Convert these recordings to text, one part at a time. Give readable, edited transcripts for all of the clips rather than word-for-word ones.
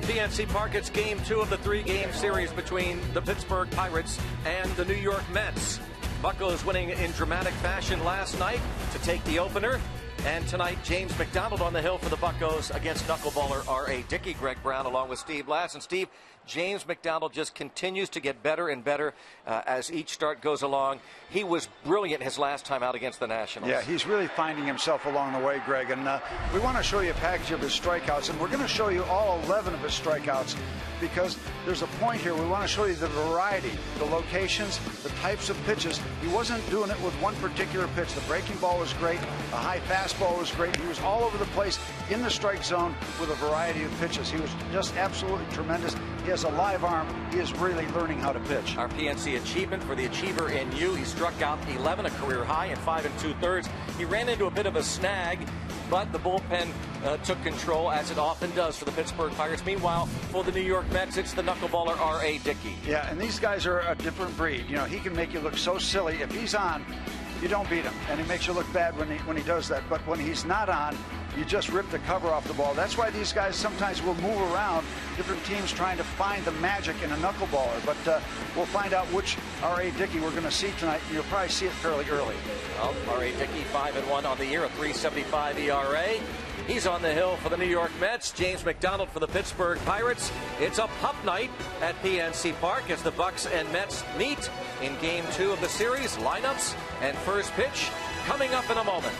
PNC Park, it's game 2 of the 3-game series between the Pittsburgh Pirates and the New York Mets. Buccos winning in dramatic fashion last night to take the opener. And tonight, James McDonald on the hill for the Buccos against knuckleballer R.A. Dickey. Greg Brown along with Steve Blass. And Steve, James McDonald just continues to get better and better as each start goes along. He was brilliant his last time out against the Nationals. Yeah, he's really finding himself along the way, Greg. And we want to show you a package of his strikeouts. And we're going to show you all 11 of his strikeouts because there's a point here. We want to show you the variety, the locations, the types of pitches. He wasn't doing it with one particular pitch. The breaking ball was great. The high fastball was great. He was all over the place in the strike zone with a variety of pitches. He was just absolutely tremendous. He has a live arm. He is really learning how to pitch. Our PNC achievement for the achiever in you. He struck out 11, a career high, in 5 2/3. He ran into a bit of a snag, but the bullpen took control, as it often does for the Pittsburgh Pirates. Meanwhile, for the New York Mets, it's the knuckleballer R.A. Dickey. Yeah, and these guys are a different breed. You know, he can make you look so silly. If he's on, you don't beat him, and he makes you look bad when he does that. But when he's not on, you just rip the cover off the ball. That's why these guys sometimes will move around different teams trying to find the magic in a knuckleballer. But we'll find out which R.A. Dickey we're going to see tonight. You'll probably see it fairly early. Well, R.A. Dickey 5-1 on the year, a 3.75 ERA. He's on the hill for the New York Mets. James McDonald for the Pittsburgh Pirates. It's a pup night at PNC Park as the Bucks and Mets meet in game 2 of the series. Lineups and first pitch coming up in a moment.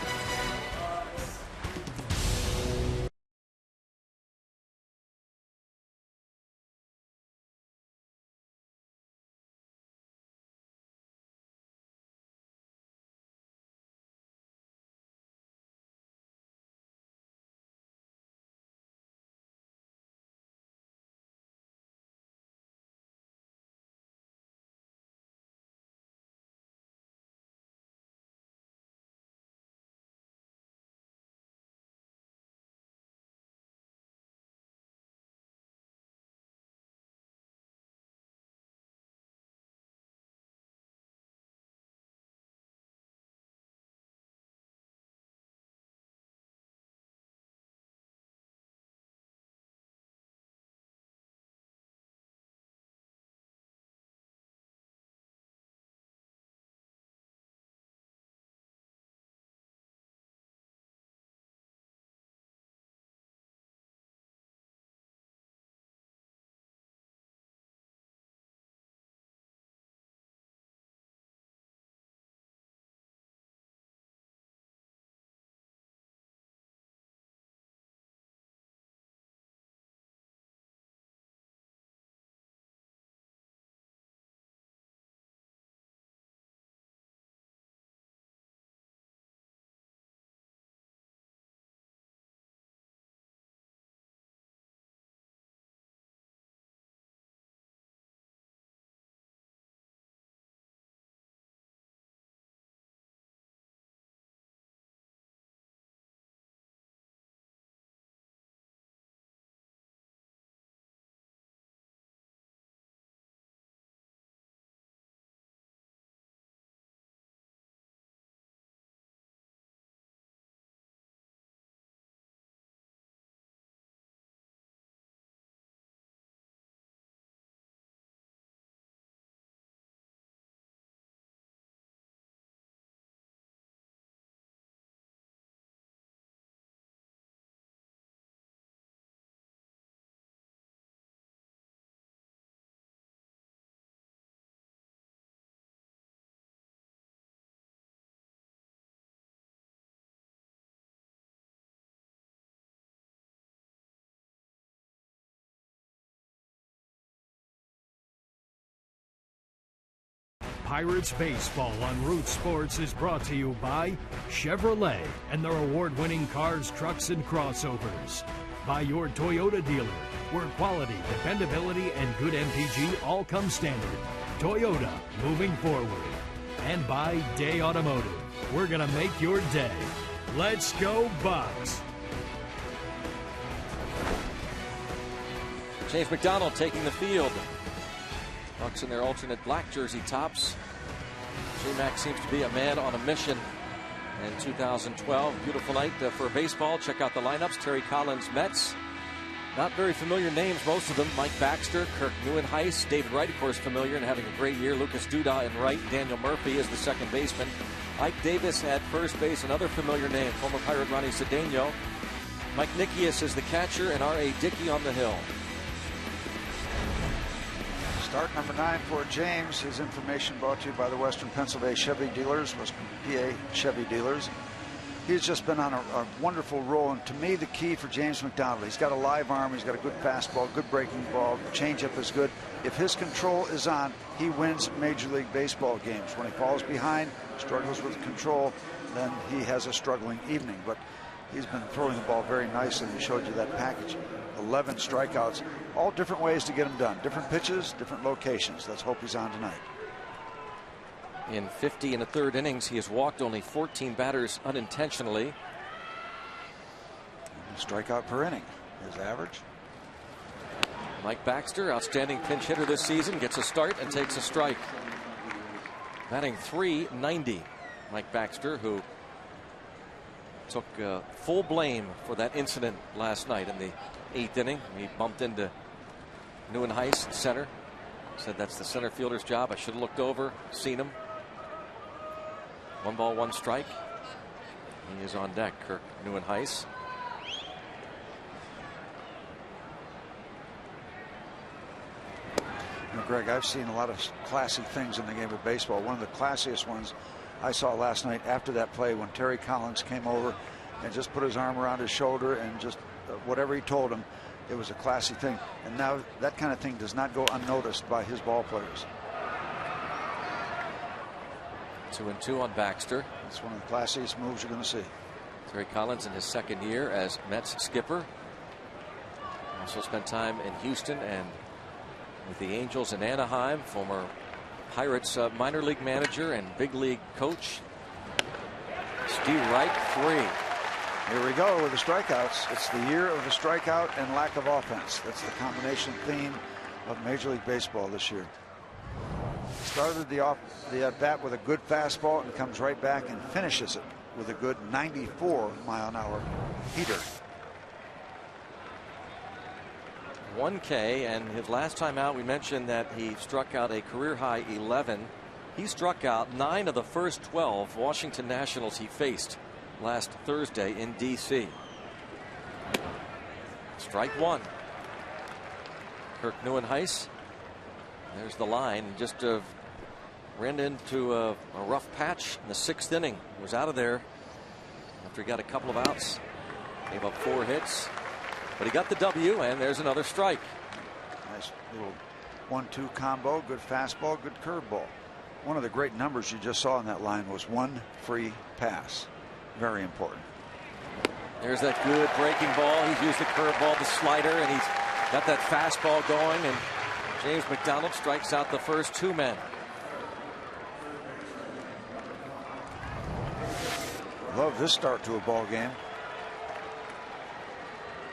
Pirates Baseball on Root Sports is brought to you by Chevrolet and their award-winning cars, trucks, and crossovers. By your Toyota dealer, where quality, dependability, and good MPG all come standard. Toyota, moving forward. And by Day Automotive. We're going to make your day. Let's go Bucks! James McDonald taking the field. Bucks in their alternate black jersey tops. J-Mac seems to be a man on a mission in 2012. Beautiful night for baseball. Check out the lineups. Terry Collins, Mets. Not very familiar names, most of them. Mike Baxter, Kirk Neuenhuis, David Wright, of course, familiar and having a great year. Lucas Duda in right. Daniel Murphy is the second baseman. Ike Davis at first base, another familiar name. Former Pirate Ronnie Cedeno. Mike Nikias is the catcher, and R.A. Dickey on the hill. Start number 9 for James. His information brought to you by the Western Pennsylvania Chevy Dealers, PA Chevy Dealers. He's just been on a wonderful roll, and to me, the key for James McDonald, he's got a live arm, he's got a good fastball, good breaking ball, changeup is good. If his control is on, he wins Major League Baseball games. When he falls behind, struggles with control, then he has a struggling evening. But he's been throwing the ball very nicely. He showed you that package. 11 strikeouts, all different ways to get them done. Different pitches, different locations. Let's hope he's on tonight. In 50 and a third innings, he has walked only 14 batters unintentionally. Strikeout per inning, his average. Mike Baxter, outstanding pinch hitter this season, gets a start and takes a strike. Batting .390. Mike Baxter, who took full blame for that incident last night in the 8th inning. He bumped into Neuenhuis, center. Said that's the center fielder's job. I should have looked over, seen him. 1 ball, 1 strike. He is on deck, Kirk Neuenhuis. Greg, I've seen a lot of classy things in the game of baseball. One of the classiest ones I saw last night after that play when Terry Collins came over and just put his arm around his shoulder and just whatever he told him, it was a classy thing. And now that kind of thing does not go unnoticed by his ball players. 2-2 on Baxter. It's one of the classiest moves you're going to see. Terry Collins in his second year as Mets skipper. Also spent time in Houston and with the Angels in Anaheim. Former Pirates minor league manager and big league coach. Steve Wright, 3. Here we go with the strikeouts. It's the year of the strikeout and lack of offense. That's the combination theme of Major League Baseball this year. Started the at bat with a good fastball and comes right back and finishes it with a good 94-mile-an-hour heater. 1K, and his last time out, we mentioned that he struck out a career-high 11. He struck out 9 of the first 12 Washington Nationals he faced last Thursday in D.C. Strike 1. Kirk Neuenhuis. There's the line. Just ran into a rough patch in the 6th inning. He was out of there after he got a couple of outs. Gave up 4 hits. But he got the W, and there's another strike. Nice little 1-2 combo. Good fastball, good curveball. One of the great numbers you just saw in that line was 1 free pass. Very important. There's that good breaking ball. He's used the curveball, the slider, and he's got that fastball going. And James McDonald strikes out the first 2 men. Love this start to a ball game.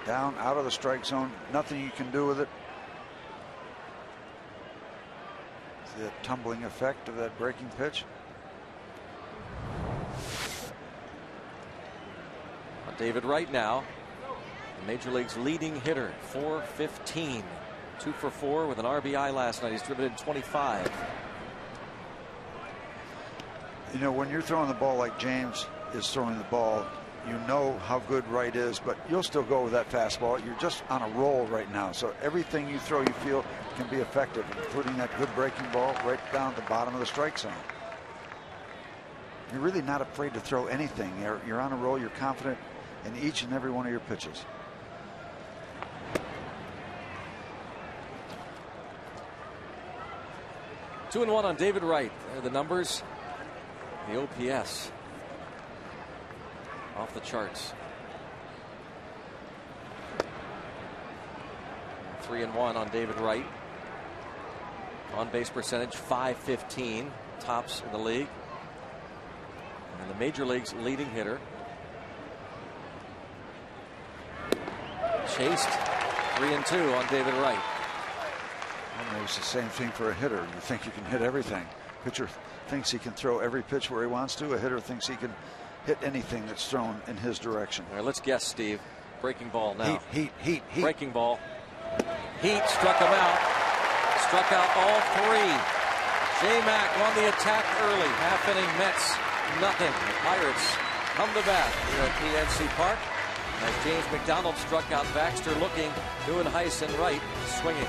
Down out of the strike zone, nothing you can do with it. The tumbling effect of that breaking pitch. David Wright now, the Major League's leading hitter, .415, 2 for 4 with an RBI last night. He's driven in 25. You know, when you're throwing the ball like James is throwing the ball, you know how good Wright is, but you'll still go with that fastball. You're just on a roll right now, so everything you throw you feel can be effective, including that good breaking ball right down at the bottom of the strike zone. You're really not afraid to throw anything. You're on a roll. You're confident in each and every one of your pitches. Two and one on David Wright. There are the numbers. The OPS off the charts. 3-1 on David Wright. On base percentage .515, tops in the league. And the Major League's leading hitter. Chased 3-2 on David Wright. Almost the same thing for a hitter. You think you can hit everything. Pitcher thinks he can throw every pitch where he wants to. A hitter thinks he can hit anything that's thrown in his direction. All right, let's guess, Steve. Breaking ball now. Heat. Breaking ball. Heat struck him out. Struck out all three. J-Mac on the attack early. Half inning Mets, nothing. The Pirates come to bat here at PNC Park as James McDonald struck out Baxter looking, doing Heiss and right, swinging.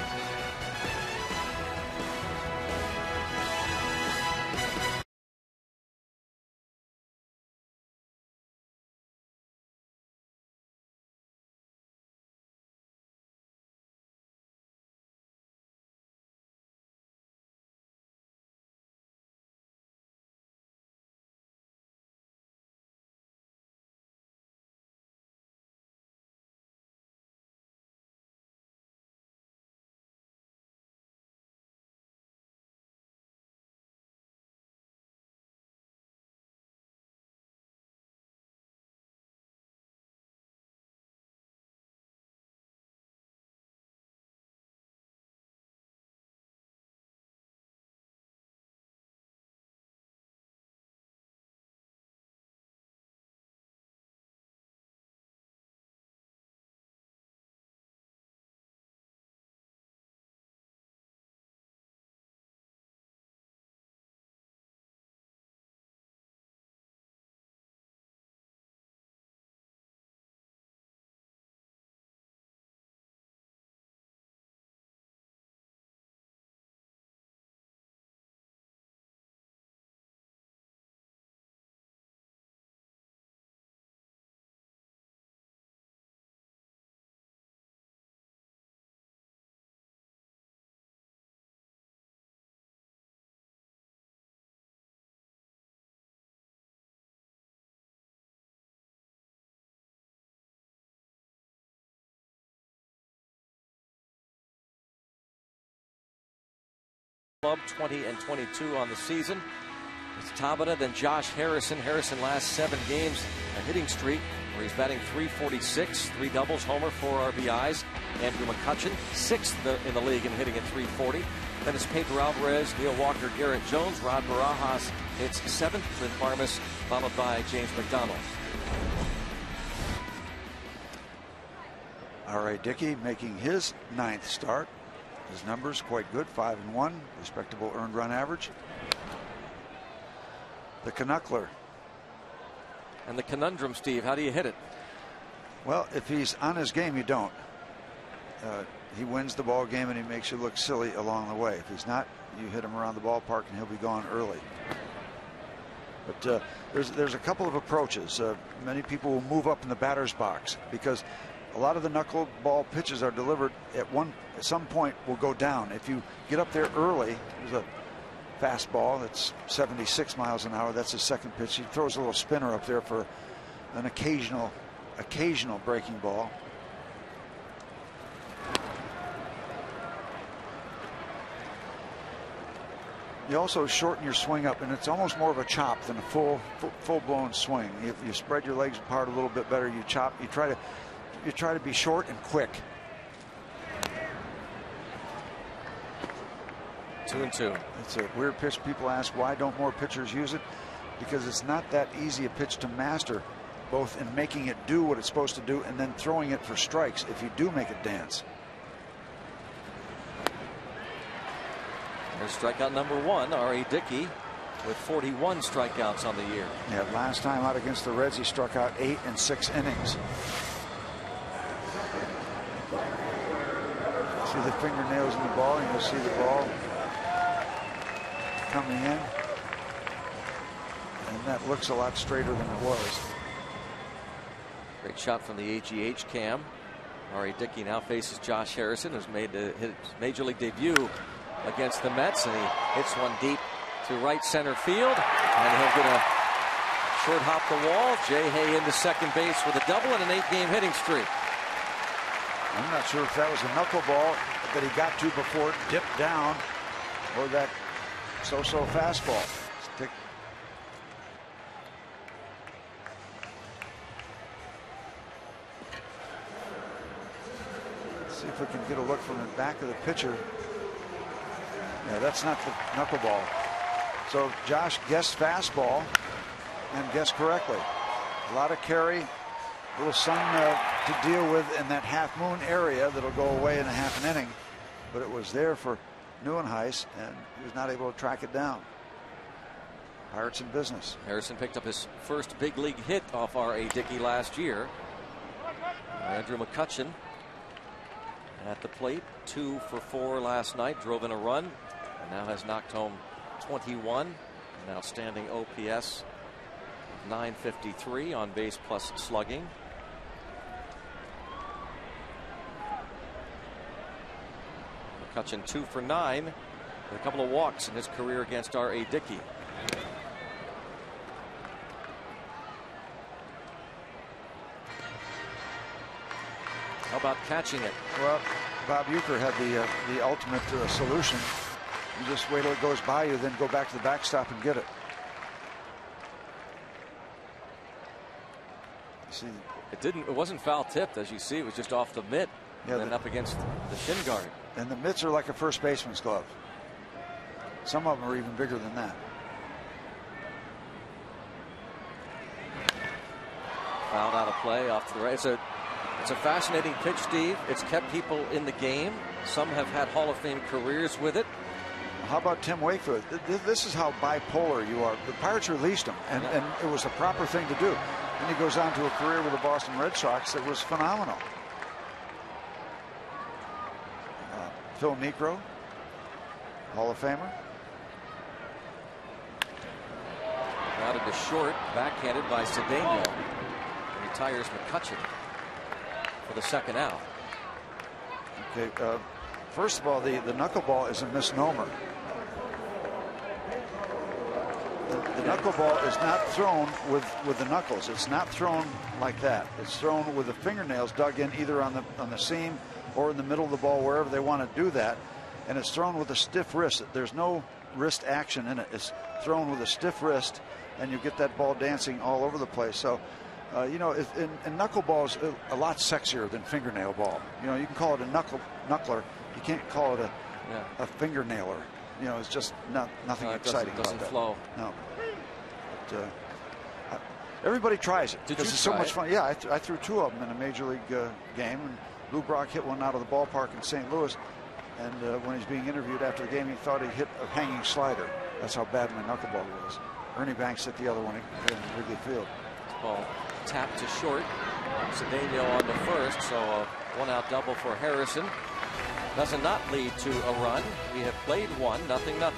Club 20-22 on the season. It's Tabata, then Josh Harrison. Harrison last 7 games, a hitting streak where he's batting .346, 3 doubles, homer, 4 RBIs. Andrew McCutchen, 6th in the league in hitting at .340. Then it's Pedro Alvarez, Neil Walker, Garrett Jones. Rod Barajas hits 7th with Farmas, followed by James McDonald. R.A. Dickey making his 9th start. His numbers quite good, 5-1, respectable earned run average. The Canuckler. And the conundrum, Steve, how do you hit it? Well, if he's on his game, you don't. He wins the ball game and he makes you look silly along the way. If he's not, you hit him around the ballpark and he'll be gone early. But there's a couple of approaches. Many people will move up in the batter's box because a lot of the knuckleball pitches are delivered at some point will go down. If you get up there early, there's a fastball that's 76 miles an hour. That's his second pitch. He throws a little spinner up there for an occasional breaking ball. You also shorten your swing up, and it's almost more of a chop than a full-blown swing. If you spread your legs apart a little bit better, you chop. You try to be short and quick. 2-2. It's a weird pitch. People ask why don't more pitchers use it? Because it's not that easy a pitch to master, both in making it do what it's supposed to do and then throwing it for strikes if you do make it dance. There's strikeout number 1, R.A. Dickey, with 41 strikeouts on the year. Yeah, last time out against the Reds, he struck out 8 in 6 innings. See the fingernails in the ball, and you'll see the ball coming in. And that looks a lot straighter than it was. Great shot from the AGH cam. R.A. Dickey now faces Josh Harrison, who's made his major league debut against the Mets, and he hits one deep to right center field, and he'll get a short hop the wall. Jay Hay into second base with a double and an 8-game hitting streak. I'm not sure if that was a knuckleball that he got to before it dipped down, or that so-so fastball. Let's see if we can get a look from the back of the pitcher. Yeah, that's not the knuckleball. So Josh guessed fastball and guessed correctly. A lot of carry, a little sun to deal with in that half moon area that'll go away in a half an inning, but it was there for Neuenhuis, and he was not able to track it down. Pirates in business. Harrison picked up his first big league hit off R.A. Dickey last year. Andrew McCutchen at the plate, 2 for 4 last night, drove in a run, and now has knocked home 21. Now standing OPS 953 on base plus slugging. McCutchen 2 for 9 with a couple of walks in his career against R.A. Dickey. How about catching it? Well, Bob Uecker had the ultimate solution. You just wait till it goes by you, then go back to the backstop and get it. See, it wasn't foul tipped, as you see. It was just off the mitt, and then up against the shin guard. And the mitts are like a first baseman's glove. Some of them are even bigger than that. Fouled out of play off to the right. It's a fascinating pitch, Steve. It's kept people in the game. Some have had Hall of Fame careers with it. How about Tim Wakefield? This is how bipolar you are. The Pirates released him, and it was the proper thing to do. And he goes on to a career with the Boston Red Sox that was phenomenal. Phil Niekro, Hall of Famer. Grounded to short, backhanded by Cedeno. Retires McCutchen for the second out. Okay, first of all, the knuckleball is a misnomer. The knuckleball is not thrown with the knuckles. It's not thrown like that. It's thrown with the fingernails dug in either on the seam or in the middle of the ball, wherever they want to do that. And it's thrown with a stiff wrist. There's no wrist action in it. It's thrown with a stiff wrist, and you get that ball dancing all over the place. So, you know, and knuckleball is a lot sexier than fingernail ball. You know, you can call it a knuckler. You can't call it a fingernailer. You know, it's just nothing exciting about that. Doesn't flow. No. But, everybody tries it because it's so much fun. Yeah, I threw 2 of them in a major league game, and Lou Brock hit one out of the ballpark in St. Louis. And when he's being interviewed after the game, he thought he hit a hanging slider. That's how bad my knuckleball was. Ernie Banks hit the other one in Wrigley Field. This ball tapped to short. Cedeno on the first, so a 1-out double for Harrison. Does not lead to a run. We have played 1, 0-0.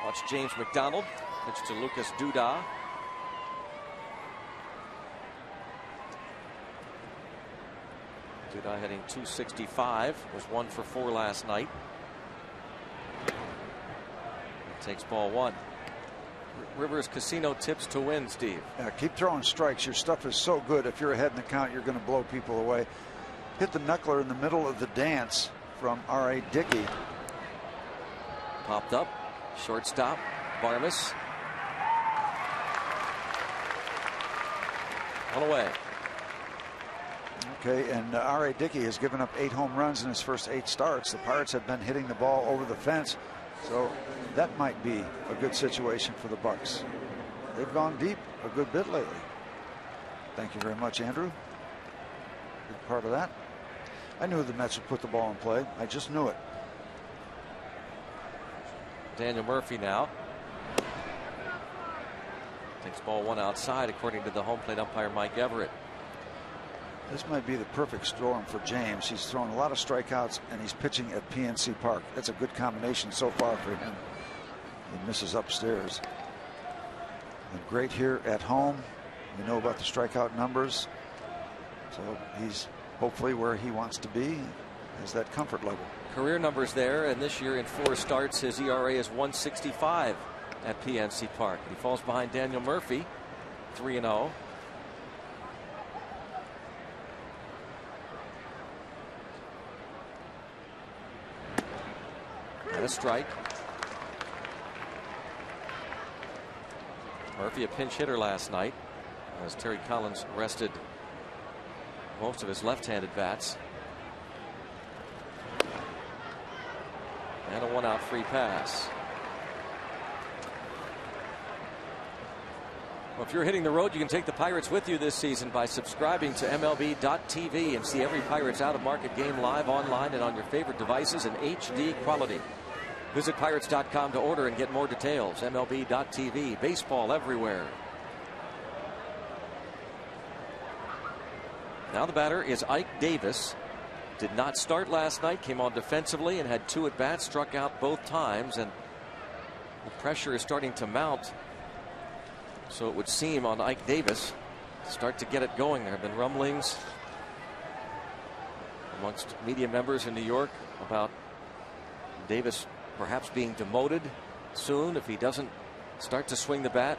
Watch James McDonald pitch to Lucas Duda. Duda hitting .265, was 1 for 4 last night. Takes ball 1. Rivers Casino tips to win, Steve. Yeah, keep throwing strikes. Your stuff is so good. If you're ahead in the count, you're going to blow people away. Hit the knuckler in the middle of the dance from R.A. Dickey. Popped up. Shortstop. Barmas. One away. Okay, and R.A. Dickey has given up 8 home runs in his first 8 starts. The Pirates have been hitting the ball over the fence, so that might be a good situation for the Bucks. They've gone deep a good bit lately. Thank you very much, Andrew. Good part of that. I knew the Mets would put the ball in play. I just knew it. Daniel Murphy now takes ball 1 outside, according to the home plate umpire Mike Everett. This might be the perfect storm for James. He's thrown a lot of strikeouts and he's pitching at PNC Park. That's a good combination so far for him. He misses upstairs. And great here at home. We know about the strikeout numbers. So he's hopefully where he wants to be. Has that comfort level. Career numbers there, and this year in 4 starts his ERA is 1.65 at PNC Park. He falls behind Daniel Murphy, 3-0. And a strike. Murphy a pinch hitter last night as Terry Collins rested most of his left-handed bats. And a 1-out free pass. Well, if you're hitting the road, you can take the Pirates with you this season by subscribing to MLB.tv and see every Pirates out-of-market game live online and on your favorite devices in HD quality. Visit Pirates.com to order and get more details. MLB.tv, baseball everywhere. Now the batter is Ike Davis. Did not start last night, came on defensively and had 2 at-bats, struck out both times, and the pressure is starting to mount. So it would seem on Ike Davis to start to get it going. There have been rumblings amongst media members in New York about Davis perhaps being demoted soon if he doesn't start to swing the bat.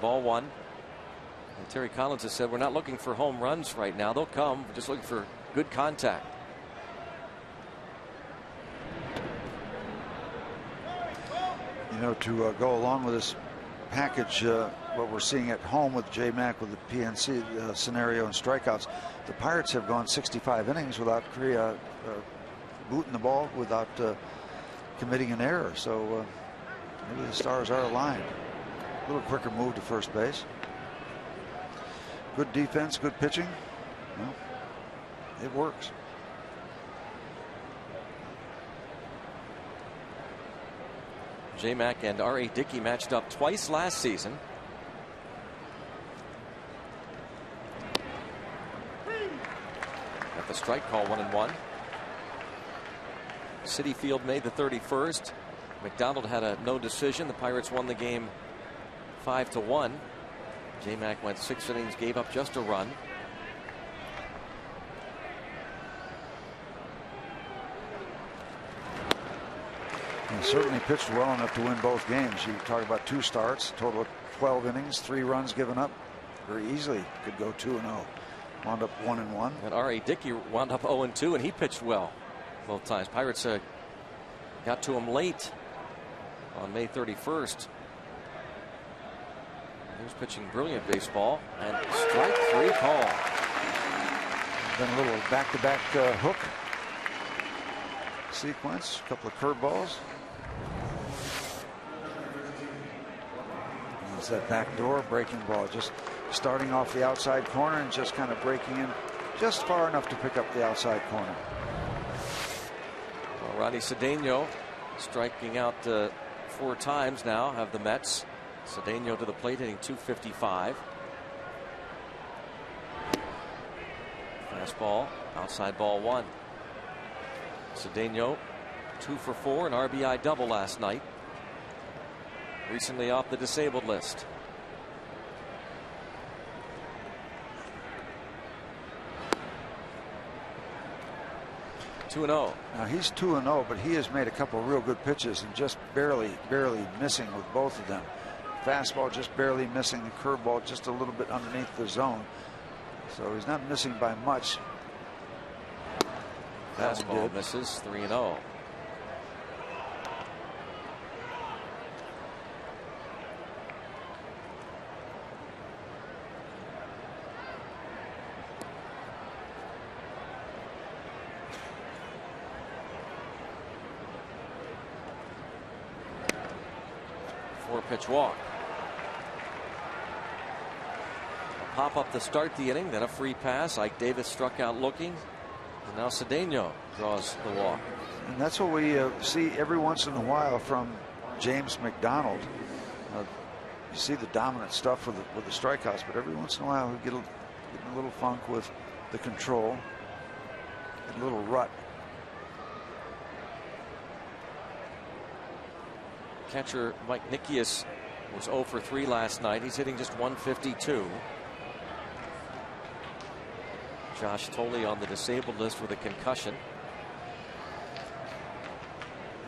Ball 1. And Terry Collins has said, we're not looking for home runs right now. They'll come. We're just looking for good contact. You know, to go along with this package, what we're seeing at home with J-Mac with the PNC scenario and strikeouts, the Pirates have gone 65 innings without booting the ball, without committing an error. So maybe the stars are aligned. A little quicker move to first base. Good defense, good pitching. Well, it works. J-Mac and R.A. Dickey matched up twice last season. Got the strike call, 1-1. Citi Field made the 31st. McDonald had a no decision. The Pirates won the game 5-1. J-Mac went 6 innings, gave up just a run. He certainly pitched well enough to win both games. You talk about 2 starts, total of 12 innings, 3 runs given up. Very easily could go 2-0. Wound up 1-1. And R.A. Dickey wound up 0-2, and he pitched well both times. Pirates got to him late on May 31st. He was pitching brilliant baseball, and strike 3 call. Then a little back-to-back hook sequence, a couple of curveballs. It's that back door breaking ball, just starting off the outside corner and just kind of breaking in just far enough to pick up the outside corner. Well, Ronnie Cedeno striking out 4 times now, have the Mets. Cedeno to the plate, hitting .255. Fastball, outside ball 1. Cedeno 2 for 4, an RBI double last night. Recently off the disabled list. (2-0). Now he's 2-0, but he has made a couple of real good pitches and just barely missing with both of them. fastball just barely missing, the curveball just a little bit underneath the zone. So he's not missing by much. Fastball misses, 3-0. Four-pitch walk. A pop up to start the inning, then a free pass. Ike Davis struck out looking. And now Cedeno draws the walk. And that's what we see every once in a while from James McDonald. You see the dominant stuff with the strikeouts, but every once in a while we get a little funk with the control, a little rut. Catcher Mike Nikias was 0 for 3 last night. He's hitting just 152. Josh Tolley on the disabled list with a concussion.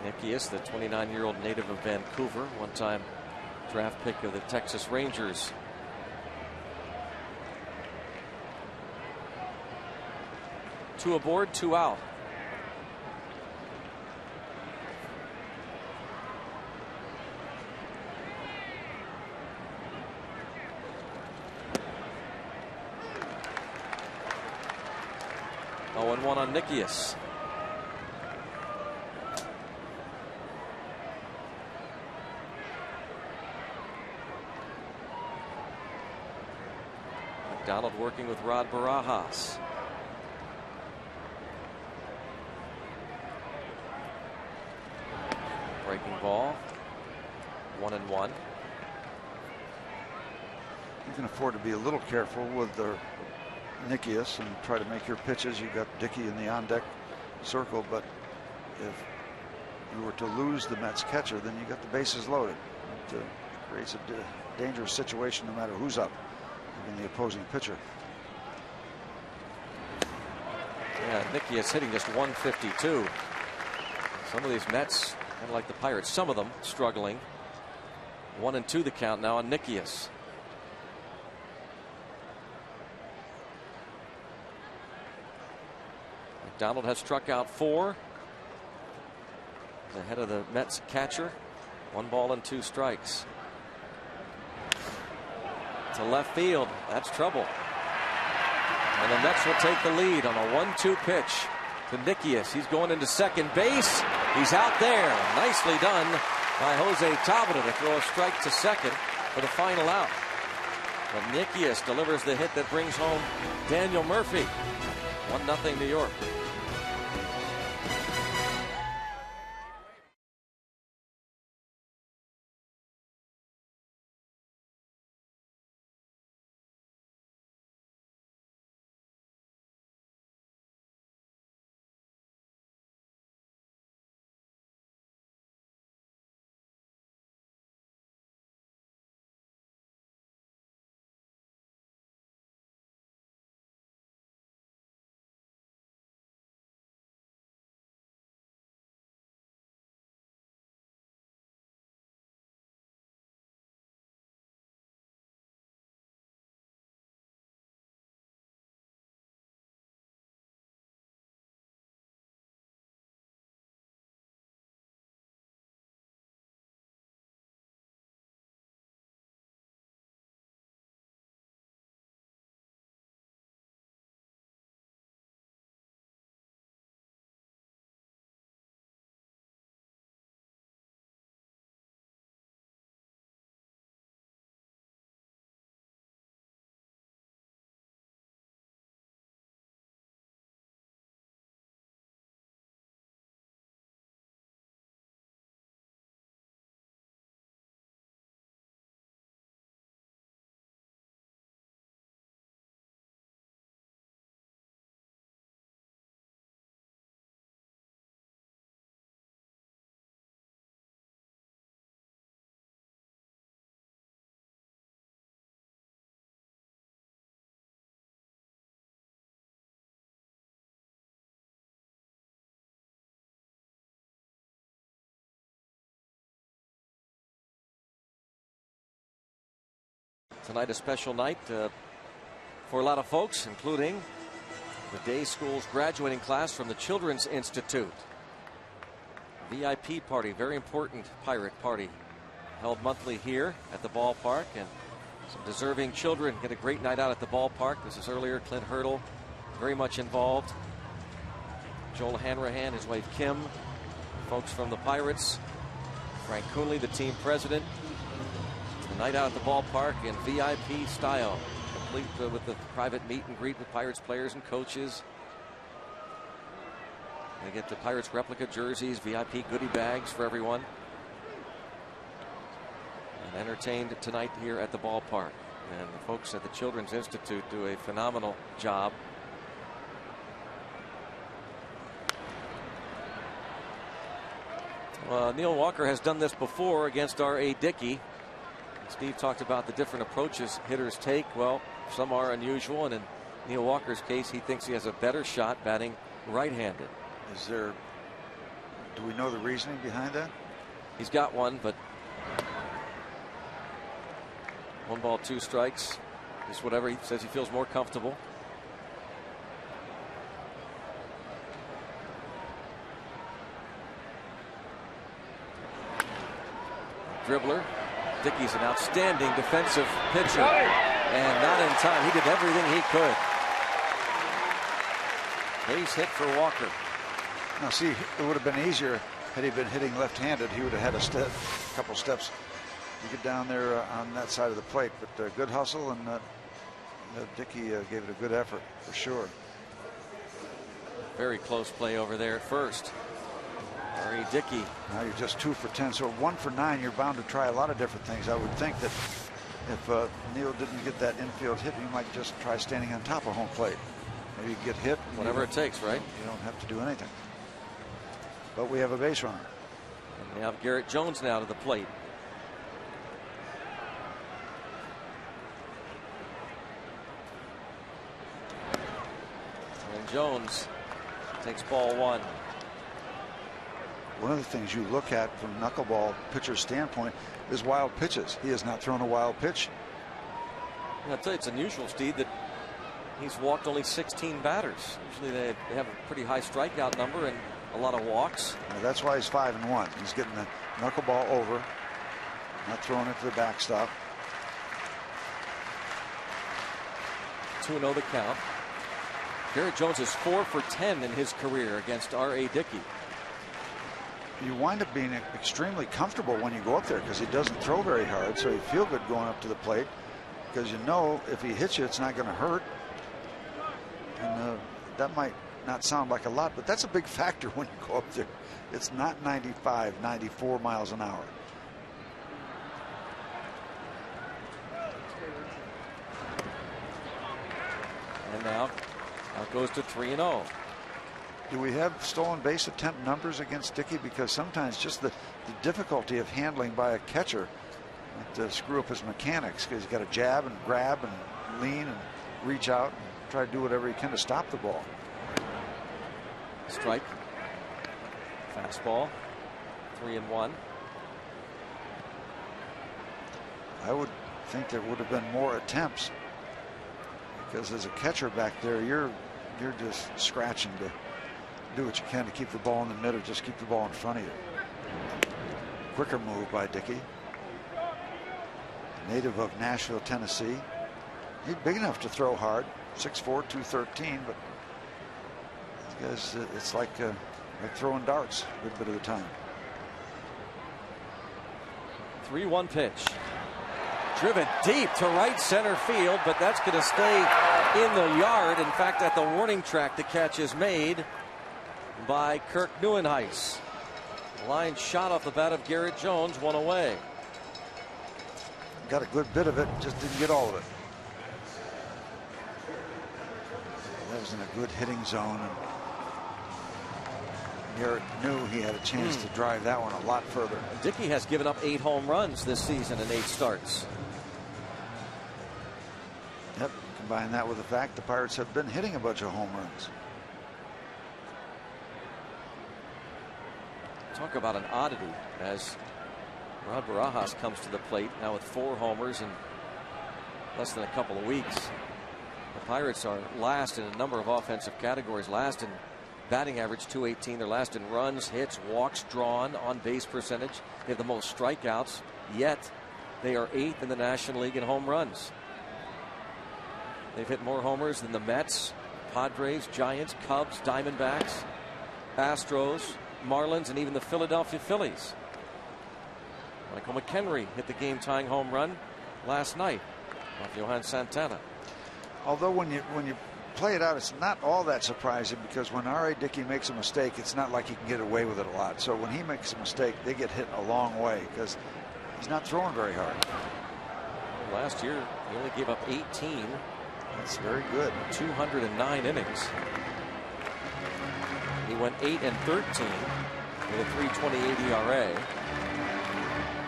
Nikias, the 29-year-old native of Vancouver, one-time draft pick of the Texas Rangers. Two aboard, two out. Oh, and 1 on Nikias. McDonald working with Rod Barajas. Breaking ball. 1-1. You can afford to be a little careful with the Nikias and try to make your pitches. You got Dickey in the on-deck circle, but if you were to lose the Mets catcher, then you got the bases loaded. It creates a dangerous situation no matter who's up, even the opposing pitcher. Yeah, Nikias hitting just 152. Some of these Mets, kind of like the Pirates, some of them struggling. 1-2 the count now on Nikias. McDonald has struck out 4. He's ahead of the Mets catcher. 1 ball and 2 strikes. To left field. That's trouble. And the Mets will take the lead on a 1-2 pitch to Nikias. He's going into second base. He's out there. Nicely done by Jose Tabata to throw a strike to second for the final out. But Nikias delivers the hit that brings home Daniel Murphy. 1-0 New York. Tonight a special night for a lot of folks, including the day school's graduating class from the Children's Institute. VIP party, very important Pirate party, held monthly here at the ballpark, and some deserving children get a great night out at the ballpark. This is earlier, Clint Hurdle very much involved. Joel Hanrahan, his wife Kim, folks from the Pirates, Frank Coonley, the team president. The night out at the ballpark in VIP style, complete with the private meet and greet with Pirates players and coaches. They get the Pirates replica jerseys, VIP goodie bags for everyone. And entertained tonight here at the ballpark. And the folks at the Children's Institute do a phenomenal job. Neil Walker has done this before against R.A. Dickey. Steve talked about the different approaches hitters take. Well, some are unusual, and in Neil Walker's case, he thinks he has a better shot batting right-handed. Do we know the reasoning behind that? He's got one, but 1 ball, 2 strikes. Just whatever he says he feels more comfortable. Dribbler. Dickey's an outstanding defensive pitcher, and not in time. He did everything he could. Base hit for Walker. Now, see, it would have been easier had he been hitting left-handed. He would have had a couple steps to get down there on that side of the plate. But good hustle, and Dickey gave it a good effort for sure. Very close play over there at first. R.A. Dickey. Now you're just 2 for 10, so 1 for 9. You're bound to try a lot of different things. I would think that if Neil didn't get that infield hit, you might just try standing on top of home plate. Maybe you get hit. Whatever it takes, right? You don't have to do anything. But we have a base runner. And we have Garrett Jones now to the plate. And Jones takes ball 1. One of the things you look at from knuckleball pitcher's standpoint is wild pitches. He has not thrown a wild pitch. I'll tell you, it's unusual, Steve, that he's walked only 16 batters. Usually they have a pretty high strikeout number and a lot of walks. Now that's why he's 5-1. He's getting the knuckleball over, not throwing it to the backstop. 2-0 the count. Garrett Jones is 4 for 10 in his career against R.A. Dickey. You wind up being extremely comfortable when you go up there because he doesn't throw very hard, so you feel good going up to the plate because you know if he hits you, it's not going to hurt. And that might not sound like a lot, but that's a big factor when you go up there. It's not 95, 94 miles an hour. And now it goes to 3-0. Do we have stolen base attempt numbers against Dickey? Because sometimes just the difficulty of handling by a catcher might screw up his mechanics because he's got to jab and grab and lean and reach out and try to do whatever he can to stop the ball. Strike. Fastball. 3-1. I would think there would have been more attempts because as a catcher back there, you're just scratching to do what you can to keep the ball in the middle, just keep the ball in front of you. Quicker move by Dickey. Native of Nashville, Tennessee. He's big enough to throw hard, 6'4", 213, but these guys, it's like throwing darts a good bit of the time. 3-1 pitch. Driven deep to right center field, but that's going to stay in the yard. In fact, at the warning track, the catch is made by Kirk Neuenhuis. Line shot off the bat of Garrett Jones, 1 away. Got a good bit of it, just didn't get all of it. That was in a good hitting zone, and Garrett knew he had a chance to drive that one a lot further. Dickey has given up 8 home runs this season in 8 starts. Yep, combine that with the fact the Pirates have been hitting a bunch of home runs. Talk about an oddity as Rod Barajas comes to the plate now with 4 homers and less than a couple of weeks. The Pirates are last in a number of offensive categories. Last in batting average, .218. They're last in runs, hits, walks drawn, on base percentage. They have the most strikeouts, yet they are 8th in the National League in home runs. They've hit more homers than the Mets, Padres, Giants, Cubs, Diamondbacks, Astros, Marlins, and even the Philadelphia Phillies. Michael McHenry hit the game-tying home run last night off Johan Santana. Although when you play it out, it's not all that surprising, because when R.A. Dickey makes a mistake, it's not like he can get away with it a lot. So when he makes a mistake, they get hit a long way because he's not throwing very hard. Last year, he only gave up 18. That's very good. 209 innings. He went 8 and 13 with a 3.28 ERA.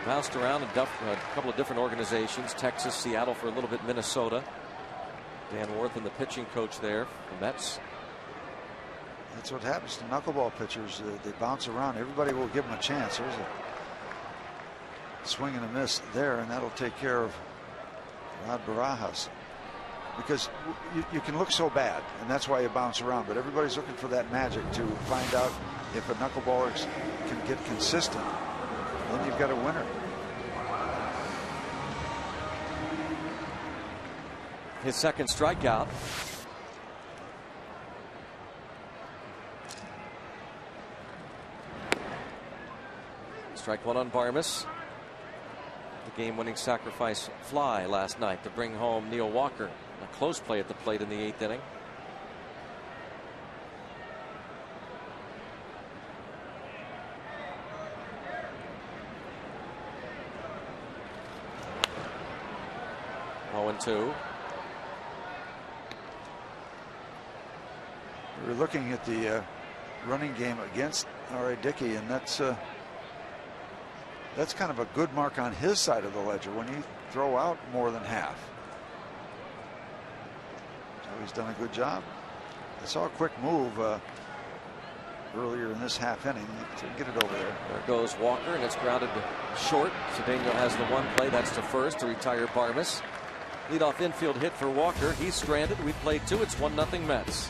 Bounced around a couple of different organizations, Texas, Seattle, for a little bit, Minnesota. Dan Worthen, the pitching coach there, the Mets. That's what happens to knuckleball pitchers. They bounce around. Everybody will give them a chance. There's a swing and a miss there, and that'll take care of Rod Barajas. Because you can look so bad, and that's why you bounce around. But everybody's looking for that magic to find out if a knuckleballer can get consistent. Then you've got a winner. His second strikeout. Strike one on Barmes. The game-winning sacrifice fly last night to bring home Neil Walker. A close play at the plate in the 8th inning. Oh, 2. We're looking at the running game against R.A. Dickey, and that's kind of a good mark on his side of the ledger when you throw out more than half. So he's done a good job. I saw a quick move earlier in this half inning to get it over there. There goes Walker, and it's grounded short. Cedeno has the one play. That's to first to retire Barmes. Leadoff infield hit for Walker. He's stranded. We played 2. It's 1-0 Mets.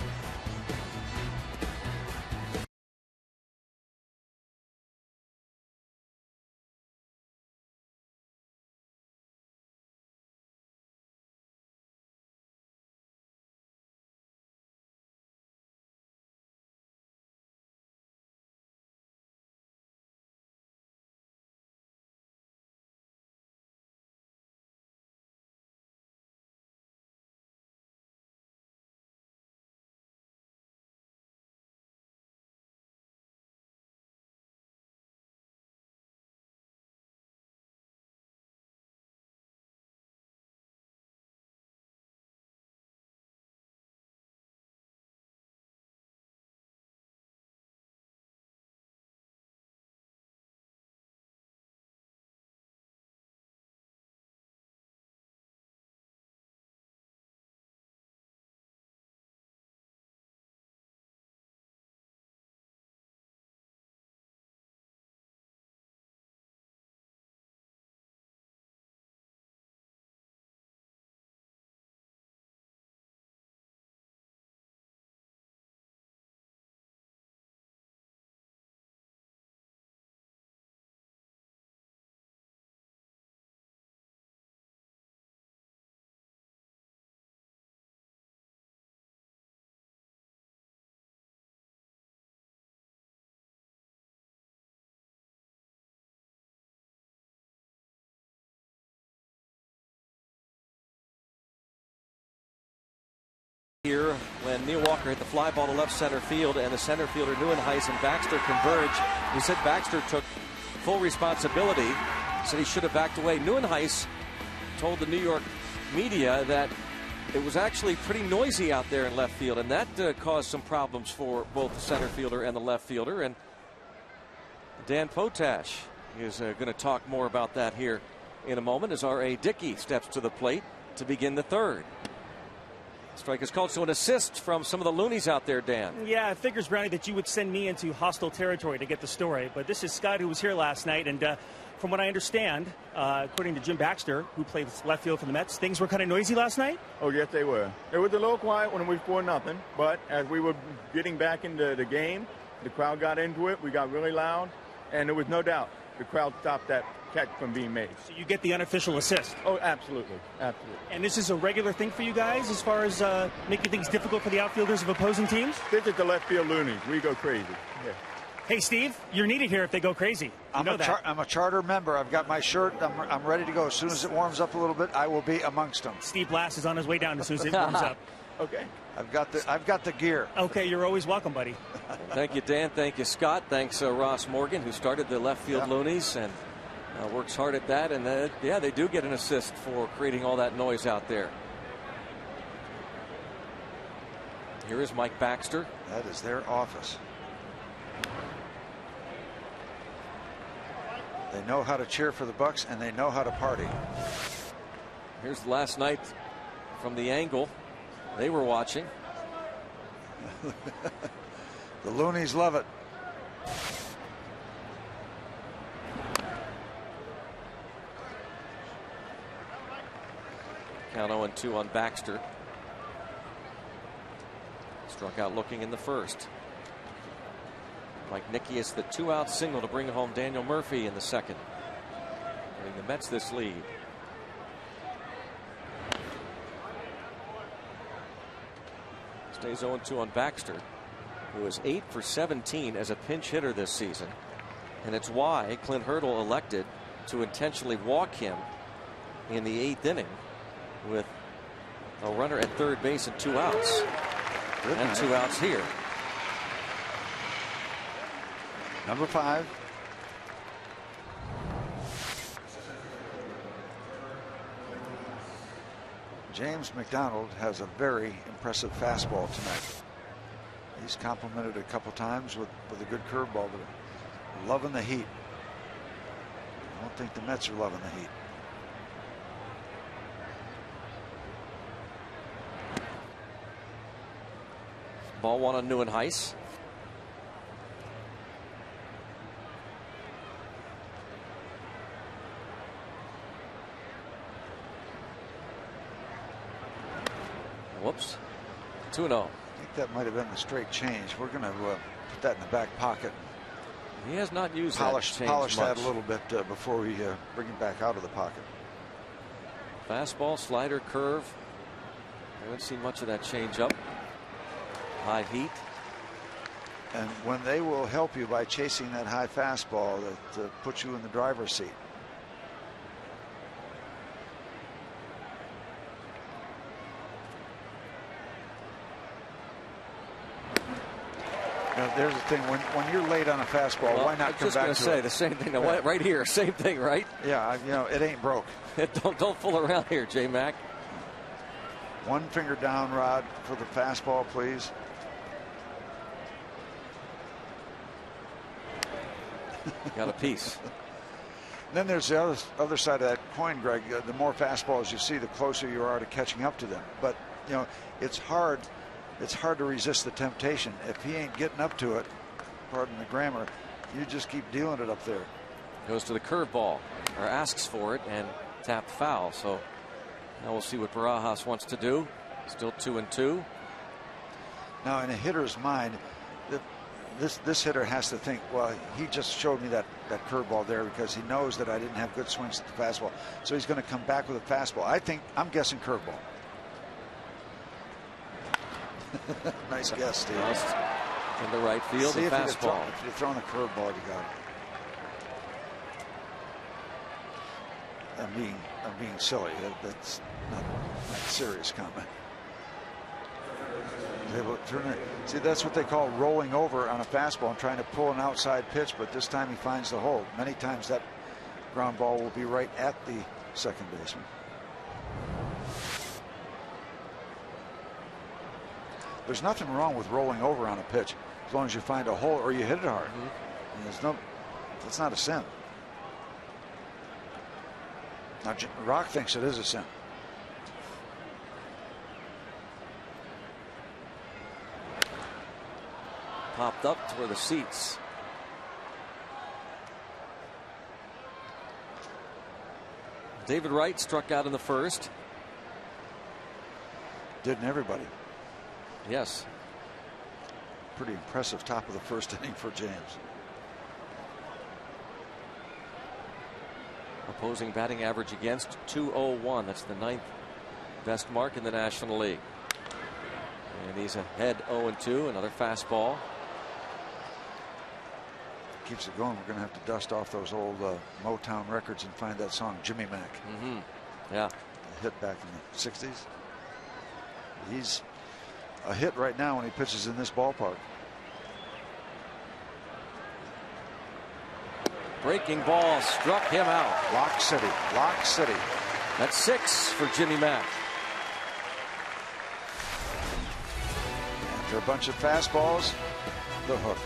Here, when Neil Walker hit the fly ball to left center field, and the center fielder Neuenhuis and Baxter converge, he said Baxter took full responsibility, said he should have backed away. Neuenhuis told the New York media that it was actually pretty noisy out there in left field, and that caused some problems for both the center fielder and the left fielder. And Dan Potash is going to talk more about that here in a moment as R.A. Dickey steps to the plate to begin the 3rd. Strike is called, so an assist from some of the loonies out there, Dan. Yeah, it figures, Brownie, that you would send me into hostile territory to get the story. But this is Scott, who was here last night. And from what I understand, according to Jim Baxter, who played left field for the Mets, things were kind of noisy last night? Oh, yes, they were. It was a little quiet when we were 4-0, but as we were getting back into the game, the crowd got into it. We got really loud, and there was no doubt the crowd stopped that catch from being made. So you get the unofficial assist? Oh, absolutely. Absolutely. And this is a regular thing for you guys as far as making things difficult for the outfielders of opposing teams? This is the left field loonies. We go crazy. Yeah. Hey, Steve, you're needed here if they go crazy. I'm a charter member. I've got my shirt. I'm ready to go. As soon as it warms up a little bit, I will be amongst them. Steve Blass is on his way down as soon as it warms up. Okay. I've got the gear. Okay, you're always welcome, buddy. Thank you, Dan. Thank you, Scott. Thanks, Ross Morgan, who started the left field loonies and works hard at that. And yeah, they do get an assist for creating all that noise out there. Here is Mike Baxter. That is their office. They know how to cheer for the Bucks, and they know how to party. Here's last night from the angle they were watching. The loonies love it. Count 0-2 on Baxter. Struck out looking in the first. Mike Nickius, the 2-out single to bring home Daniel Murphy in the second, giving the Mets this lead. Stays 0-2 on Baxter, who is 8 for 17 as a pinch hitter this season, and it's why Clint Hurdle elected to intentionally walk him in the 8th inning with a runner at third base and 2 outs. And 2 outs here. Number 5. James McDonald has a very impressive fastball tonight. He's complimented a couple times with a good curveball, but loving the heat. I don't think the Mets are loving the heat. Ball 1 on Neuenhuis. Whoops. 2-0. I think that might have been the straight change. We're going to put that in the back pocket. He has not used polish much. that a little bit before we bring him back out of the pocket. Fastball, slider, curve. I haven't seen much of that change up. High heat. And when they will help you by chasing that high fastball that puts you in the driver's seat. Now, there's the thing, when you're late on a fastball, why not come back to it? I was just going to say the same thing. Yeah. Right here, same thing, right? Yeah, it ain't broke. Don't fool around here, J-Mac. One finger down, Rod, for the fastball, please. Got a piece. Then there's the other side of that coin, Greg. The more fastballs you see, the closer you are to catching up to them. But it's hard. It's hard to resist the temptation. If he ain't getting up to it, pardon the grammar, you just keep dealing it up there. Goes to the curveball, or asks for it, and tapped foul. So now we'll see what Barajas wants to do. Still 2-2. Now, in a hitter's mind, this hitter has to think, well, he just showed me that curveball there because he knows that I didn't have good swings at the fastball. So he's going to come back with a fastball. I'm guessing curveball. Nice guess, Steve. In the right field, the fastball. If you're throwing a curveball, you got it. I'm being silly. That's not a serious comment. See, that's what they call rolling over on a fastball and trying to pull an outside pitch, but this time he finds the hole. Many times that ground ball will be right at the second baseman. There's nothing wrong with rolling over on a pitch as long as you find a hole or you hit it hard. And that's not a sin. Now, Rock thinks it is a sin. Popped up toward the seats. David Wright struck out in the first. Didn't everybody? Yes. Pretty impressive top of the first inning for James. Opposing batting average against, 201. That's the 9th best mark in the National League. And he's ahead 0-2. Another fastball. Keeps it going. We're going to have to dust off those old Motown records and find that song, Jimmy Mack. Yeah. A hit back in the 60s. He's a hit right now when he pitches in this ballpark. Breaking ball struck him out. Lock City. Lock City. That's 6 for Jimmy Mack. After a bunch of fastballs, the hook.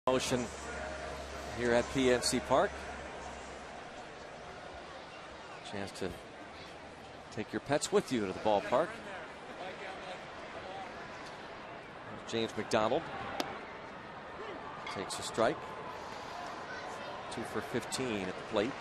Motion here at PNC Park. Chance to take your pets with you to the ballpark. James McDonald takes a strike. 2 for 15 at the plate.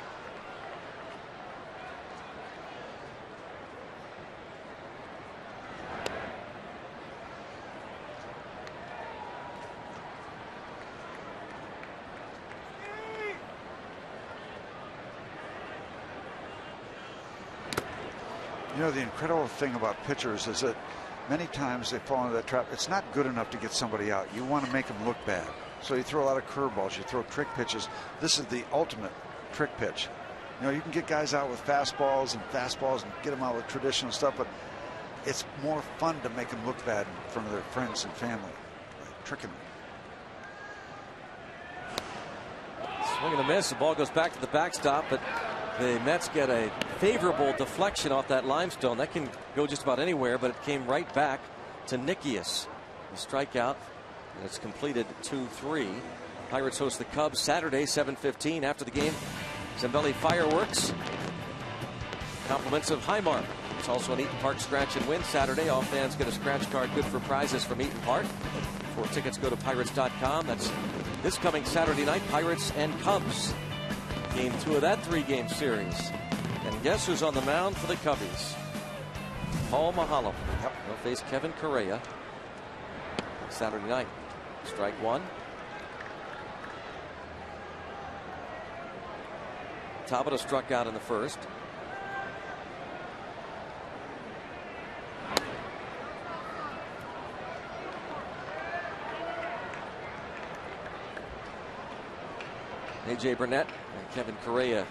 You know, the incredible thing about pitchers is that many times they fall into that trap. It's not good enough to get somebody out. You want to make them look bad. So you throw a lot of curveballs. You throw trick pitches. This is the ultimate trick pitch. You know, you can get guys out with fastballs and get them out with traditional stuff, but it's more fun to make them look bad in front of their friends and family. Like tricking them. Swing and a miss. The ball goes back to the backstop, but the Mets get a favorable deflection off that limestone. That can go just about anywhere, but it came right back to Nikias. The strikeout, and it's completed 2-3. Pirates host the Cubs Saturday, 7:15. After the game, Zambelli fireworks. Compliments of Highmark. It's also an Eaton Park scratch and win Saturday. All fans get a scratch card good for prizes from Eaton Park. For tickets, go to Pirates.com. That's this coming Saturday night, Pirates and Cubs. Game 2 of that 3-game series. And guess who's on the mound for the Cubbies? Paul Mahalam. He'll face Kevin Correa Saturday night. Strike 1. Tabata struck out in the first. A.J. Burnett and Kevin Correa.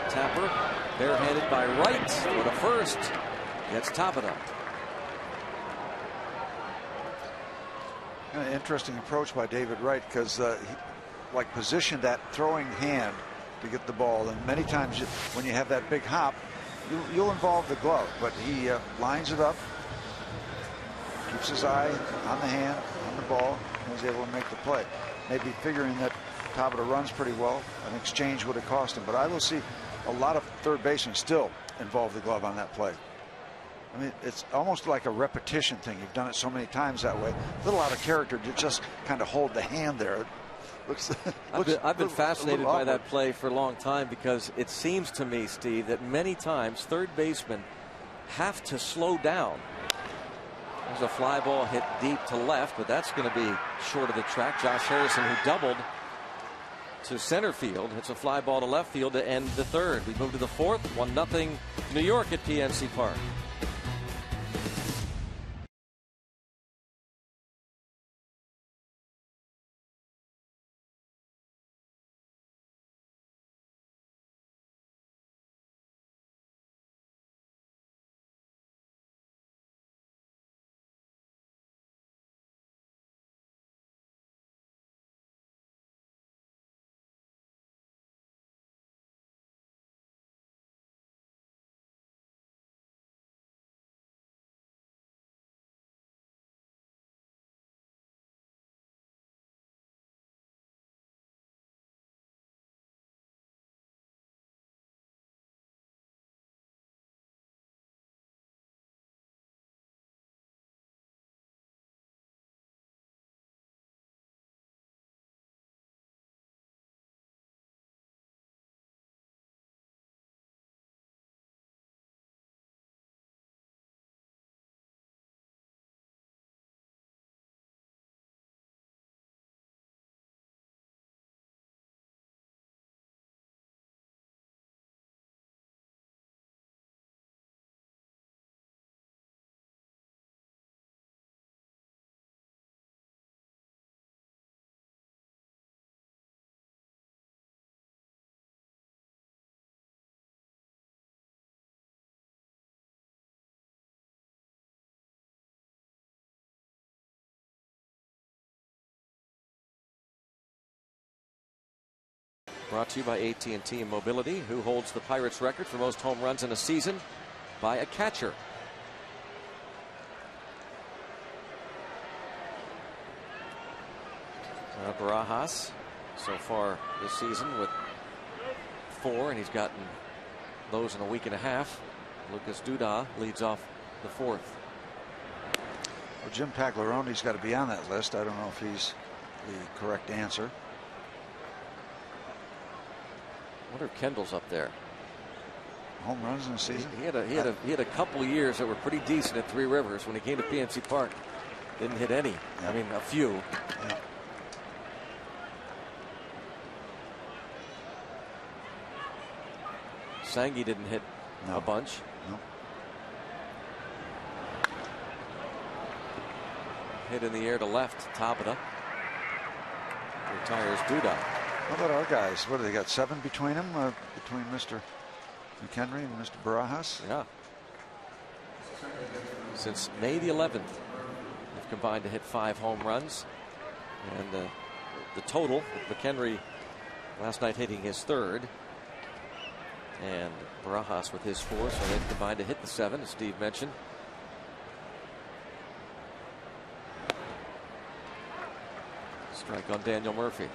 Tapper barehanded by Wright for the first. gets Tabata. Kind of interesting approach by David Wright, because he positioned that throwing hand to get the ball, and many times when you have that big hop, you'll involve the glove, but he lines it up, keeps his eye on the hand, on the ball, and is able to make the play. Maybe figuring that Tabata runs pretty well, an exchange would have cost him, but I will see a lot of third basemen still involve the glove on that play. I mean, it's almost like a repetition thing. You've done it so many times that way. A little out of character to just kind of hold the hand there. I've been fascinated by that play for a long time, because it seems to me, Steve, that many times third basemen have to slow down. There's a fly ball hit deep to left, but that's going to be short of the track. Josh Harrison, who doubled to center field, hits a fly ball to left field to end the third. We move to the fourth. 1-0 New York at PNC Park. Brought to you by AT&T Mobility, who holds the Pirates record for most home runs in a season by a catcher. Barajas so far this season with 4, and he's gotten those in a week and a half. Lucas Duda leads off the fourth. Well, Jim Pagliarone's got to be on that list. I don't know if he's the correct answer. I wonder if Kendall's up there. Home runs in the season. He had a couple of years that were pretty decent at Three Rivers. When he came to PNC Park, didn't hit any. Yeah. I mean, a few. Yeah. Sangi didn't hit a bunch. No. Hit in the air to left. Tabata retires Duda. How about our guys? What do they got? 7 between them, between Mr. McHenry and Mr. Barajas? Yeah. Since May the 11th, they've combined to hit 5 home runs, and the total with McHenry last night hitting his 3rd, and Barajas with his 4th, so they've combined to hit the 7, as Steve mentioned. Strike on Daniel Murphy.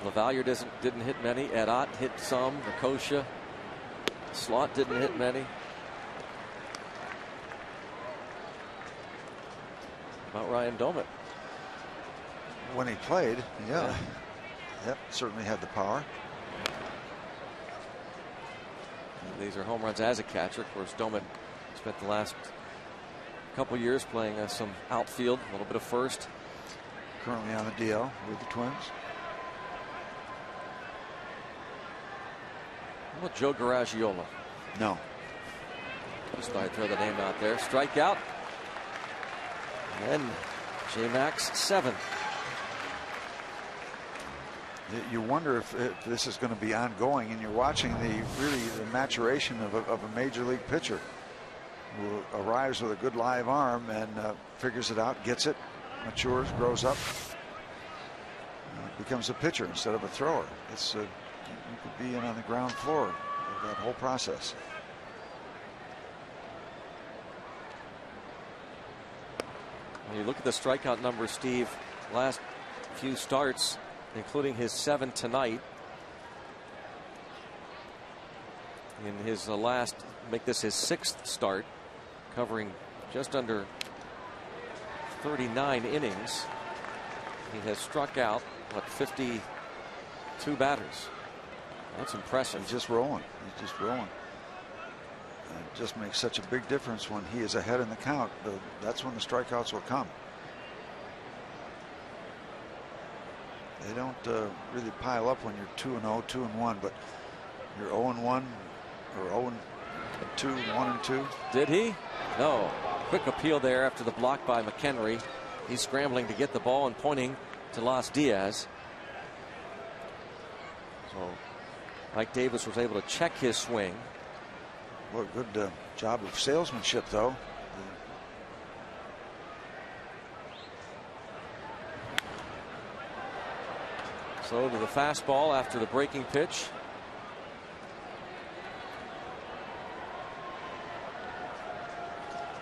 LaValliere didn't hit many. Edat hit some. Ricochet. Slot didn't hit many. About Ryan Domit. When he played, yeah. Yep, certainly had the power. And these are home runs as a catcher. Of course, Domit spent the last couple years playing some outfield, a little bit of first. Currently on the DL with the Twins. How about Joe Garagiola? No. Just thought I'd throw the name out there. Strikeout. And then J-Max 7. You wonder if this is going to be ongoing, and you're watching the maturation of a major league pitcher who arrives with a good live arm and figures it out, gets it, matures, grows up, becomes a pitcher instead of a thrower. It's you could be in on the ground floor of that whole process. When you look at the strikeout numbers, Steve, last few starts, including his 7 tonight. In his last, make this his 6th start, covering just under 39 innings. He has struck out, what, 52 batters. That's impressive. He's just rolling. He's just rolling. It just makes such a big difference when he is ahead in the count. That's when the strikeouts will come. They don't really pile up when you're 2-0, 2-1, but you're 0-1 or 0-2, 1-2. Did he? No. Quick appeal there after the block by McHenry. He's scrambling to get the ball and pointing to Las Diaz. So Mike Davis was able to check his swing. Well, good job of salesmanship, though. So to the fastball after the breaking pitch.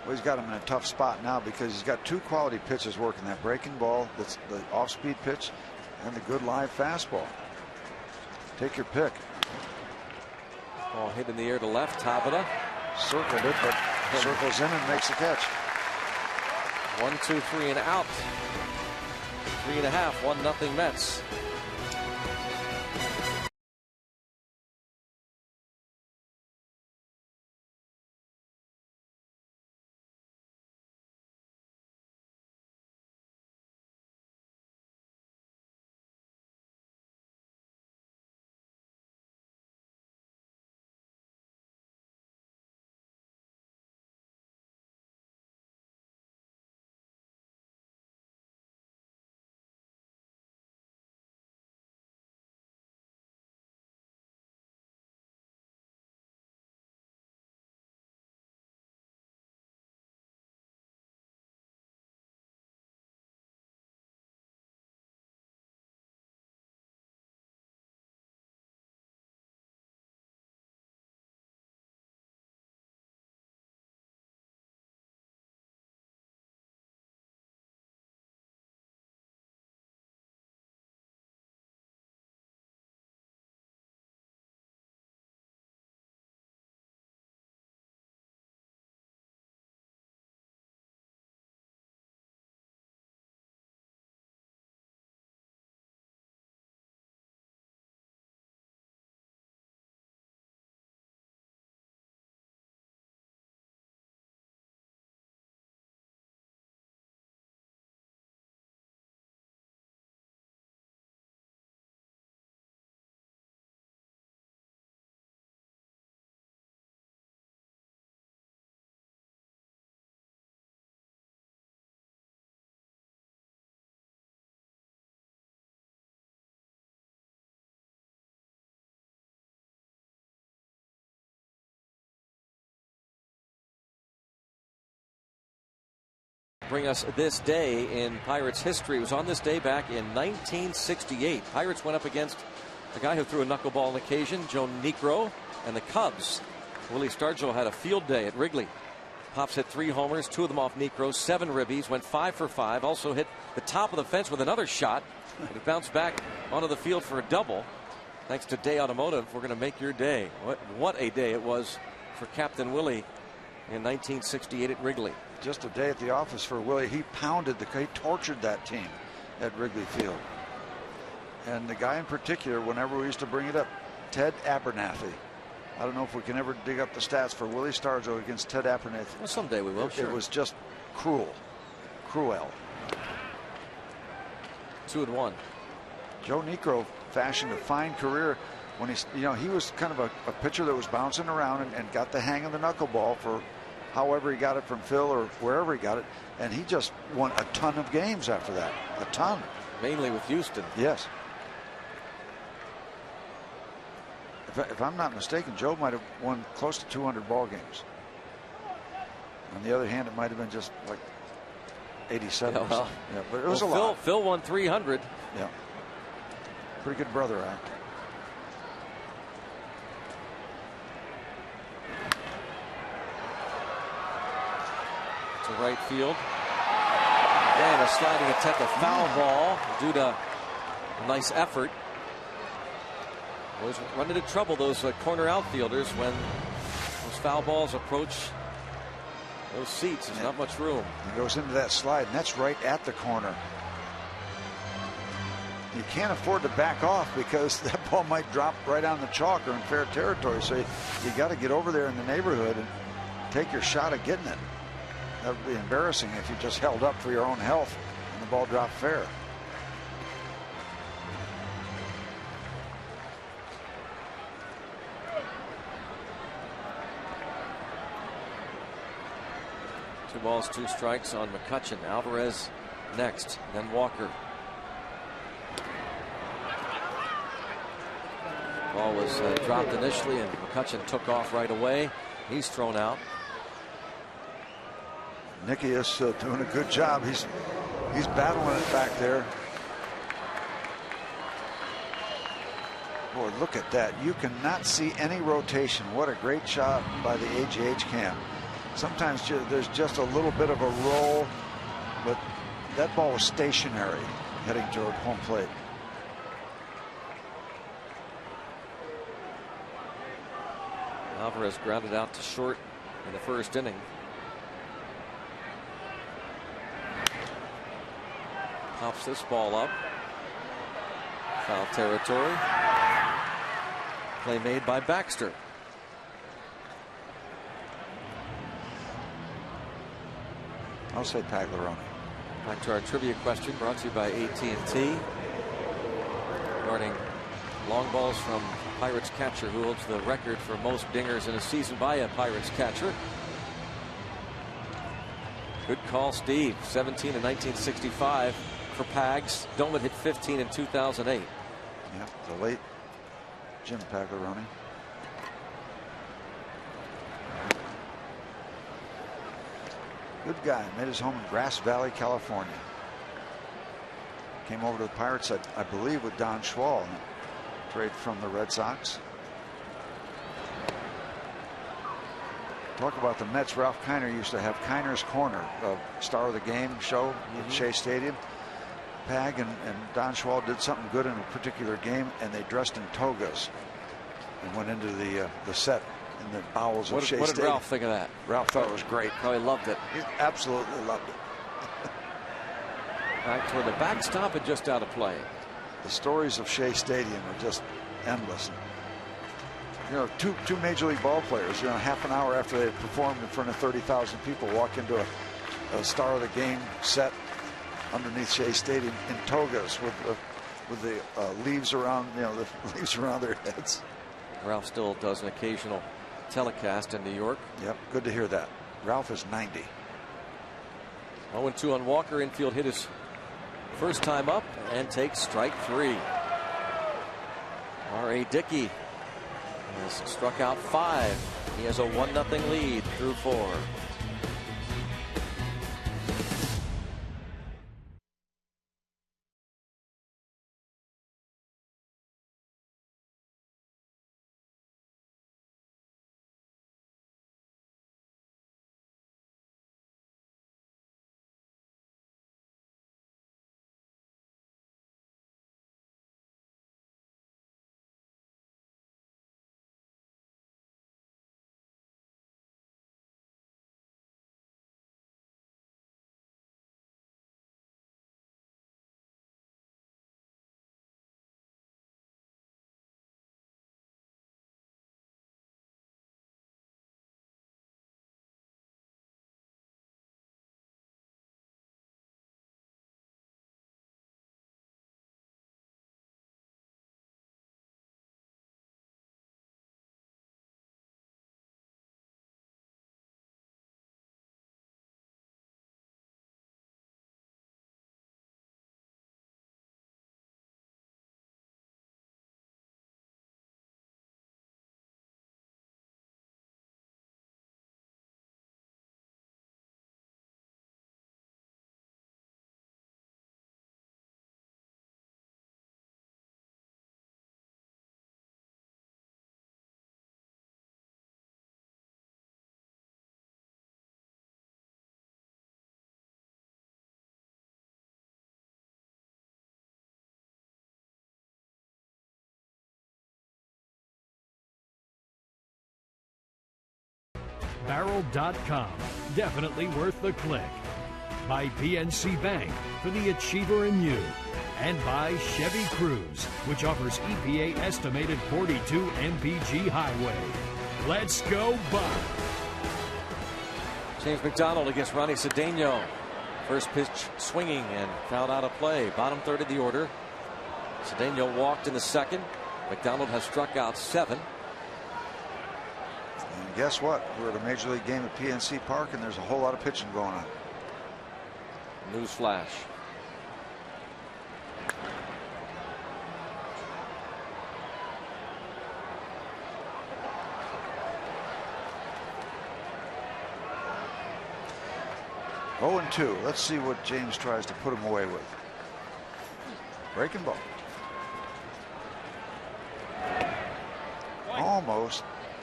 Well, he's got him in a tough spot now because he's got 2 quality pitches working, that breaking ball, that's the off-speed pitch, and the good live fastball. Take your pick. Ball hit in the air to left. Tabata circled it, but circles in and makes the catch. 1, 2, 3 and out. 3.5, 1-0 Mets. Bring us this day in Pirates history. It was on this day back in 1968. Pirates went up against the guy who threw a knuckleball on occasion, Joe Niekro, and the Cubs. Willie Stargell had a field day at Wrigley. Pops hit 3 homers, 2 of them off Niekro, 7 ribbies, went 5 for 5. Also hit the top of the fence with another shot. And he bounced back onto the field for a double. Thanks to Day Automotive, we're going to make your day. What a day it was for Captain Willie in 1968 at Wrigley. Just a day at the office for Willie. He tortured that team at Wrigley Field. And the guy in particular, whenever we used to bring it up, Ted Abernathy. I don't know if we can ever dig up the stats for Willie Stargell against Ted Abernathy. Well, someday we will. It was just cruel. 2-1. Joe Niekro fashioned a fine career when he was kind of a pitcher that was bouncing around and got the hang of the knuckleball for however he got it from Phil or wherever he got it, and he just won a ton of games after that. A ton. Mainly with Houston. Yes. If I'm not mistaken, Joe might have won close to 200 ball games. On the other hand, it might have been just like 87. Yeah, well, yeah, but it was a lot. Phil won 300. Yeah. Pretty good brother act. To right field. And a sliding attempt, a foul ball due to a nice effort. Always run into trouble, those corner outfielders, when those foul balls approach those seats. There's not much room. He goes into that slide, and that's right at the corner. You can't afford to back off because that ball might drop right on the chalk or in fair territory. So you got to get over there in the neighborhood and take your shot at getting it. That would be embarrassing if you just held up for your own health and the ball dropped fair. Two balls, two strikes on McCutchen. Alvarez next, then Walker. Ball was dropped initially, and McCutchen took off right away. He's thrown out. Nicky is doing a good job. He's battling it back there. Boy, look at that. You cannot see any rotation. What a great job by the AGH cam. Sometimes there's just a little bit of a roll, but that ball was stationary heading toward home plate. Alvarez grounded out to short in the first inning. Pops this ball up. Foul territory. Play made by Baxter. I'll say Pagliarone. Back to our trivia question, brought to you by AT&T. Regarding long balls from Pirates catcher who holds the record for most dingers in a season by a Pirates catcher. Good call, Steve. 17 in 1965 for Pags. Doman hit 15 in 2008. Yeah, the late Jim Pagliarone. Good guy. Made his home in Grass Valley, California. Came over to the Pirates, I believe, with Don Schwall. Trade from the Red Sox. Talk about the Mets. Ralph Kiner used to have Kiner's Corner, Star of the Game show at Shea Stadium. Pag and Don Schwall did something good in a particular game, and they dressed in togas and went into the set in the bowels of Shea Stadium. What did Ralph think of that? Ralph thought it was great. Probably loved it. He absolutely loved it. Back toward the backstop and just out of play. The stories of Shea Stadium are just endless. You know, two major league ball players, you know, half an hour after they had performed in front of 30,000 people, walk into a Star of the Game set underneath Shea Stadium in togas with the leaves around, you know, the leaves around their heads. Ralph still does an occasional telecast in New York. Yep, good to hear that. Ralph is 90. 0-2 on Walker. Infield hit his first time up and takes strike three. R.A. Dickey has struck out 5. He has a 1-0 lead through 4. Barrel.com. Definitely worth the click. By PNC Bank for the achiever in you. And by Chevy Cruise, which offers EPA estimated 42 mpg highway. Let's go, Buck. James McDonald against Ronnie Cedeno. First pitch swinging and fouled out of play. Bottom third of the order. Cedeno walked in the second. McDonald has struck out 7. And guess what? We're at a major league game at PNC Park, and there's a whole lot of pitching going on. News flash. Oh, and 2. Let's see what James tries to put him away with. Breaking ball.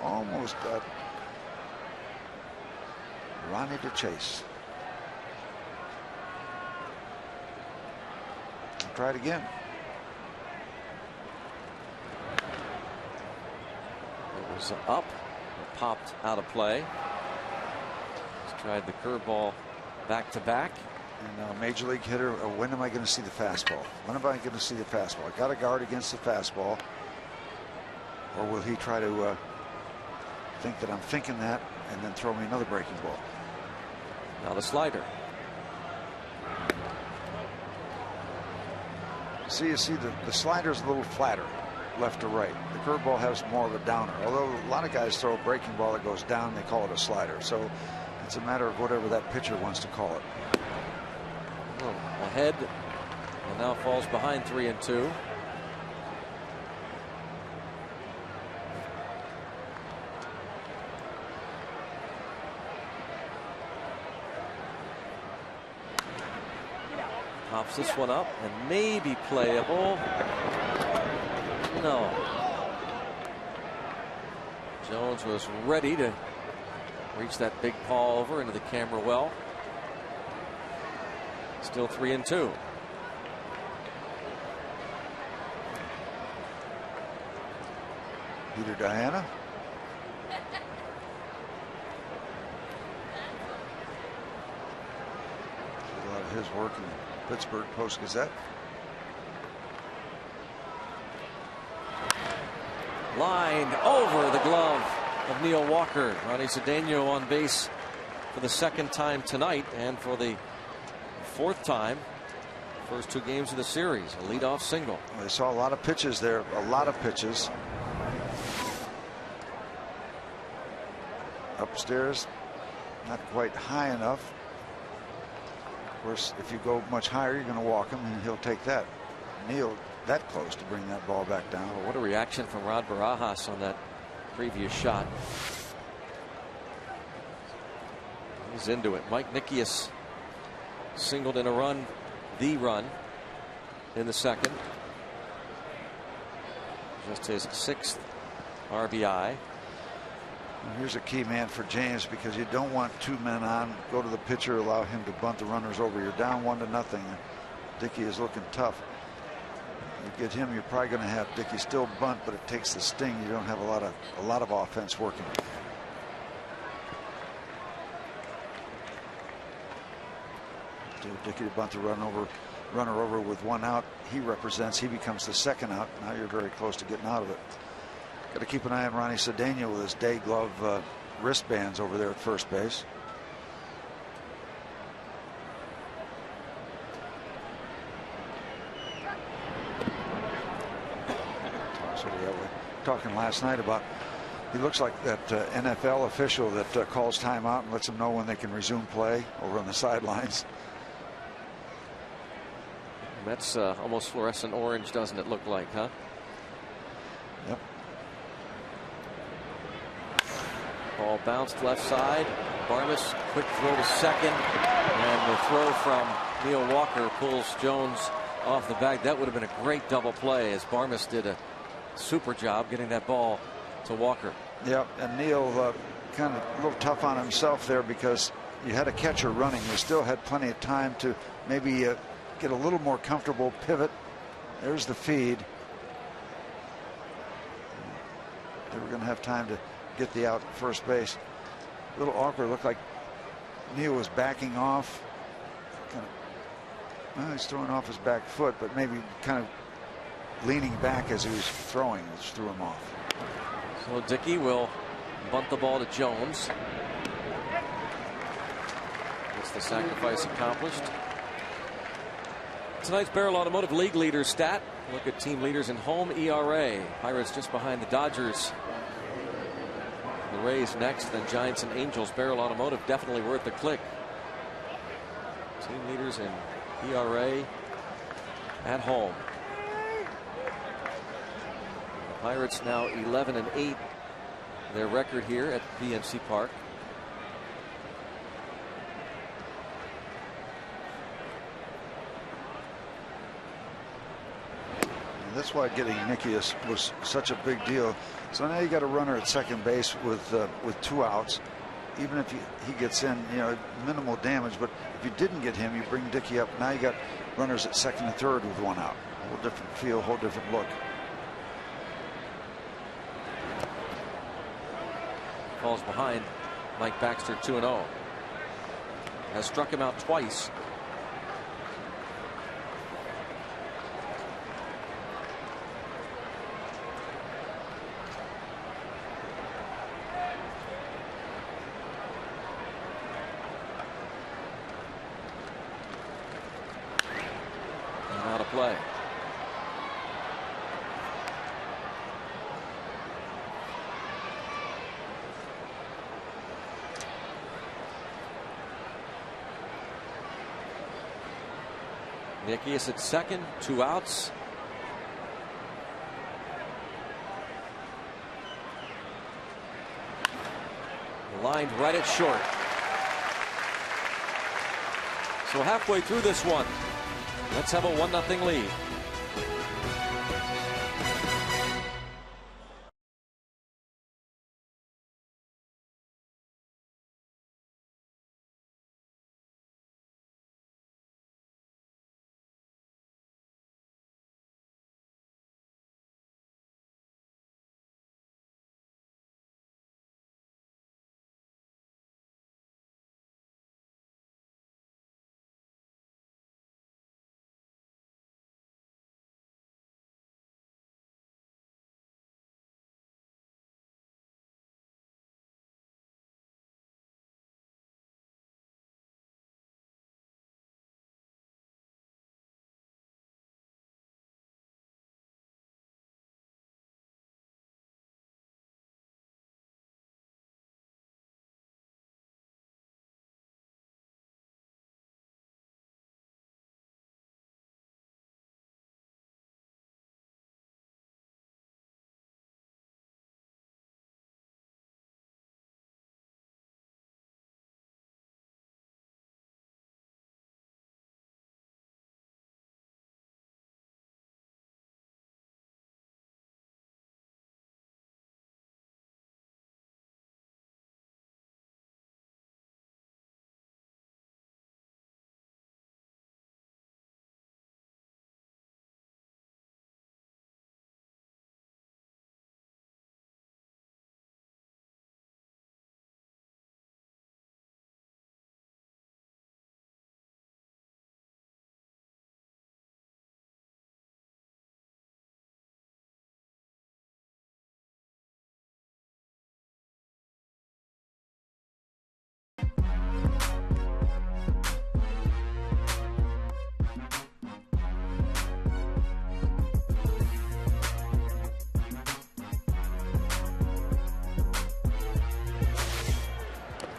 Almost got Ronnie to chase. Try it again. It was up. It popped out of play. He's tried the curveball back to back. And a major league hitter, when am I going to see the fastball? When am I going to see the fastball? I got to guard against the fastball. Or will he try to think that I'm thinking that and then throw me another breaking ball? Now the slider. You see the slider's a little flatter left to right. The curveball has more of a downer. Although a lot of guys throw a breaking ball that goes down, they call it a slider. So it's a matter of whatever that pitcher wants to call it. Well, ahead and now falls behind 3-2. Pops this one up and maybe playable. No. Jones was ready to reach that big paw over into the camera well. Still 3-2. Peter Diana. A lot of his work in the Pittsburgh Post-Gazette. Lined over the glove of Neil Walker. Ronnie Cedeno on base for the second time tonight and for the 4th time. First 2 games of the series. A leadoff single. Well, they saw a lot of pitches there. A lot of pitches. Upstairs, not quite high enough. Of course, if you go much higher, you're going to walk him, and he'll take that. Neil that close to bring that ball back down. Well, what a reaction from Rod Barajas on that previous shot. He's into it. Mike Nickius singled in a run, the run in the second. Just his 6th RBI. And here's a key man for James, because you don't want 2 men on. Go to the pitcher, allow him to bunt the runners over. You're down 1-0. Dickey is looking tough. You get him, you're probably going to have Dickey still bunt, but it takes the sting. You don't have a lot of offense working. Dickey to bunt the runner over with 1 out. He becomes the 2nd out. Now you're very close to getting out of it. Got to keep an eye on Ronnie Cedeno with his day glove wristbands over there at first base. Talking last night about, he looks like that NFL official that calls timeout and lets them know when they can resume play over on the sidelines. That's almost fluorescent orange, doesn't it look like, huh? Yep. Ball bounced left side. Barmes, quick throw to second, and the throw from Neil Walker pulls Jones off the bag. That would have been a great double play, as Barmes did a super job getting that ball to Walker. Yep, and Neil kind of a little tough on himself there, because you had a catcher running. You still had plenty of time to maybe get a little more comfortable, pivot. There's the feed. They were going to have time to get the out at first base. A little awkward. Looked like Neal was backing off. Well, he's throwing off his back foot, but maybe kind of leaning back as he was throwing, which threw him off. So Dickey will bunt the ball to Jones. Gets the sacrifice accomplished. Tonight's Barrel Automotive League leader stat. Look at team leaders in home ERA. Pirates just behind the Dodgers. The Rays next, then Giants and Angels. Barrel Automotive definitely worth the click. Team leaders in ERA at home. The Pirates now 11-8. Their record here at PNC Park. And that's why getting Nicky was such a big deal. So now you got a runner at second base with 2 outs. Even if he gets in, minimal damage. But if you didn't get him, you bring Dickey up. Now you got runners at second and third with 1 out. A whole different feel, whole different look. Falls behind Mike Baxter 2-0. Has struck him out twice. And out of play. Nicky is at second, 2 outs. Lined right at short. So halfway through this one, let's have a 1-0 lead.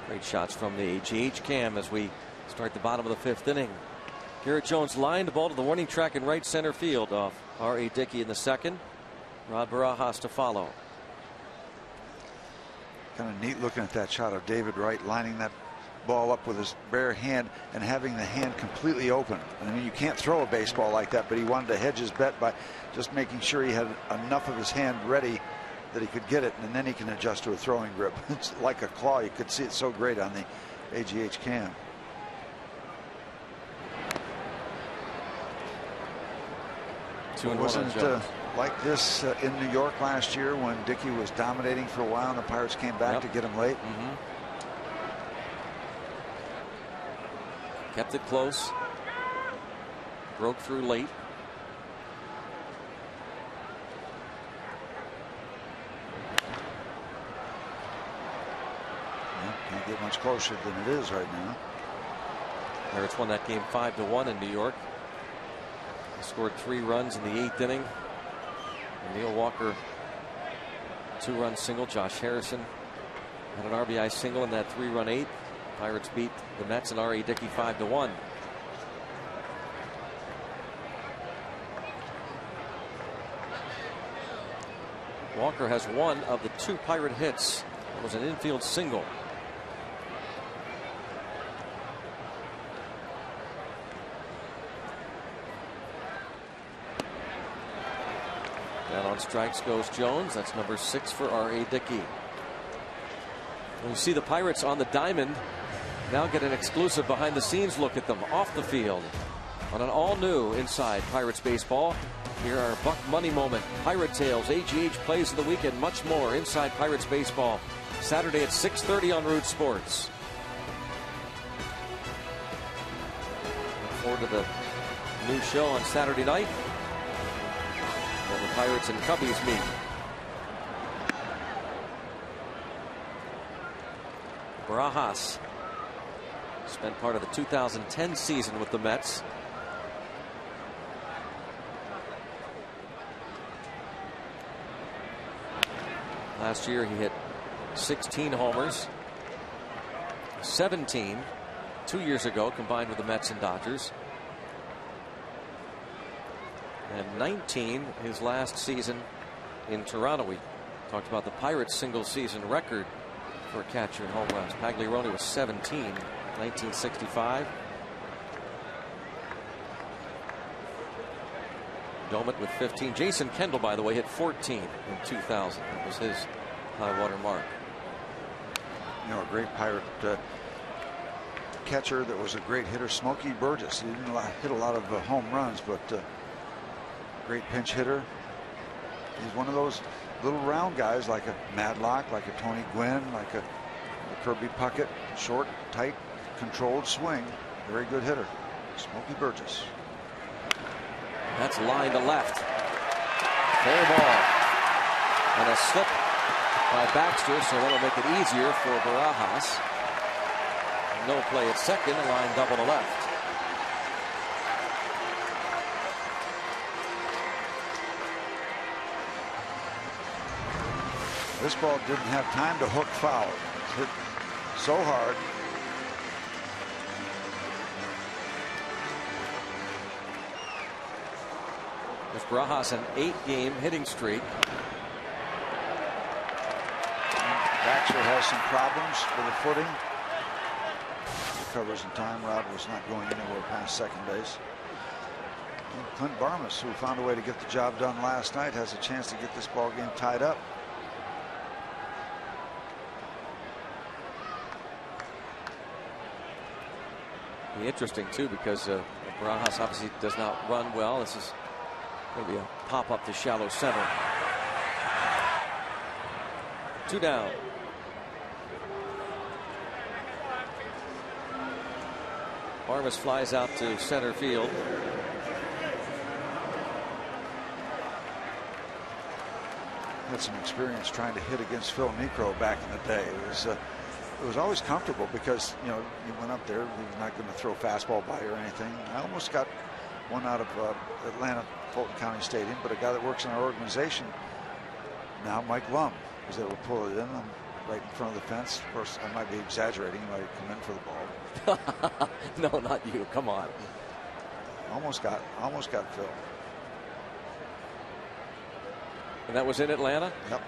Great shots from the AGH cam as we start the bottom of the 5th inning. Garrett Jones lined the ball to the warning track in right center field off R.A. Dickey in the second. Rod Barajas to follow. Kind of neat looking at that shot of David Wright lining that ball up with his bare hand and having the hand completely open. I mean, you can't throw a baseball like that, but he wanted to hedge his bet by just making sure he had enough of his hand ready that he could get it, and then he can adjust to a throwing grip. It's like a claw. You could see it so great on the AGH cam. Wasn't it like this in New York last year when Dickey was dominating for a while and the Pirates came back to get him late? Kept it close. Broke through late. Can't get much closer than it is right now. Pirates won that game 5-1 in New York. They scored 3 runs in the 8th inning. And Neil Walker, 2-run single. Josh Harrison had an RBI single in that 3-run 8th. Pirates beat the Mets and R.A. Dickey 5-1. Walker has one of the 2 Pirate hits. It was an infield single. Down on strikes goes Jones. That's number 6 for R.A. Dickey. You see the Pirates on the diamond now get an exclusive behind the scenes look at them off the field on an all new Inside Pirates Baseball. Here are Buck Money Moment, Pirate Tales, AGH Plays of the Week, and much more inside Pirates Baseball. Saturday at 6:30 on Root Sports. Look forward to the new show on Saturday night, where the Pirates and Cubbies meet. Barajas spent part of the 2010 season with the Mets. Last year he hit 16 homers, 17 2 years ago combined with the Mets and Dodgers, and 19 his last season in Toronto. We talked about the Pirates' single season record for a catcher in home runs. Pagliarone was 17 in 1965. Domit with 15. Jason Kendall, by the way, hit 14 in 2000. That was his high water mark. You know, a great Pirate catcher that was a great hitter, Smokey Burgess. He didn't hit a lot of home runs, but great pinch hitter. He's one of those little round guys like a Madlock, like a Tony Gwynn, like a Kirby Puckett. Short, tight, controlled swing. Very good hitter. Smokey Burgess. That's line to left. Fair ball. And a slip by Baxter, so that'll make it easier for Barajas. No play at second, a line double to left. This ball didn't have time to hook foul. It's hit so hard. With Barajas an 8-game hitting streak. Baxter has some problems with the footing. Recovers in time. Rod was not going anywhere past second base. And Clint Barmas, who found a way to get the job done last night, has a chance to get this ball game tied up. Be interesting too, because Barajas obviously does not run well. This is going to be a pop up to shallow center. 2 down. Barmas flies out to center field. Had some experience trying to hit against Phil Niekro back in the day. It was always comfortable because, you know, you went up there, he was not going to throw fastball by or anything. I almost got one out of Atlanta Fulton County Stadium, but a guy that works in our organization now, Mike Lum, was able to pull it in right in front of the fence. Of course, I might be exaggerating. He might come in for the ball. No, not you. Come on. Almost got Phil. And that was in Atlanta? Yep.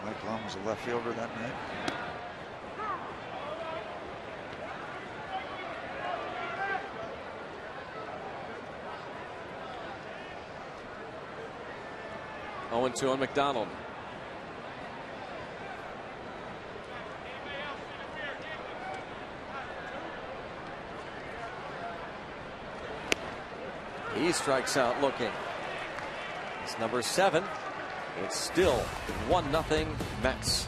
Mike Lum was a left fielder that night. Oh, 2 on McDonald. He strikes out looking. It's number 7. It's still 1-0 Mets.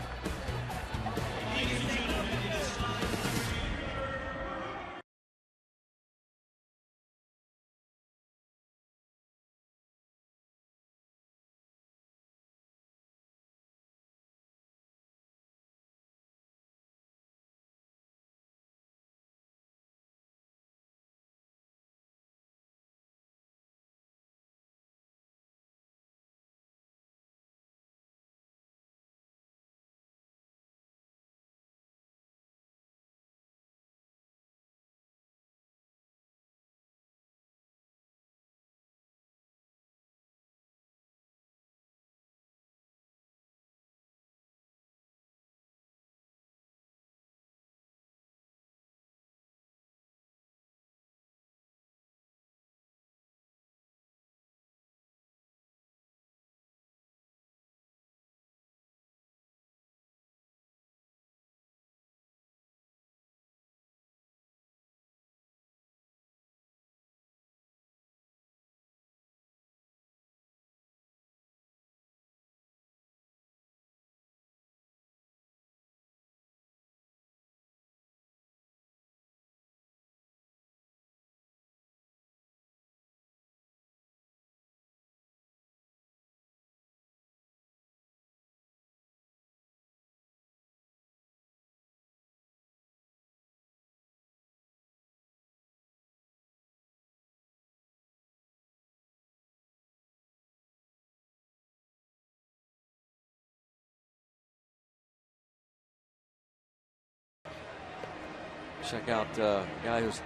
check out a guy who's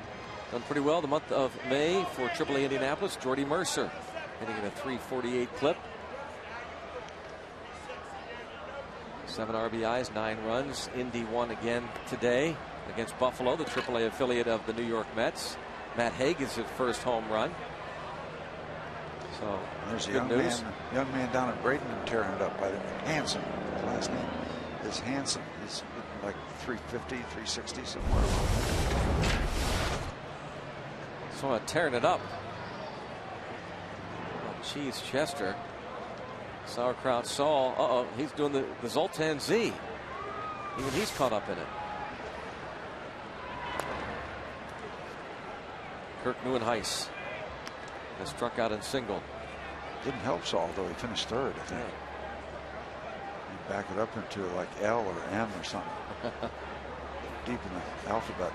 done pretty well the month of May for AAA Indianapolis, Jordy Mercer, hitting at a .348 clip. 7 RBIs, 9 runs. Indy won again today against Buffalo, the AAA affiliate of the New York Mets. Matt Haig is his first home run. So there's a good news. young man down at Bradenton tearing it up by the Hanson. His last name is Hanson. He's like 350, 360 somewhere. So tearing it up. Oh, Cheese Chester. Sauerkraut Saul. He's doing the Zoltan Z. Even he's caught up in it. Kirk Neuenhuis has struck out in single. Didn't help Saul, though. He finished third, I think. Yeah. You back it up into like L or M or something. Deep in the alphabet.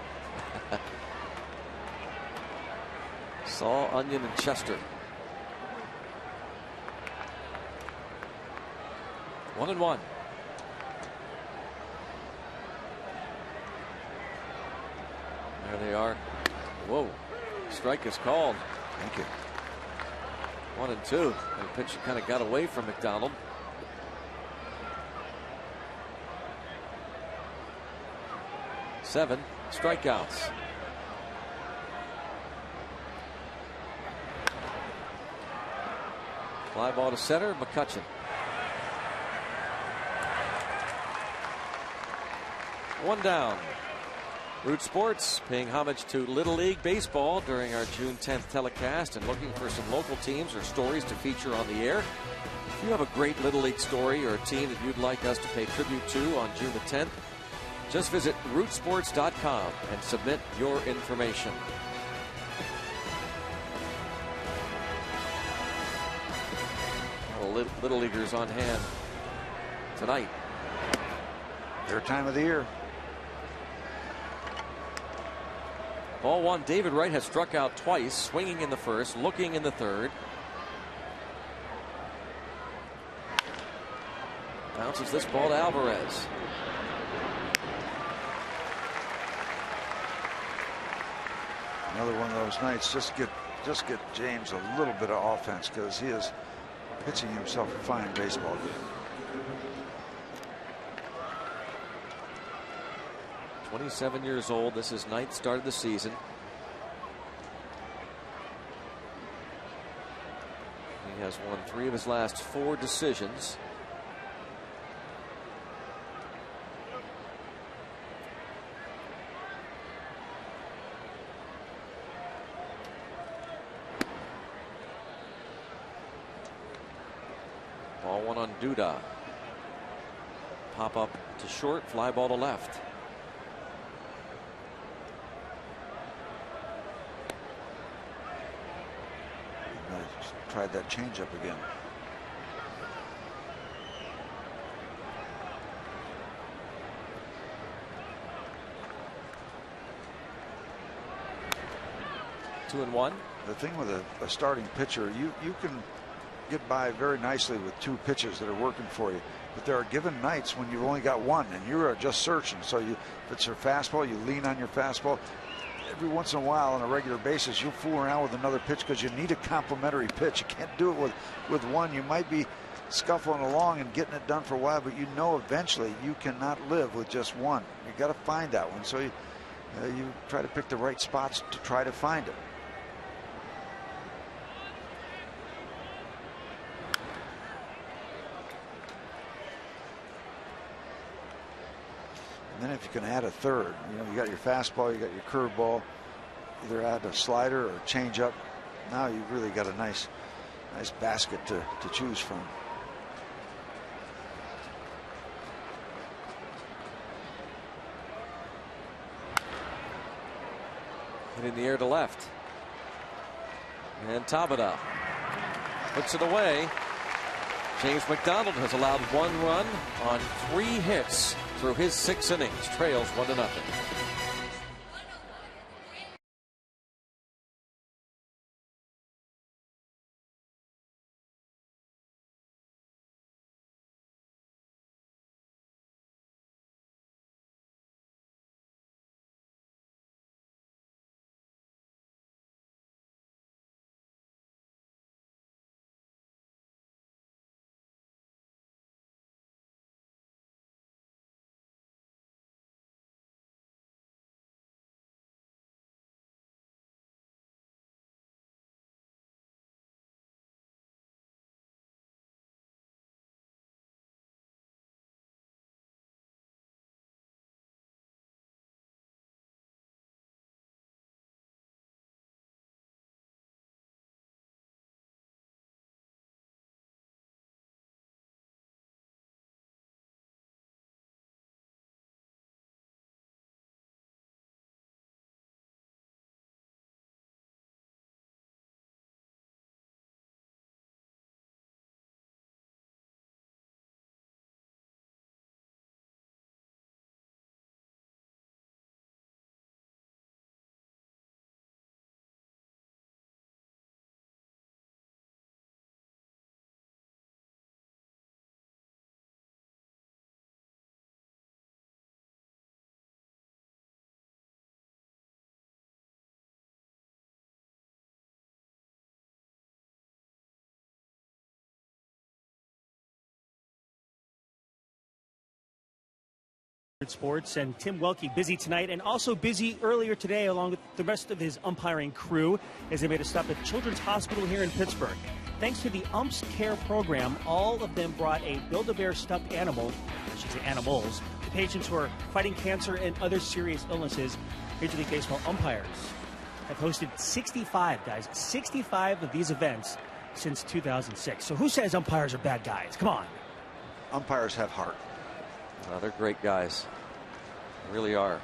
Saul, Onion, and Chester. 1-1. There they are. Whoa. Strike is called. Thank you. 1-2. The pitch kind of got away from McDonald. Seven strikeouts. Fly ball to center, McCutchen. One down. Root Sports paying homage to Little League Baseball during our June 10th telecast and looking for some local teams or stories to feature on the air. If you have a great Little League story or a team that you'd like us to pay tribute to on June the 10th, just visit rootsports.com and submit your information. Little Leaguers on hand tonight. Their time of the year. Ball one. David Wright has struck out twice, swinging in the first, looking in the third. Bounces this ball to Alvarez. Another one of those nights. Just get James a little bit of offense, because he is pitching himself a fine baseball game. 27 years old. This is ninth start of the season. He has won 3 of his last 4 decisions. Ball one on Duda. Pop up to short, fly ball to left. Tried that changeup again. Two and one. The thing with a starting pitcher, you can get by very nicely with 2 pitches that are working for you, but there are given nights when you've only got 1 and you are just searching. So if it's your fastball, you lean on your fastball. Every once in a while, on a regular basis, you'll fool around with another pitch because you need a complementary pitch. You can't do it with 1. You might be scuffling along and getting it done for a while, but you know eventually you cannot live with just 1. You got to find that one. So you try to pick the right spots to try to find it. And then if you can add a third, you got your fastball, you got your curveball, either add a slider or a changeup. Now you've really got a nice basket to choose from. Hit in the air to left. And Tabata puts it away. James McDonald has allowed 1 run on 3 hits through his 6 innings. Trails 1-0. Sports, and Tim Welke busy tonight and also busy earlier today along with the rest of his umpiring crew as they made a stop at Children's Hospital here in Pittsburgh. Thanks to the Umps Care program, all of them brought a Build-A-Bear stuffed animal, I should say animals, to patients who are fighting cancer and other serious illnesses. Major League Baseball umpires have hosted 65 of these events since 2006. So who says umpires are bad guys? Come on. Umpires have heart. They're great guys. They really are. A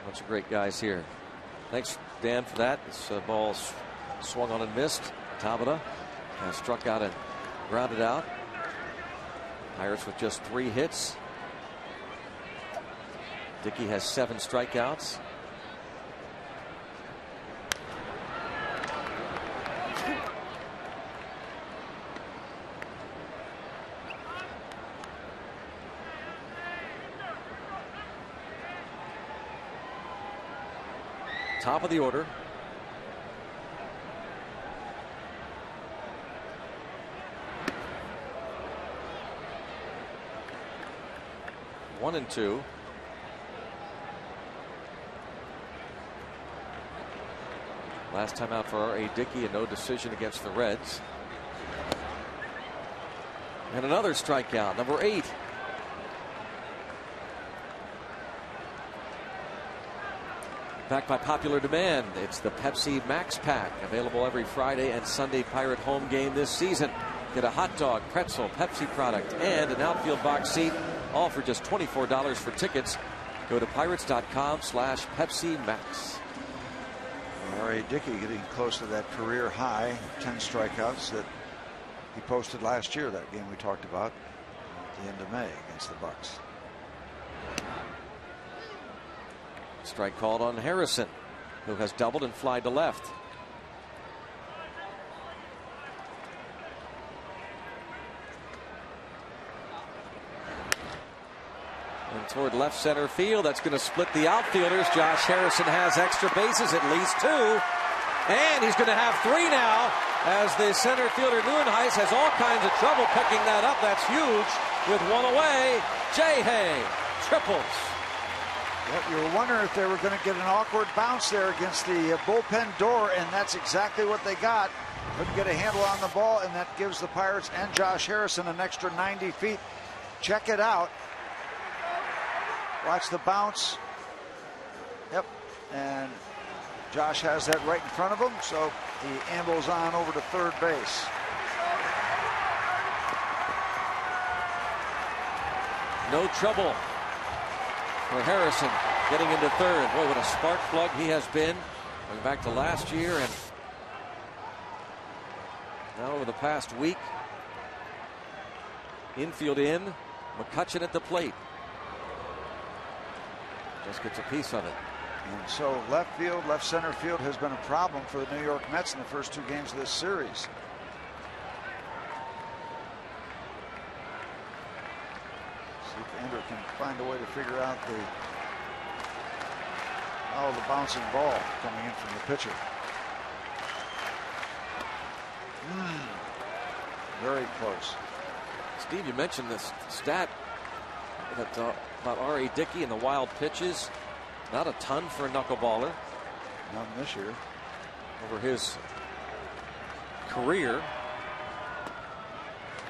bunch of great guys here. Thanks, Dan, for that. This ball swung on and missed. Tabata struck out and grounded out. Pirates with just 3 hits. Dickey has 7 strikeouts. Top of the order. One and 2. Last time out for R.A. Dickey, and no decision against the Reds. And another strikeout, number 8. Back by popular demand, it's the Pepsi Max Pack, available every Friday and Sunday Pirate home game this season. Get a hot dog, pretzel, Pepsi product, and an outfield box seat, all for just $24 for tickets. Go to pirates.com/Pepsi Max. R.A. Dickey getting close to that career high, 10 strikeouts that he posted last year, that game we talked about at the end of May against the Bucks. Strike called on Harrison, who has doubled and flied to left. And toward left center field, that's going to split the outfielders. Josh Harrison has extra bases, at least 2. And he's going to have 3 now, as the center fielder Neuenhuis has all kinds of trouble picking that up. That's huge. With 1 away, Jay Hay triples. Yep, you were wondering if they were going to get an awkward bounce there against the bullpen door, and that's exactly what they got. Couldn't get a handle on the ball, and that gives the Pirates and Josh Harrison an extra 90 feet. Check it out. Watch the bounce. Yep, and Josh has that right in front of him, so he ambles on over to third base. No trouble for Harrison getting into third. Boy, what a spark plug he has been going back to last year and now over the past week. Infield in, McCutchen at the plate. Just gets a piece of it. And so left field, left center field has been a problem for the New York Mets in the first 2 games of this series. See if Andrew can find a way to figure out the bouncing ball coming in from the pitcher. Very close. Steve, you mentioned this stat that about R.A. Dickey and the wild pitches. Not a ton for a knuckleballer. None this year. Over his career,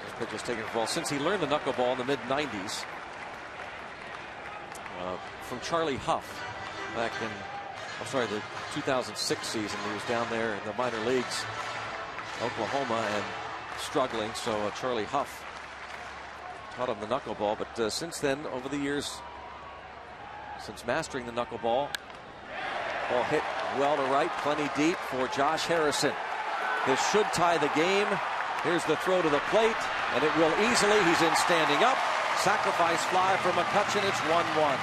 his pitches taken for ball since he learned the knuckleball in the mid-90s from Charlie Huff back in, the 2006 season. He was down there in the minor leagues, Oklahoma, and struggling. So Charlie Huff taught him the knuckleball. But since then, over the years, since mastering the knuckleball, ball hit well to right, plenty deep for Josh Harrison. This should tie the game. Here's the throw to the plate, and it will easily. He's in standing up. Sacrifice fly for McCutchen. It's 1-1.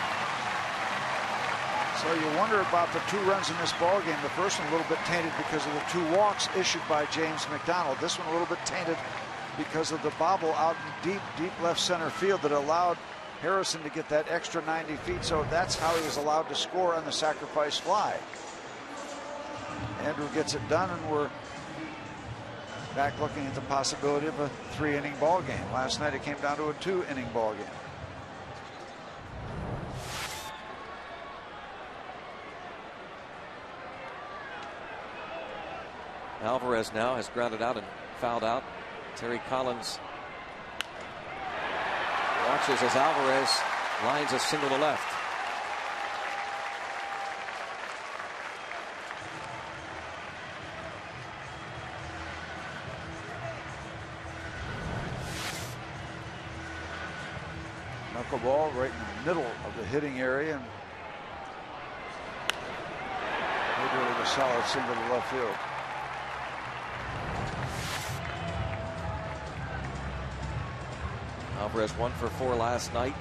So you wonder about the 2 runs in this ball game. The first one a little bit tainted because of the 2 walks issued by James McDonald. This one a little bit tainted because of the bobble out in deep left center field that allowed Harrison to get that extra 90 feet. So that's how he was allowed to score on the sacrifice fly. Andrew gets it done, and we're back looking at the possibility of a 3-inning ball game. Last night it came down to a 2-inning ball game. Alvarez now has grounded out and fouled out. Terry Collins watches as Alvarez lines a single to left. Knuckleball right in the middle of the hitting area. And literally a solid single to left field. Alvarez 1 for 4 last night.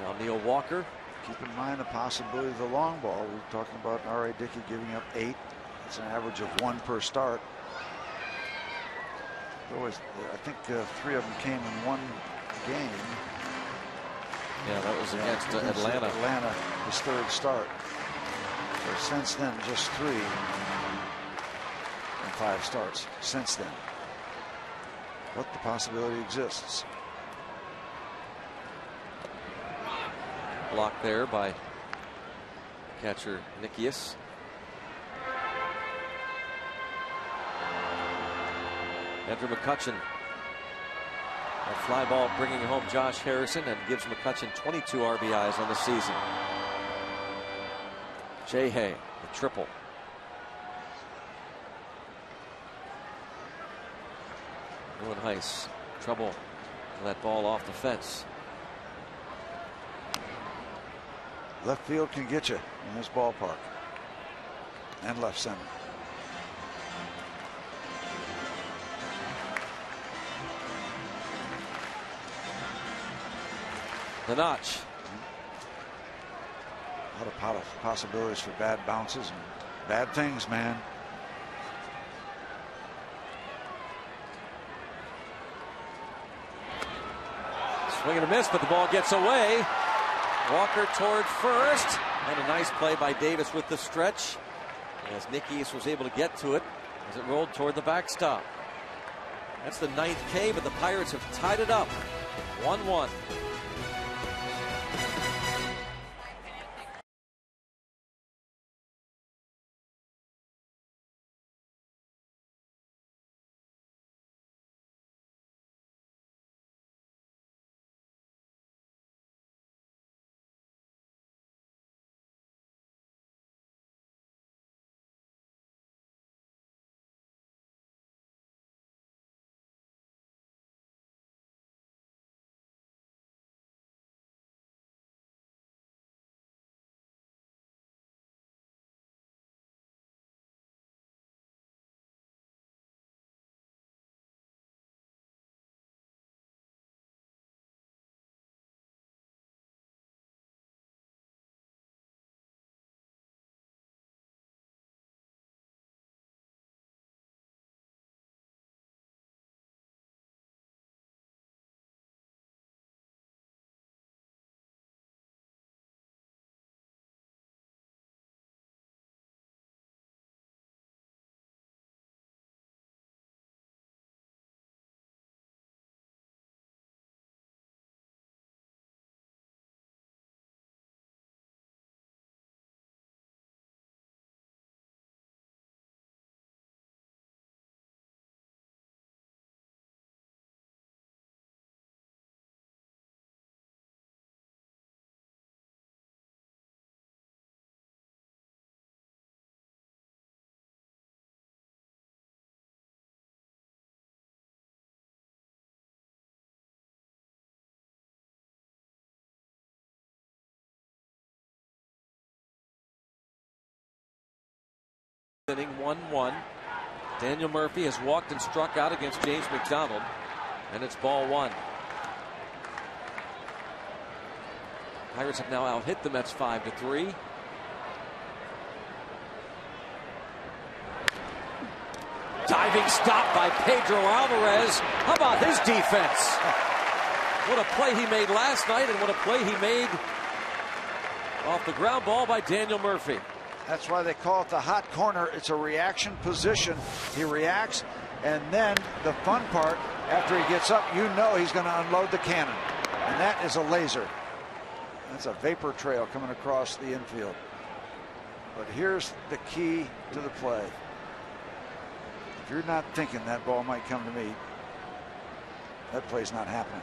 Now Neil Walker. Keep in mind the possibility of the long ball. We're talking about R.A. Dickey giving up 8. It's an average of 1 per start. Always, I think 3 of them came in one game. Yeah, that was against Atlanta. Atlanta, his 3rd start. So since then, just 3 and 5 starts since then. But the possibility exists. Blocked there by catcher Nikias. Andrew McCutchen. A fly ball bringing home Josh Harrison and gives McCutchen 22 RBIs on the season. Jay Hay, the triple. Owen Heiss, trouble with that ball off the fence. Left field can get you in this ballpark. And left center. The notch. A lot of possibilities for bad bounces and bad things, man. Swing and a miss, but the ball gets away. Walker toward first. And a nice play by Davis with the stretch, as Nikias was able to get to it as it rolled toward the backstop. That's the 9th K, but the Pirates have tied it up 1-1. Inning 1-1. Daniel Murphy has walked and struck out against James McDonald, and it's ball 1. Pirates have now out-hit the Mets 5-3. Diving stop by Pedro Alvarez. How about his defense? What a play he made last night, and what a play he made off the ground ball by Daniel Murphy. That's why they call it the hot corner. It's a reaction position. He reacts, and then the fun part, after he gets up, you know he's going to unload the cannon. And that is a laser. That's a vapor trail coming across the infield. But here's the key to the play. If you're not thinking that ball might come to me, that play's not happening.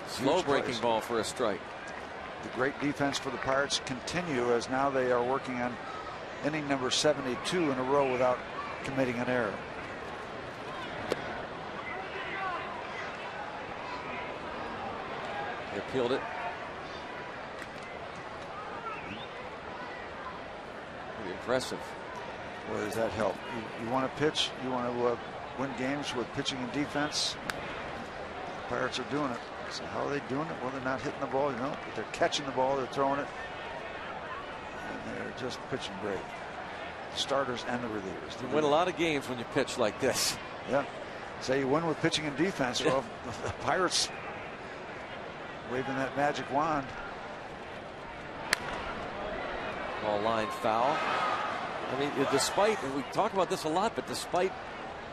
Slow breaking ball for a strike. The great defense for the Pirates continue as now they are working on inning number 72 in a row without committing an error. He appealed it. Pretty impressive. Boy, does that help. You want to pitch, you want to win games with pitching and defense. The Pirates are doing it. So how are they doing it? Well, they're not hitting the ball, you know, but they're catching the ball, they're throwing it, and they're just pitching great. Starters and the relievers. You win a lot of games when you pitch like this. Yeah. Say you win with pitching and defense. Well, the Pirates waving that magic wand. Ball line foul. I mean, despite, and we talk about this a lot, but despite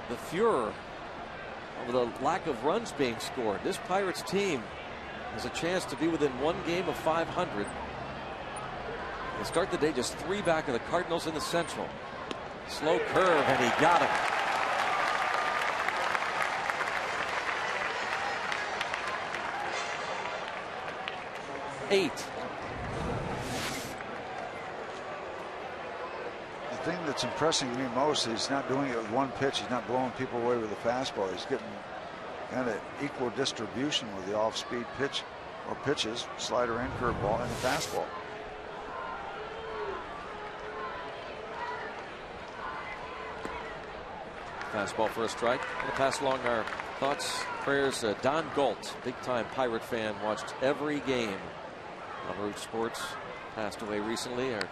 the furor of the lack of runs being scored, this Pirates team has a chance to be within one game of 500. They start the day just 3 back of the Cardinals in the Central. Slow curve, and he got him. Eight. The thing that's impressing me most is he's not doing it with one pitch. He's not blowing people away with a fastball. He's getting kind of equal distribution with the off-speed pitch or pitches, slider and curveball, and the fastball. Fastball for a strike. Going to pass along our thoughts, prayers. Don Galt, big-time Pirate fan, watched every game on Root Sports. Passed away recently. Our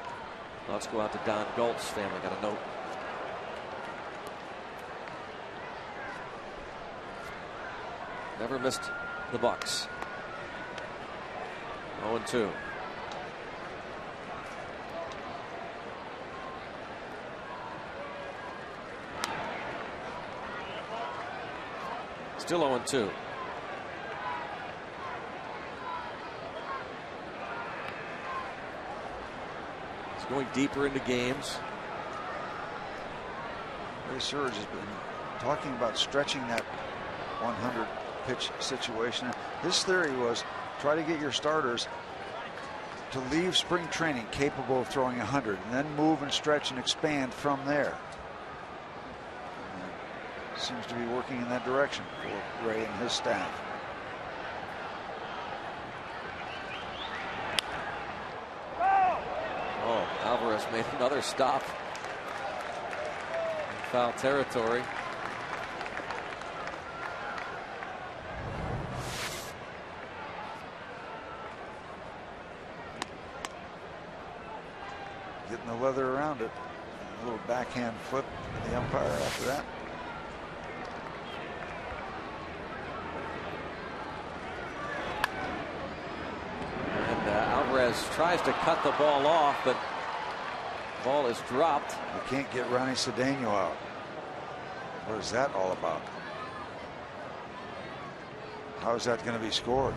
thoughts go out to Don Galt's family. Got a note. Never missed the Bucks. 0-2. Still 0-2. He's going deeper into games. Ray Surge has been talking about stretching that 100 pitch situation. His theory was try to get your starters to leave spring training capable of throwing 100 and then move and stretch and expand from there. Seems to be working in that direction for Ray and his staff. Oh, Alvarez made another stop in foul territory. Getting the leather around it. A little backhand flip to the umpire after that. Alvarez tries to cut the ball off, but the ball is dropped. You can't get Ronnie Cedeno out. What is that all about? How is that going to be scored?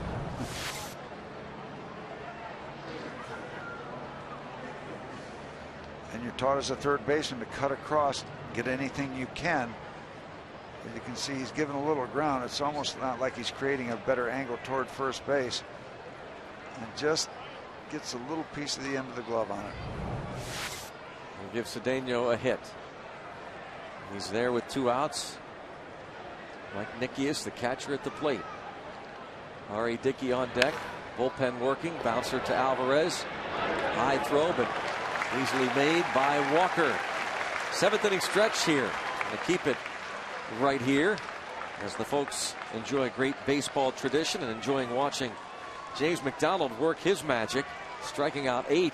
And you're taught as a third baseman to cut across, get anything you can. As you can see, he's given a little ground. It's almost not like he's creating a better angle toward first base. And just gets a little piece of the end of the glove on it. We'll give Cedeno a hit. He's there with 2 outs. Mike Nickius, the catcher at the plate. R.A. Dickey on deck. Bullpen working. Bouncer to Alvarez. High throw, but easily made by Walker. 7th inning stretch here. Going to keep it right here as the folks enjoy great baseball tradition and enjoying watching James McDonald work his magic, striking out 8,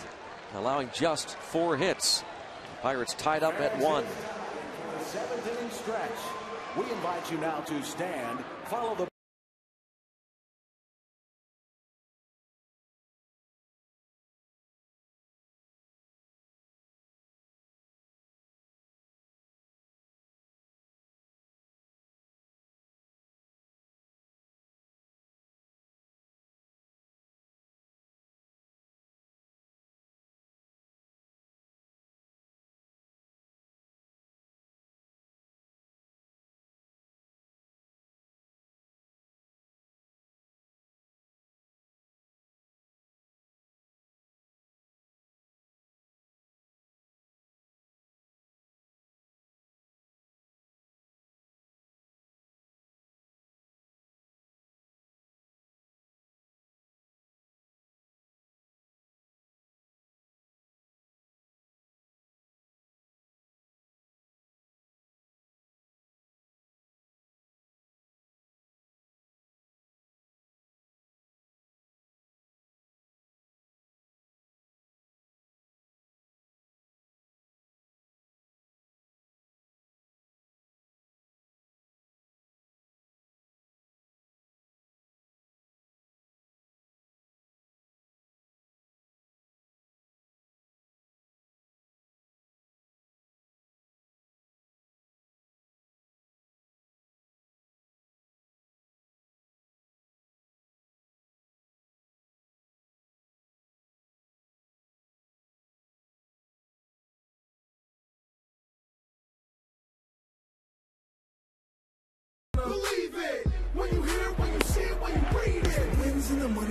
allowing just 4 hits. The Pirates tied up at 1. For the 7th inning stretch, we invite you now to stand, follow the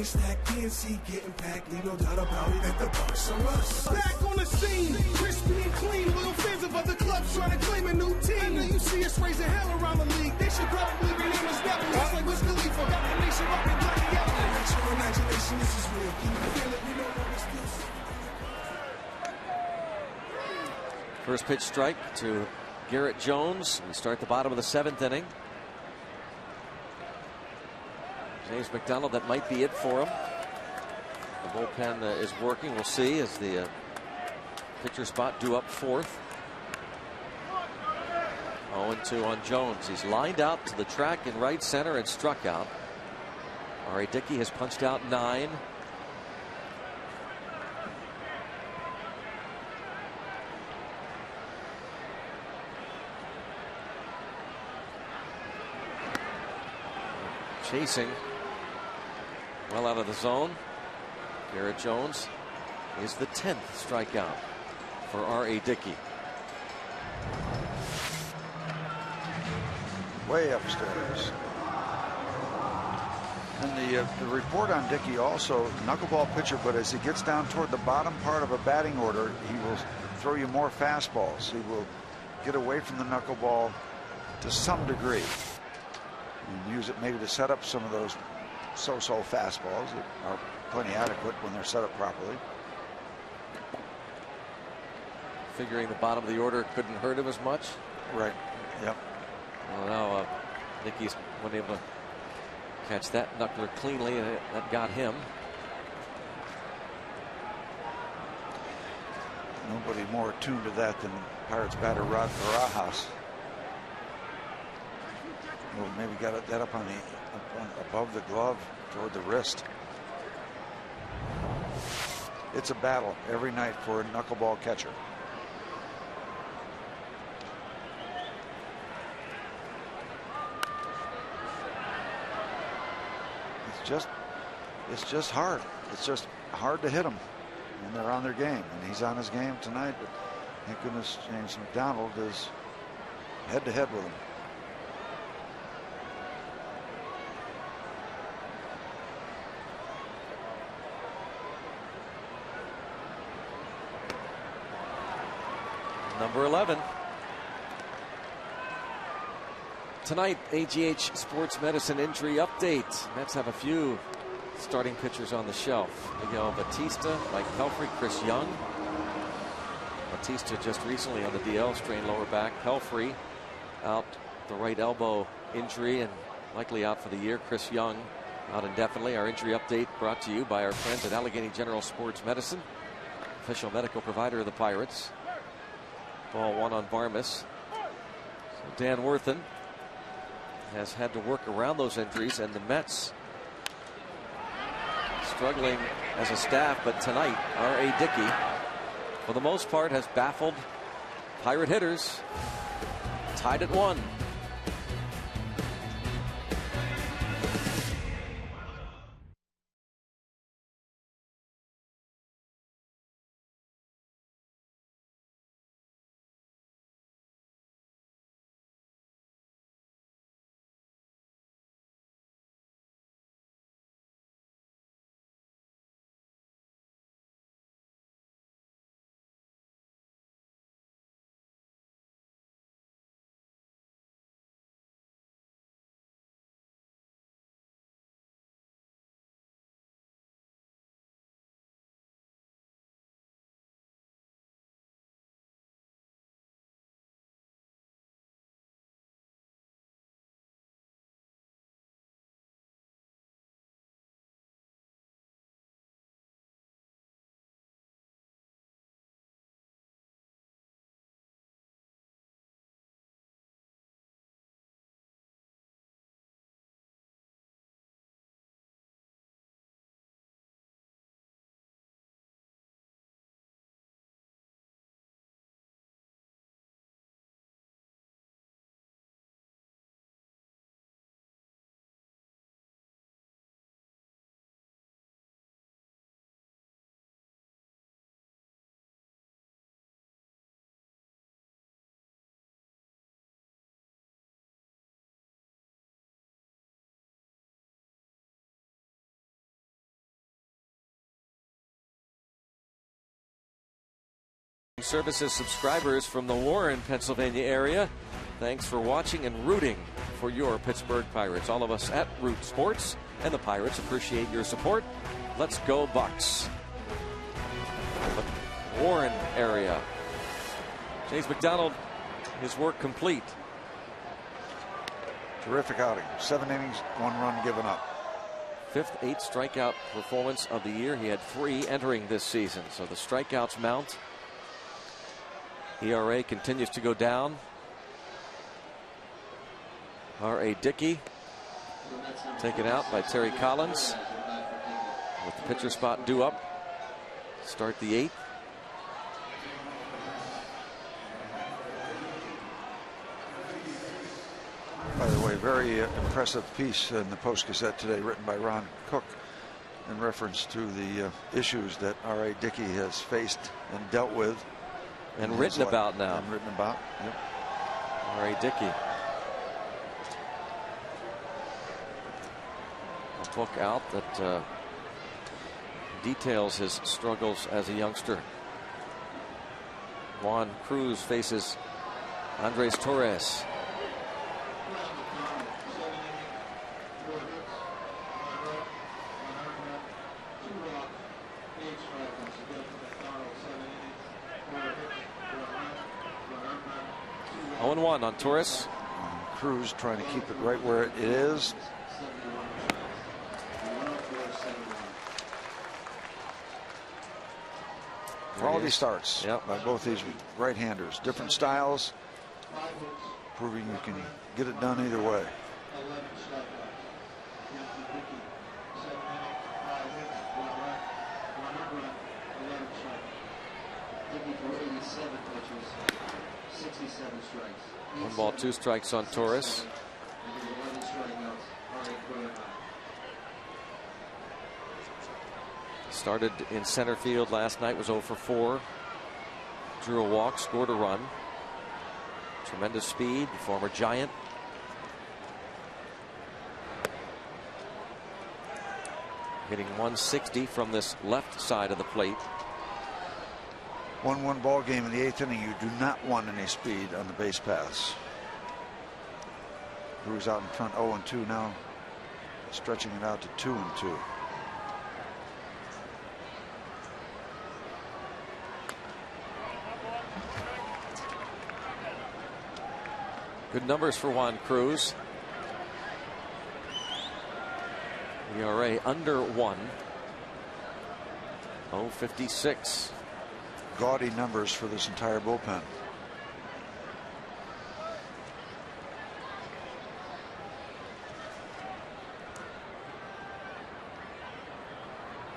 money stacked, PNC getting packed, leave no doubt about it at the box of us. Back on the scene, crispy and clean, loyal fans of other clubs trying to claim a new team. I know you see us raising hell around the league. They should probably rename us Devil, just like Wiz Khalifa. Got the nation rocking like the yellow. Let your imagination, this is real. Can you feel it? We don't know what's this. First pitch strike to Garrett Jones. We start the bottom of the 7th inning. James McDonald, that might be it for him. The bullpen is working. We'll see as the pitcher spot due up 4th. 0-2 on Jones. He's lined out to the track in right center and struck out. R.A. Dickey has punched out 9. Chasing well out of the zone. Garrett Jones is the 10th strikeout for R.A. Dickey. Way upstairs. And the report on Dickey also, knuckleball pitcher, but as he gets down toward the bottom part of a batting order, he will throw you more fastballs. He will get away from the knuckleball to some degree and use it maybe to set up some of those so-so fastballs that are plenty adequate when they're set up properly. Figuring the bottom of the order couldn't hurt him as much. Right. Yep. Well, now Dickey's wasn't able to catch that knuckler cleanly, and that got him. Nobody more attuned to that than Pirates batter Rod Barajas. Well, maybe got that up on above the glove toward the wrist. It's a battle every night for a knuckleball catcher. It's just hard. It's just hard to hit them when they're on their game, and he's on his game tonight. But thank goodness James McDonald is head to head with him. Number 11. Tonight, AGH Sports Medicine injury update. Mets have a few starting pitchers on the shelf. Miguel Batista, Mike Pelfrey, Chris Young. Batista just recently on the DL, strained lower back. Pelfrey out the right elbow injury and likely out for the year. Chris Young out indefinitely. Our injury update brought to you by our friends at Allegheny General Sports Medicine, official medical provider of the Pirates. Ball 1 on Varmus. So Dan Worthen has had to work around those injuries, and the Mets struggling as a staff, but tonight R.A. Dickey for the most part has baffled Pirate hitters. Tied at 1. Services subscribers from the Warren, Pennsylvania area, thanks for watching and rooting for your Pittsburgh Pirates. All of us at Root Sports and the Pirates appreciate your support. Let's go Bucks. The Warren area. James McDonald, his work complete. Terrific outing. 7 innings, 1 run given up. 5th 8 strikeout performance of the year. He had 3 entering this season. So the strikeouts mount. ERA continues to go down. R.A. Dickey taken out by Terry Collins with the pitcher spot due up. Start the 8th. By the way, very impressive piece in the Post-Gazette today written by Ron Cook in reference to the issues that R.A. Dickey has faced and dealt with. And written about now. And written about, yep. R.A. Dickey. A book out that details his struggles as a youngster. Juan Cruz faces Andres Torres. On Torres. Cruz trying to keep it right where it is. Quality starts by both these right-handers. Different styles, proving you can get it done either way. One ball, 2 strikes on Torres. Started in center field last night, was 0 for 4. Drew a walk, scored a run. Tremendous speed, former Giant. Hitting 160 from this left side of the plate. 1-1 ball game in the 8th inning. You do not want any speed on the base paths. Cruz out in front, 0-2 now, stretching it out to 2-2. Good numbers for Juan Cruz. ERA under 1. 0.56. Gaudy numbers for this entire bullpen.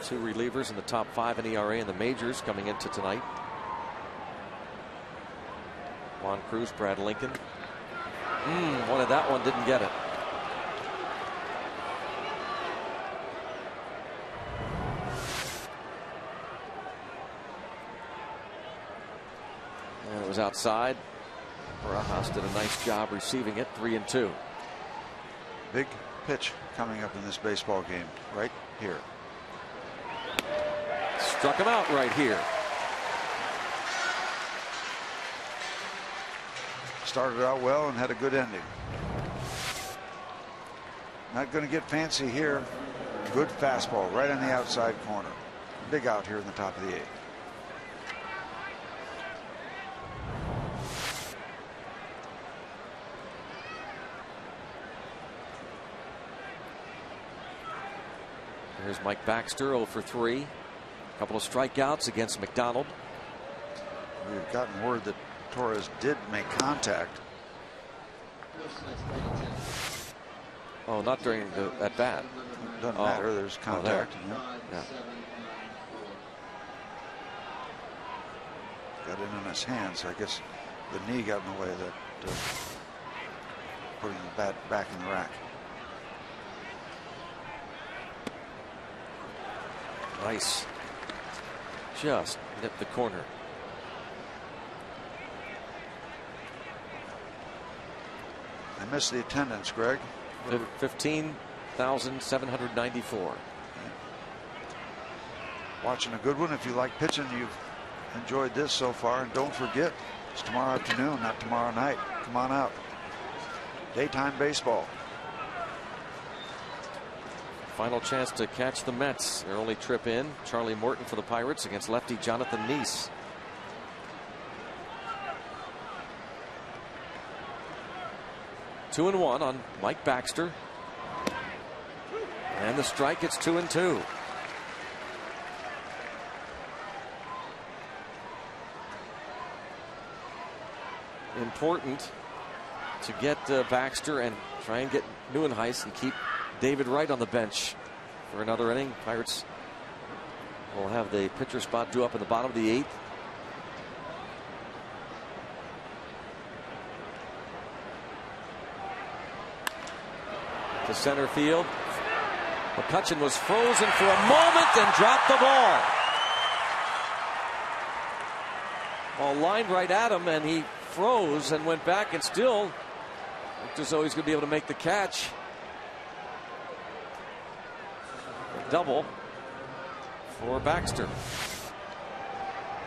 Two relievers in the top 5 in ERA in the majors coming into tonight. Juan Cruz, Brad Lincoln. Wanted that one, didn't get it. And it was outside. Barajas did a nice job receiving it. 3-2. Big pitch coming up in this baseball game right here. Struck him out right here. Started out well and had a good ending. Not going to get fancy here. Good fastball right on the outside corner. Big out here in the top of the 8th. Here's Mike Baxter, 0 for 3. A couple of strikeouts against McDonald. We've gotten word that Torres did make contact. Oh, not during the at bat. Doesn't matter. There's contact. Yeah. Got it in his hands. I guess the knee got in the way of that, putting the bat back in the rack. Nice. Just nipped the corner. I missed the attendance, Greg. 15,794. Watching a good one. If you like pitching, you've enjoyed this so far. And don't forget, it's tomorrow afternoon, not tomorrow night. Come on out. Daytime baseball. Final chance to catch the Mets. Their only trip in. Charlie Morton for the Pirates against lefty Jonathan Neese. Two and one on Mike Baxter. And the strike, it's 2-2. Important to get Baxter and try and get Neuenhuis and keep David Wright on the bench for another inning. Pirates will have the pitcher spot due up in the bottom of the 8th. To center field. McCutchen was frozen for a moment and dropped the ball. Ball lined right at him, and he froze and went back and still looked as though he's going to be able to make the catch. A double for Baxter.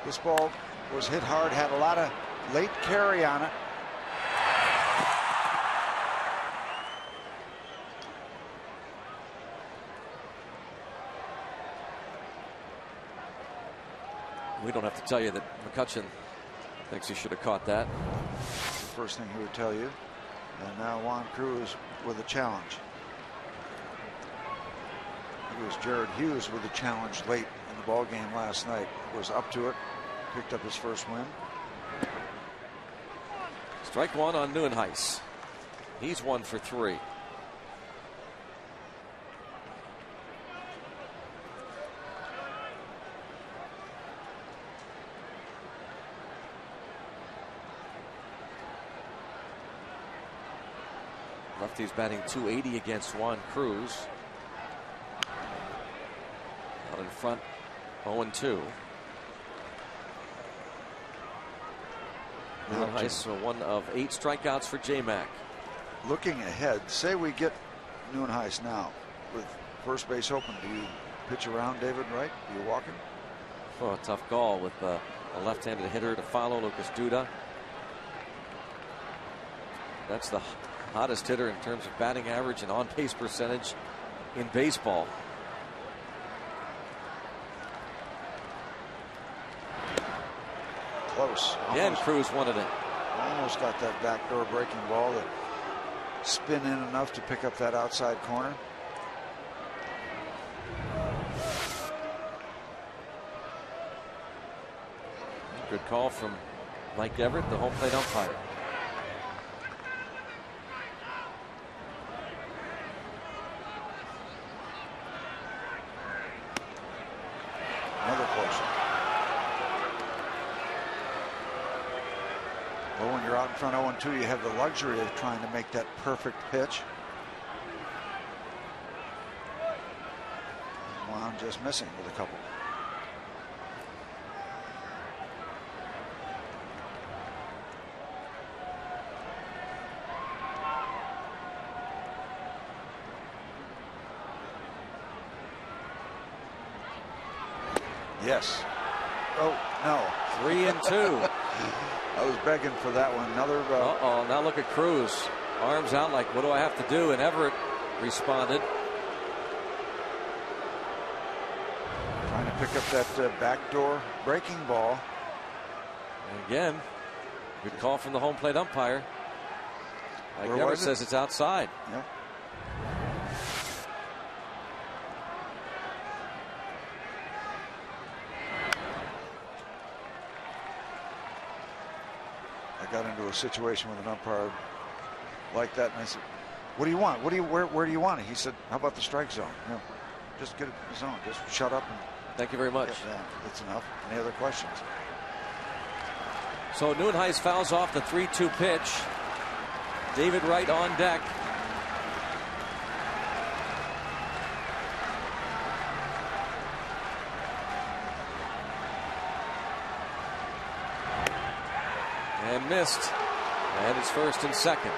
This ball was hit hard, had a lot of late carry on it. We don't have to tell you that McCutchen thinks he should have caught that. That's the first thing he would tell you. And now Juan Cruz with a challenge. It was Jared Hughes with a challenge late in the ball game last night. Was up to it, picked up his first win. Strike one on Neuenhuis. He's 1 for 3. Lefty's batting .280 against Juan Cruz. Out in front, 0-2. Neuenhuis, one of 8 strikeouts for J-Mac. Looking ahead, say we get Neuenhuis now with first base open. Do you pitch around David Wright? Do you walk him? Oh, a tough call with a left-handed hitter to follow, Lucas Duda. That's the hottest hitter in terms of batting average and on-base percentage in baseball. Close. Again, Cruz wanted it. Almost got that backdoor breaking ball to spin in enough to pick up that outside corner. Good call from Mike Everett, the home plate umpire. Another close. Well, when you're out in front 0-2, you have the luxury of trying to make that perfect pitch. Juan just missing with a couple. Yes. Oh, no. 3-2. I was begging for that one. Another. Uh-oh. Now look at Cruz. Arms out like, what do I have to do? And Everett responded. Trying to pick up that backdoor breaking ball. And again, good call from the home plate umpire. Mike Everett says it's outside. Yep. Got into a situation with an umpire like that, and I said, "What do you want? Where do you want it?" He said, "How about the strike zone? You know, just get it in the zone. Just shut up and." Thank you very much. Yeah, that's enough. Any other questions? So Neuenhuis fouls off the 3-2 pitch. David Wright on deck. And missed. And it's first and second.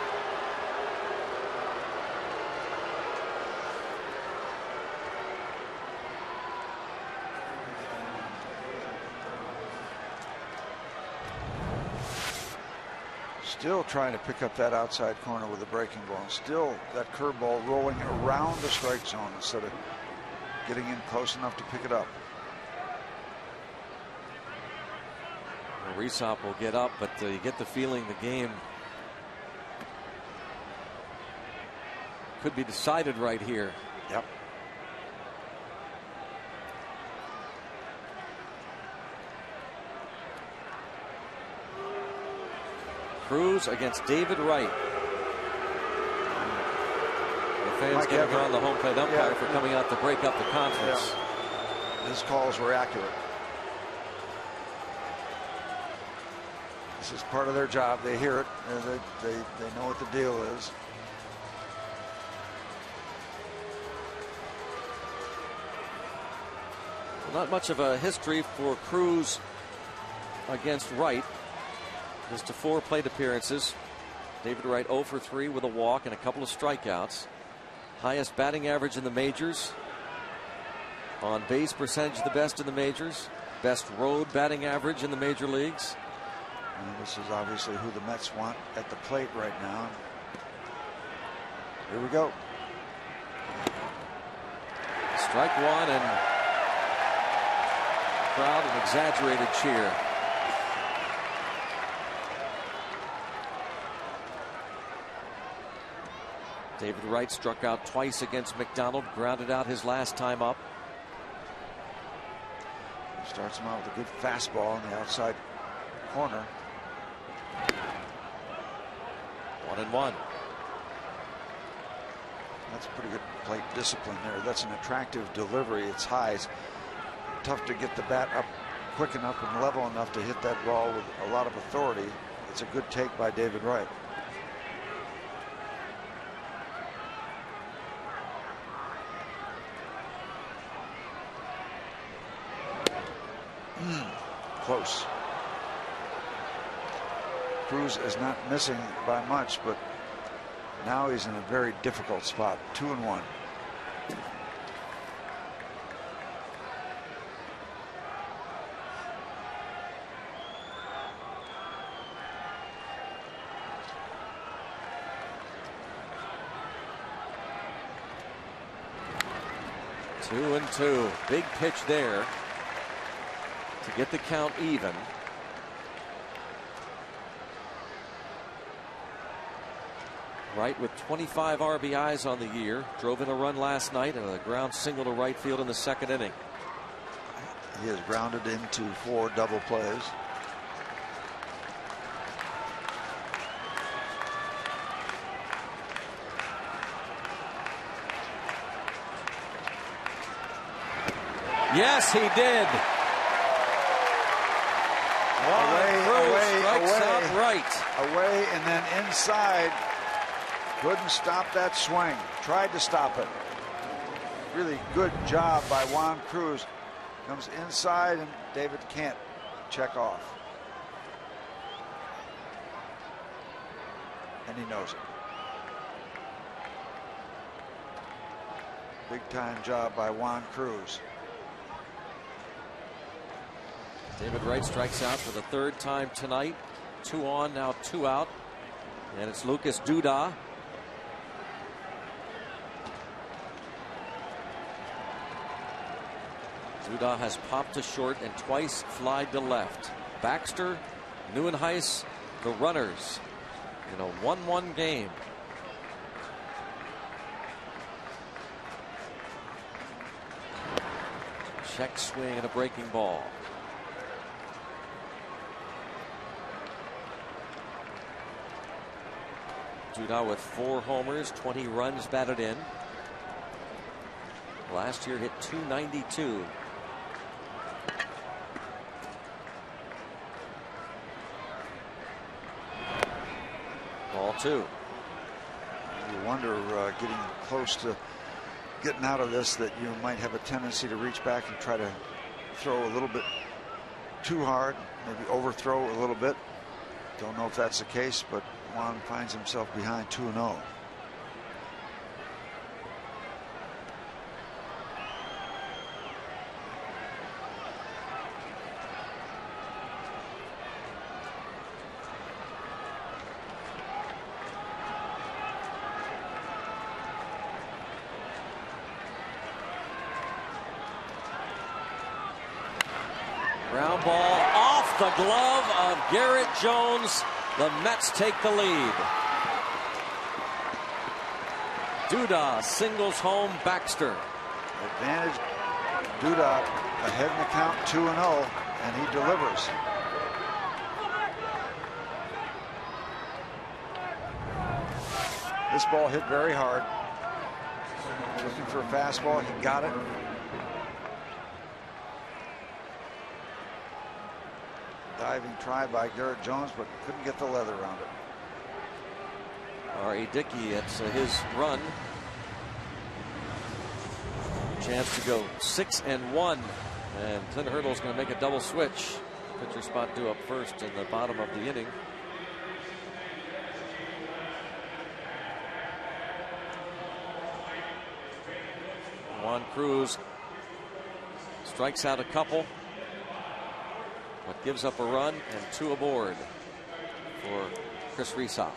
Still trying to pick up that outside corner with a breaking ball. Still that curveball rolling around the strike zone instead of getting in close enough to pick it up. Well, Resop will get up, but you get the feeling the game could be decided right here. Yep. Cruz against David Wright. The fans getting on the home plate umpire for coming out to break up the conference. Yeah. His calls were accurate. This is part of their job. They hear it. They know what the deal is. Not much of a history for Cruz against Wright. Just to 4 plate appearances. David Wright 0 for 3 with a walk and a couple of strikeouts. Highest batting average in the majors. On base percentage the best in the majors. Best road batting average in the major leagues. And this is obviously who the Mets want at the plate right now. Here we go. Strike one, and crowd an exaggerated cheer. David Wright struck out twice against McDonald, grounded out his last time up. He starts him out with a good fastball on the outside corner. 1-1. That's pretty good plate discipline there. That's an attractive delivery. It's high. It's tough to get the bat up quick enough and level enough to hit that ball with a lot of authority. It's a good take by David Wright. Close. Cruz is not missing by much, but now he's in a very difficult spot. 2-1. Two and two. Big pitch there to get the count even. Wright with 25 RBIs on the year. Drove in a run last night and a ground single to right field in the second inning. He has grounded into 4 double plays. Yes, he did. Away, and then inside. Couldn't stop that swing. Tried to stop it. Really good job by Juan Cruz. Comes inside, and David can't check off. And he knows it. Big time job by Juan Cruz. David Wright strikes out for the 3rd time tonight. 2 on, now 2 out. And it's Lucas Duda. Duda has popped to short and twice flied to left. Baxter, Neuenhuis, the runners in a 1-1 game. Check swing and a breaking ball. Duda with 4 homers, 20 runs batted in. Last year hit .292. Ball 2. You wonder, getting close to getting out of this, that you might have a tendency to reach back and try to throw a little bit too hard, maybe overthrow a little bit. Don't know if that's the case, but Juan finds himself behind 2-0. Ground ball off the glove of Garrett Jones. The Mets take the lead. Duda singles home Baxter. Advantage. Duda ahead in the count 2-0, and he delivers. This ball hit very hard. Looking for a fastball. He got it. Diving try by Garrett Jones, but couldn't get the leather around it. R.A. Dickey, it's his run. Chance to go 6-1. And Clint Hurdle's going to make a double switch. Pitcher spot due up first in the bottom of the inning. Juan Cruz strikes out a couple, but gives up a run and 2 aboard for Chris Resop.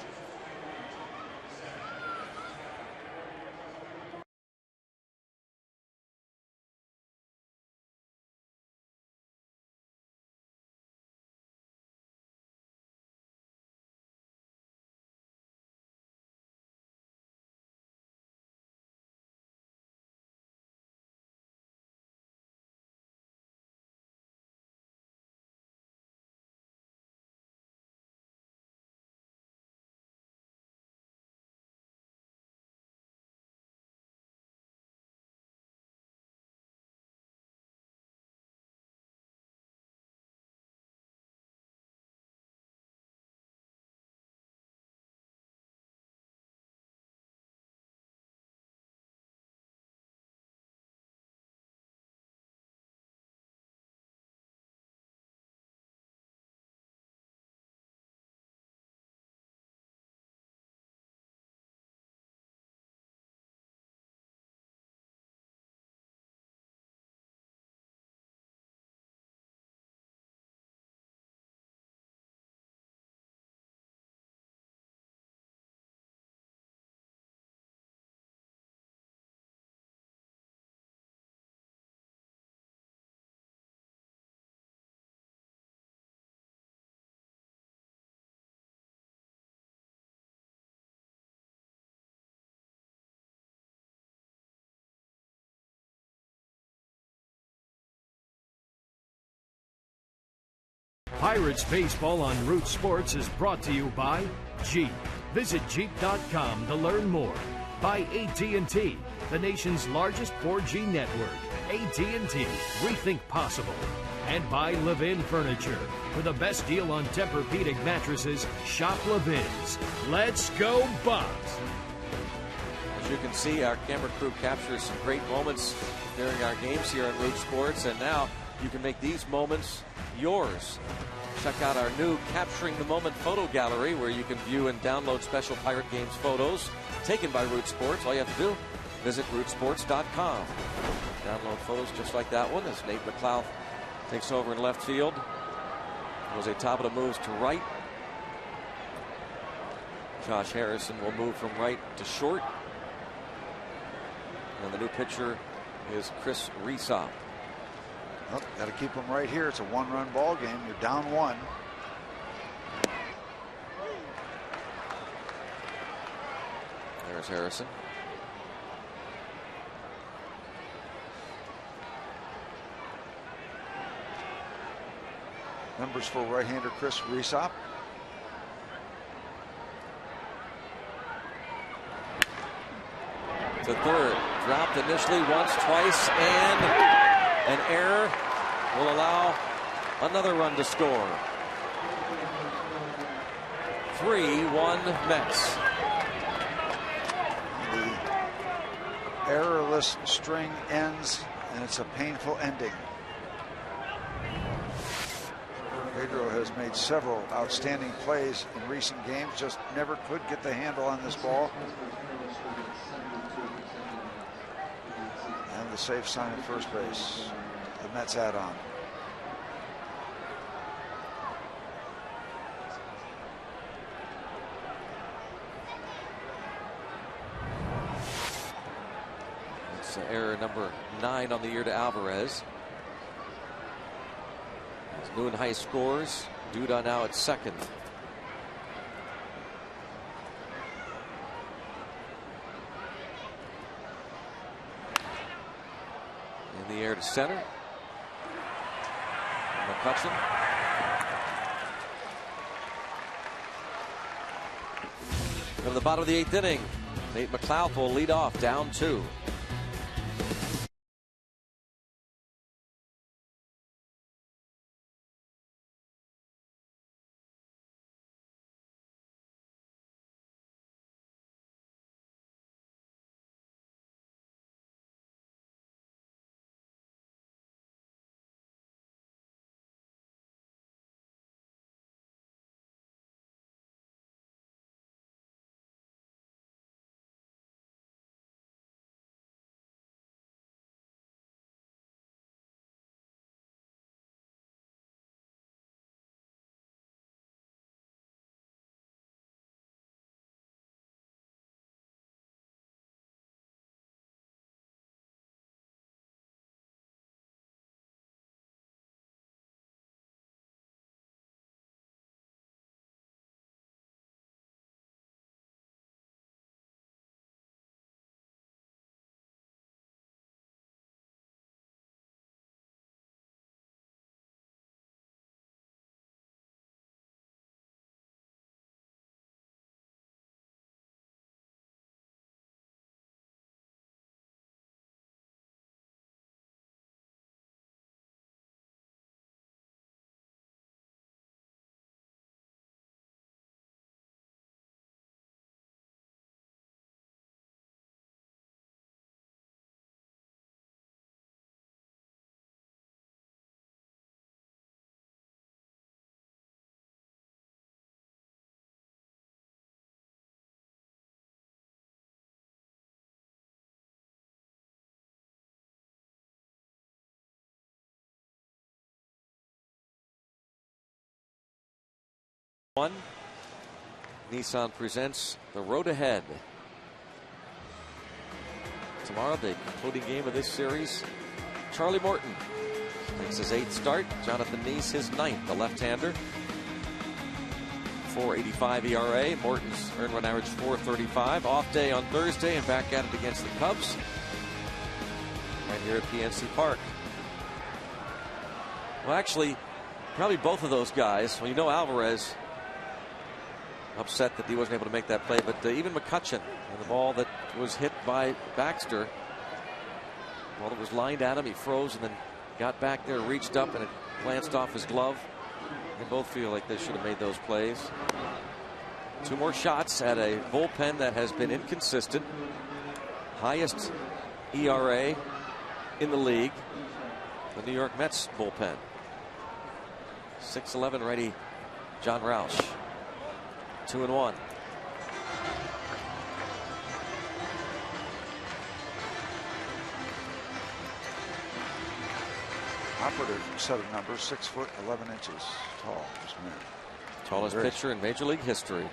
Pirates Baseball on Root Sports is brought to you by Jeep. Visit Jeep.com to learn more. By AT&T, the nation's largest 4G network. AT&T, rethink possible. And by Levin Furniture. For the best deal on Tempur-Pedic mattresses, shop Levin's. Let's go Bucks! As you can see, our camera crew captures some great moments during our games here on Root Sports, and now you can make these moments yours. Check out our new Capturing the Moment photo gallery, where you can view and download special Pirate Games photos taken by Root Sports. All you have to do, visit rootsports.com. Download photos just like that one as Nate McLeod takes over in left field. Jose Tabata moves to right. Josh Harrison will move from right to short. And the new pitcher is Chris Resop. Oh, got to keep them right here. It's a 1-run ball game. You're down 1. There's Harrison. Numbers for right-hander Chris Resop. To third. Dropped initially once, twice, and an error will allow another run to score. 3-1 Mets. The errorless string ends, and it's a painful ending. Pedro has made several outstanding plays in recent games, just never could get the handle on this ball. And the safe sign at first base. The Mets add on. It's error number 9 on the year to Alvarez. NYN scores. Duda now at second. In the air to center. McCutcheon. From the bottom of the 8th inning, Nate McLeod will lead off, down 2. Nissan presents the road ahead. Tomorrow, the concluding game of this series, Charlie Morton makes his 8th start. Jonathan Neese, his 9th, the left-hander. 4.85 ERA. Morton's earned run average 4.35. Off day on Thursday and back at it against the Cubs. Right here at PNC Park. Well, actually, probably both of those guys. Well, you know, Alvarez upset that he wasn't able to make that play, but even McCutcheon and the ball that was hit by Baxter, well, it was lined at him, he froze and then got back there, reached up, and it glanced off his glove. They both feel like they should have made those plays. 2 more shots at a bullpen that has been inconsistent. Highest ERA in the league, the New York Mets bullpen. 6'11" righty John Roush. 2-1. Operative set of numbers, 6 foot 11 inches tall. This man. Tallest pitcher in Major League history.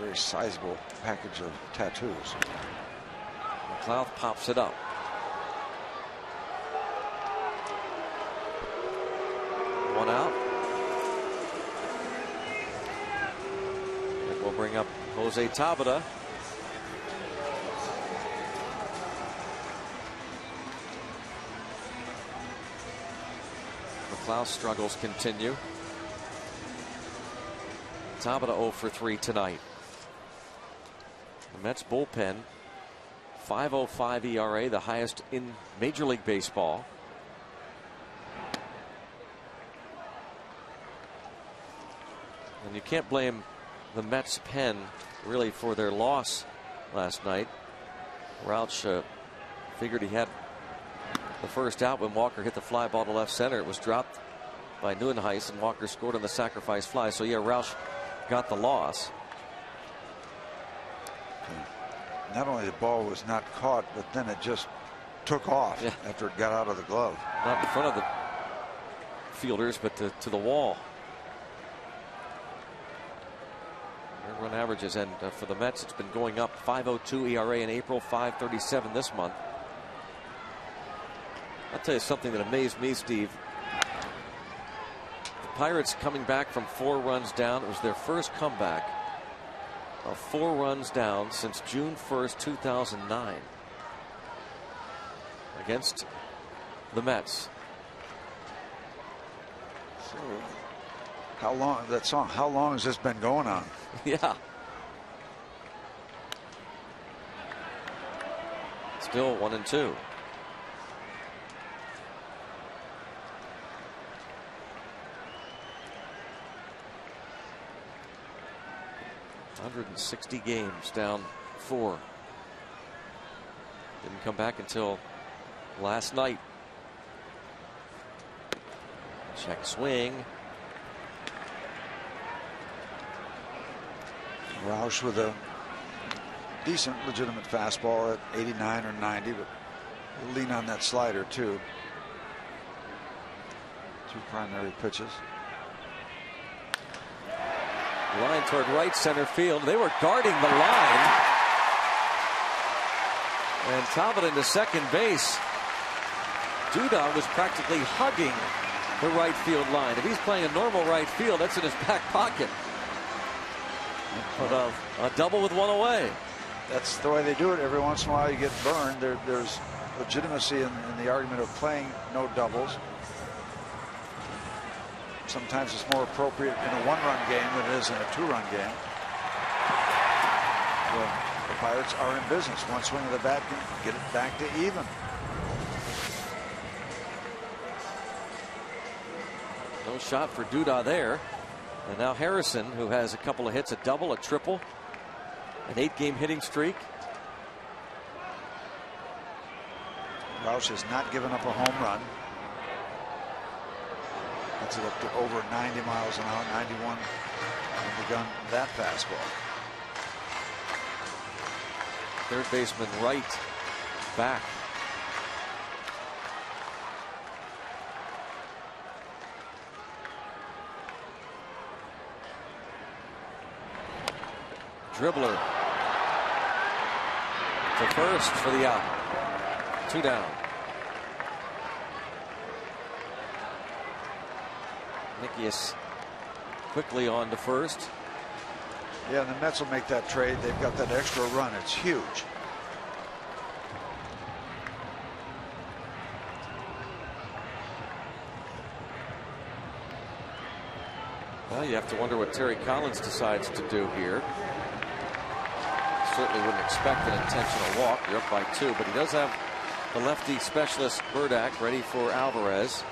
Very sizable package of tattoos. McLeod pops it up. One out. We'll bring up Jose Tabata. McLeod's struggles continue. Tabata 0 for 3 tonight. The Mets bullpen, 5.05 ERA, the highest in Major League Baseball. And you can't blame the Mets pen really for their loss last night. Roush figured he had the first out when Walker hit the fly ball to left center. It was dropped by NYN, and Walker scored on the sacrifice fly. So yeah, Roush got the loss. Not only the ball was not caught, but then it just took off after it got out of the glove. Not in front of the fielders, but to the wall. Run averages, and for the Mets, it's been going up. 5.02 ERA in April, 5.37 this month. I'll tell you something that amazed me, Steve. Pirates coming back from 4 runs down. It was their first comeback of 4 runs down since June 1st, 2009 against the Mets. So, how long that song? How long has this been going on? Yeah. Still 1-2. ...160 games, down 4. Didn't come back until last night. Check swing. Roush with a decent, legitimate fastball at 89 or 90, but he'll lean on that slider too. 2 primary pitches. Line toward right center field. They were guarding the line. And Talbot into second base. Duda was practically hugging the right field line. If he's playing a normal right field, that's in his back pocket. But a double with 1 away. That's the way they do it. Every once in a while you get burned. There's legitimacy in the argument of playing no doubles. Sometimes it's more appropriate in a 1-run game than it is in a 2-run game. Well, the Pirates are in business. One swing of the bat can get it back to even. No shot for Duda there. And now Harrison, who has a couple of hits, a double, a triple, an 8-game hitting streak. Roush has not given up a home run. That's it up to over 90 miles an hour, 91 on the gun, that fastball. Third baseman right back. Dribbler to first for the out. 2 down. Nikias quickly on to first. Yeah, and the Mets will make that trade. They've got that extra run. It's huge. Well, you have to wonder what Terry Collins decides to do here. Certainly wouldn't expect an intentional walk. You're up by 2, but he does have the lefty specialist Burdack ready for Alvarez.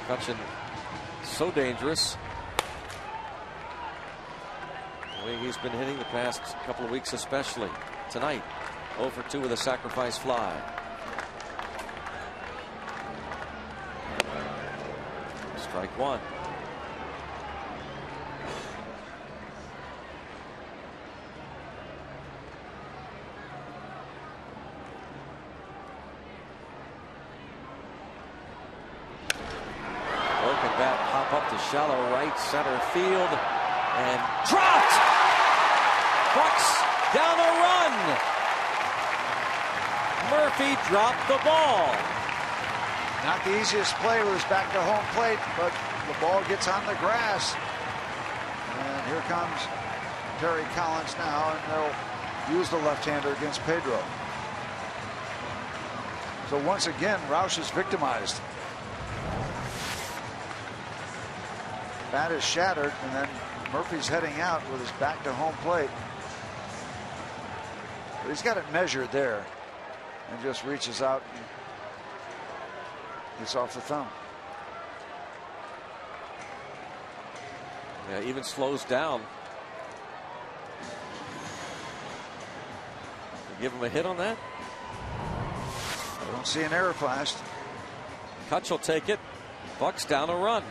McCutchen so dangerous. The way he's been hitting the past couple of weeks, especially tonight. 0 for 2 with a sacrifice fly. Strike 1. Broken bat, hop up to shallow right center field and dropped. Bucks down a run. Murphy dropped the ball. Not the easiest play with his back to home plate, but the ball gets on the grass. And here comes Terry Collins now, and they'll use the left-hander against Pedro. So once again, Roush is victimized. Bat is shattered, and then Murphy's heading out with his back to home plate. But he's got it measured there and just reaches out. It's off the thumb. Yeah, even slows down. You give him a hit on that? I don't see an error flashed. Kutch will take it. Bucks down a run.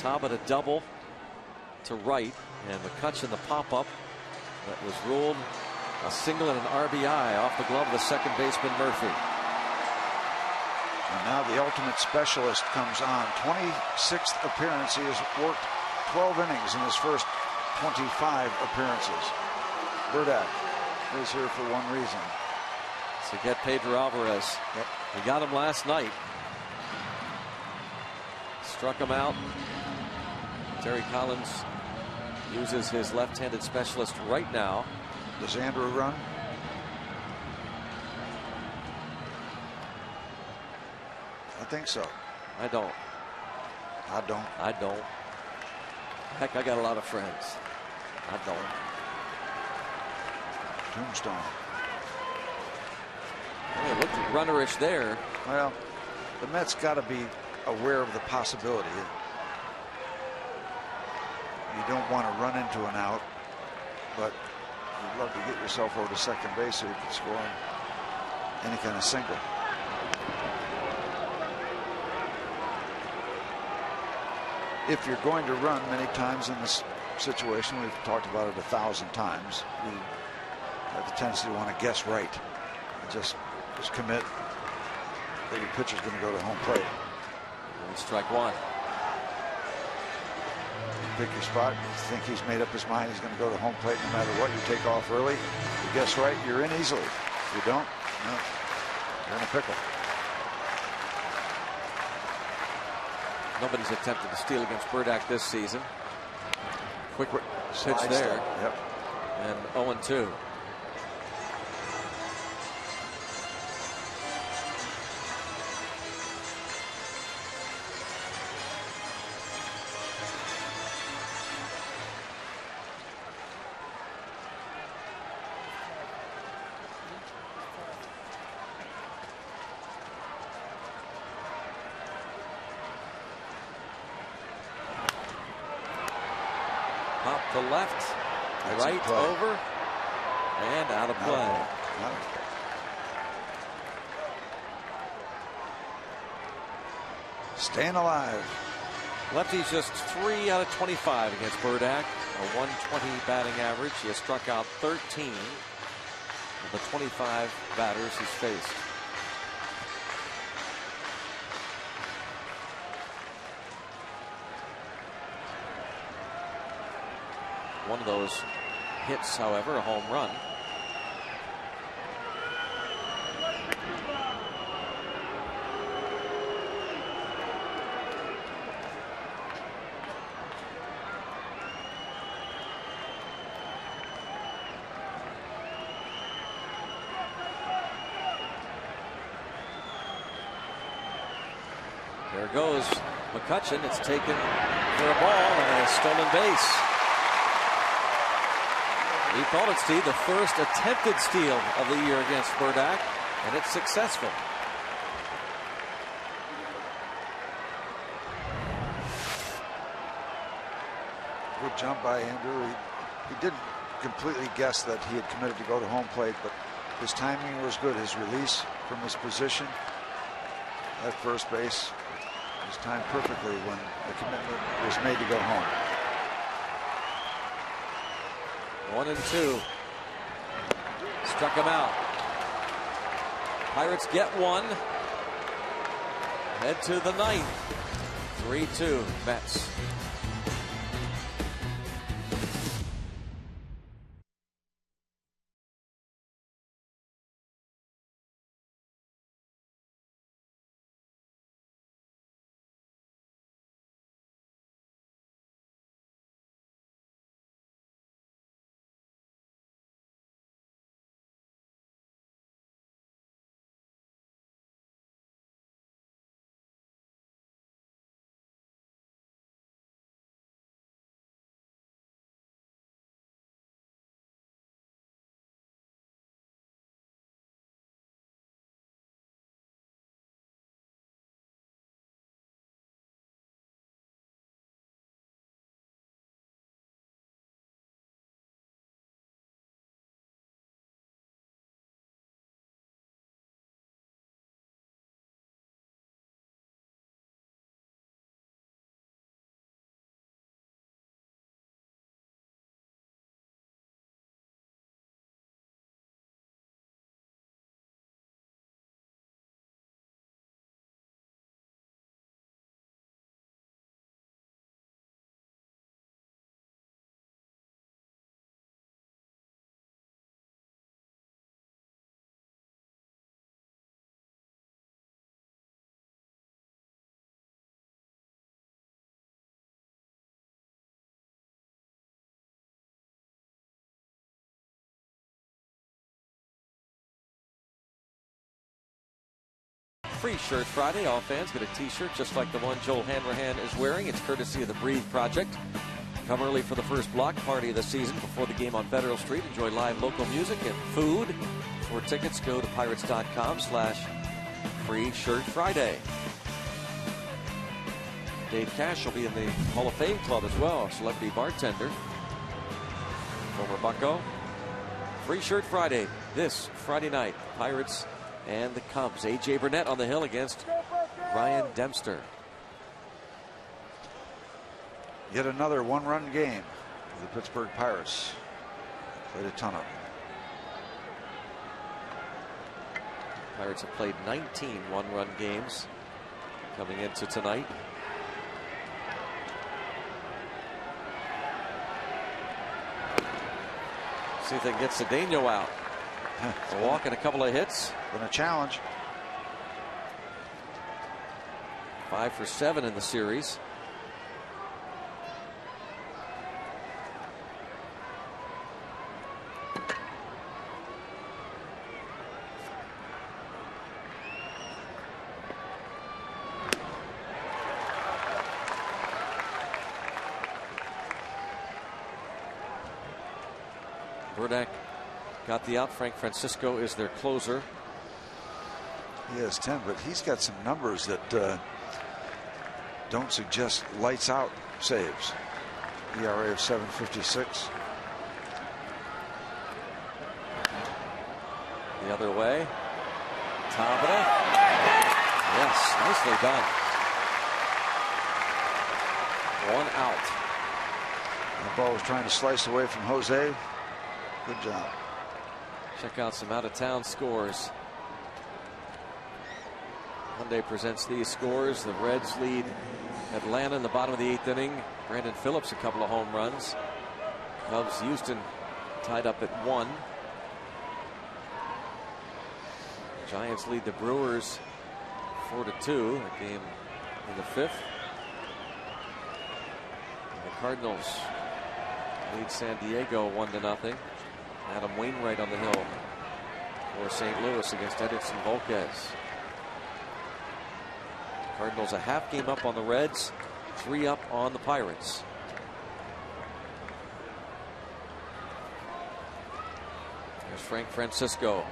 Talbot a double to right, and McCutcheon the pop-up that was ruled a single and an RBI off the glove of the second baseman Murphy. And now the ultimate specialist comes on. 26th appearance. He has worked 12 innings in his first 25 appearances. Burdak is here for one reason. To get Pedro Alvarez. Yep. He got him last night. Struck him out. Terry Collins uses his left-handed specialist right now. Does Andrew run? I think so. I don't. I don't. I don't. Heck, I got a lot of friends. I don't. Tombstone. Well, it looked runnerish there. Well, the Mets got to be aware of the possibility. You don't want to run into an out, but you'd love to get yourself over to second base so you can score any kind of single. If you're going to run many times in this situation, we've talked about it 1,000 times, you have the tendency to want to guess right. Just commit that your pitcher's going to go to home plate. And strike one. You pick your spot. You think he's made up his mind he's going to go to home plate no matter what. You take off early. You guess right, you're in easily. If you don't, no, you're in a pickle. Nobody's attempted to steal against Burdak this season. Quick pitch Slide there. step. Yep. And 0-2. Pop to left, That's right over, and out of play. Staying alive. Lefty's just 3 out of 25 against Burdak, a 120 batting average. He has struck out 13 of the 25 batters he's faced. One of those hits, however, a home run. There goes McCutcheon. It's taken for a ball and a stolen base. He called it, Steve, the first attempted steal of the year against Burdak, and it's successful. Good jump by Andrew. He didn't completely guess that he had committed to go to home plate, but his timing was good. His release from his position at first base was timed perfectly when the commitment was made to go home. 1-2. Struck him out. Pirates get one. Head to the ninth. 3-2 Mets. Free Shirt Friday. All fans get a t-shirt just like the one Joel Hanrahan is wearing. It's courtesy of the Breathe Project. Come early for the first block party of the season before the game on Federal Street. Enjoy live local music and food. For tickets, go to pirates.com/Free Shirt Friday. Dave Cash will be in the Hall of Fame club as well, celebrity bartender. Former Bucko. Free Shirt Friday this Friday night. Pirates and the Cubs. A.J. Burnett on the hill against Ryan Dempster. Yet another one-run game for the Pittsburgh Pirates. Played a ton of them. Pirates have played 19 one-run games coming into tonight. See if they can get Cedeno out. A walk and a couple of hits. Been a challenge. 5 for 7 in the series. Burdak got the out. Frank Francisco is their closer. He has 10, but he's got some numbers that don't suggest lights out saves. ERA of 7.56. The other way. Tabata. Yes, nicely done. 1 out. The ball was trying to slice away from Jose. Good job. Check out some out-of-town scores. Hyundai presents these scores. The Reds lead Atlanta in the bottom of the 8th inning. Brandon Phillips a couple of home runs. Cubs Houston tied up at 1. Giants lead the Brewers 4-2. A game in the 5th. And the Cardinals lead San Diego 1-0. Adam Wainwright on the hill for St. Louis against Edinson Volquez. Cardinals a half game up on the Reds, 3 up on the Pirates. There's Frank Francisco.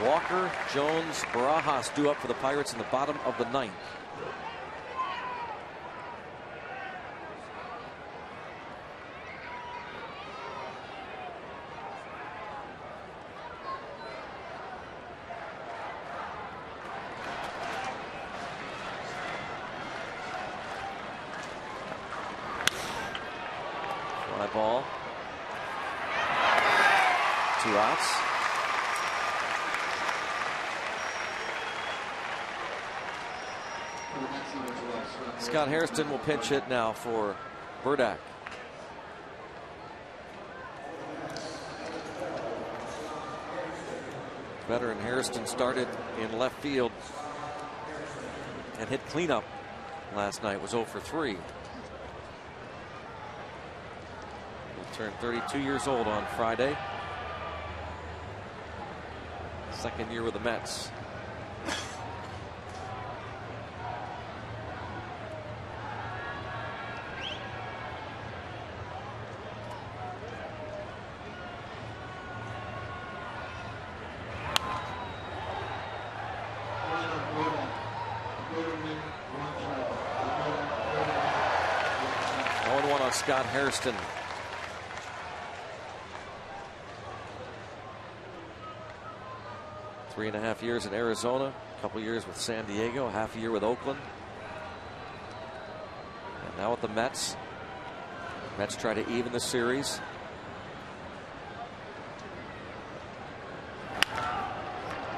Walker, Jones, Barajas due up for the Pirates in the bottom of the 9th. Fly ball. 2 outs. Scott Hairston will pinch hit now for Burdak. Veteran Hairston started in left field and hit cleanup last night. Was 0 for 3. He turned 32 years old on Friday. Second year with the Mets. Scott Hairston. Three and a half years in Arizona, a couple years with San Diego, half a year with Oakland. And now with the Mets. Mets try to even the series.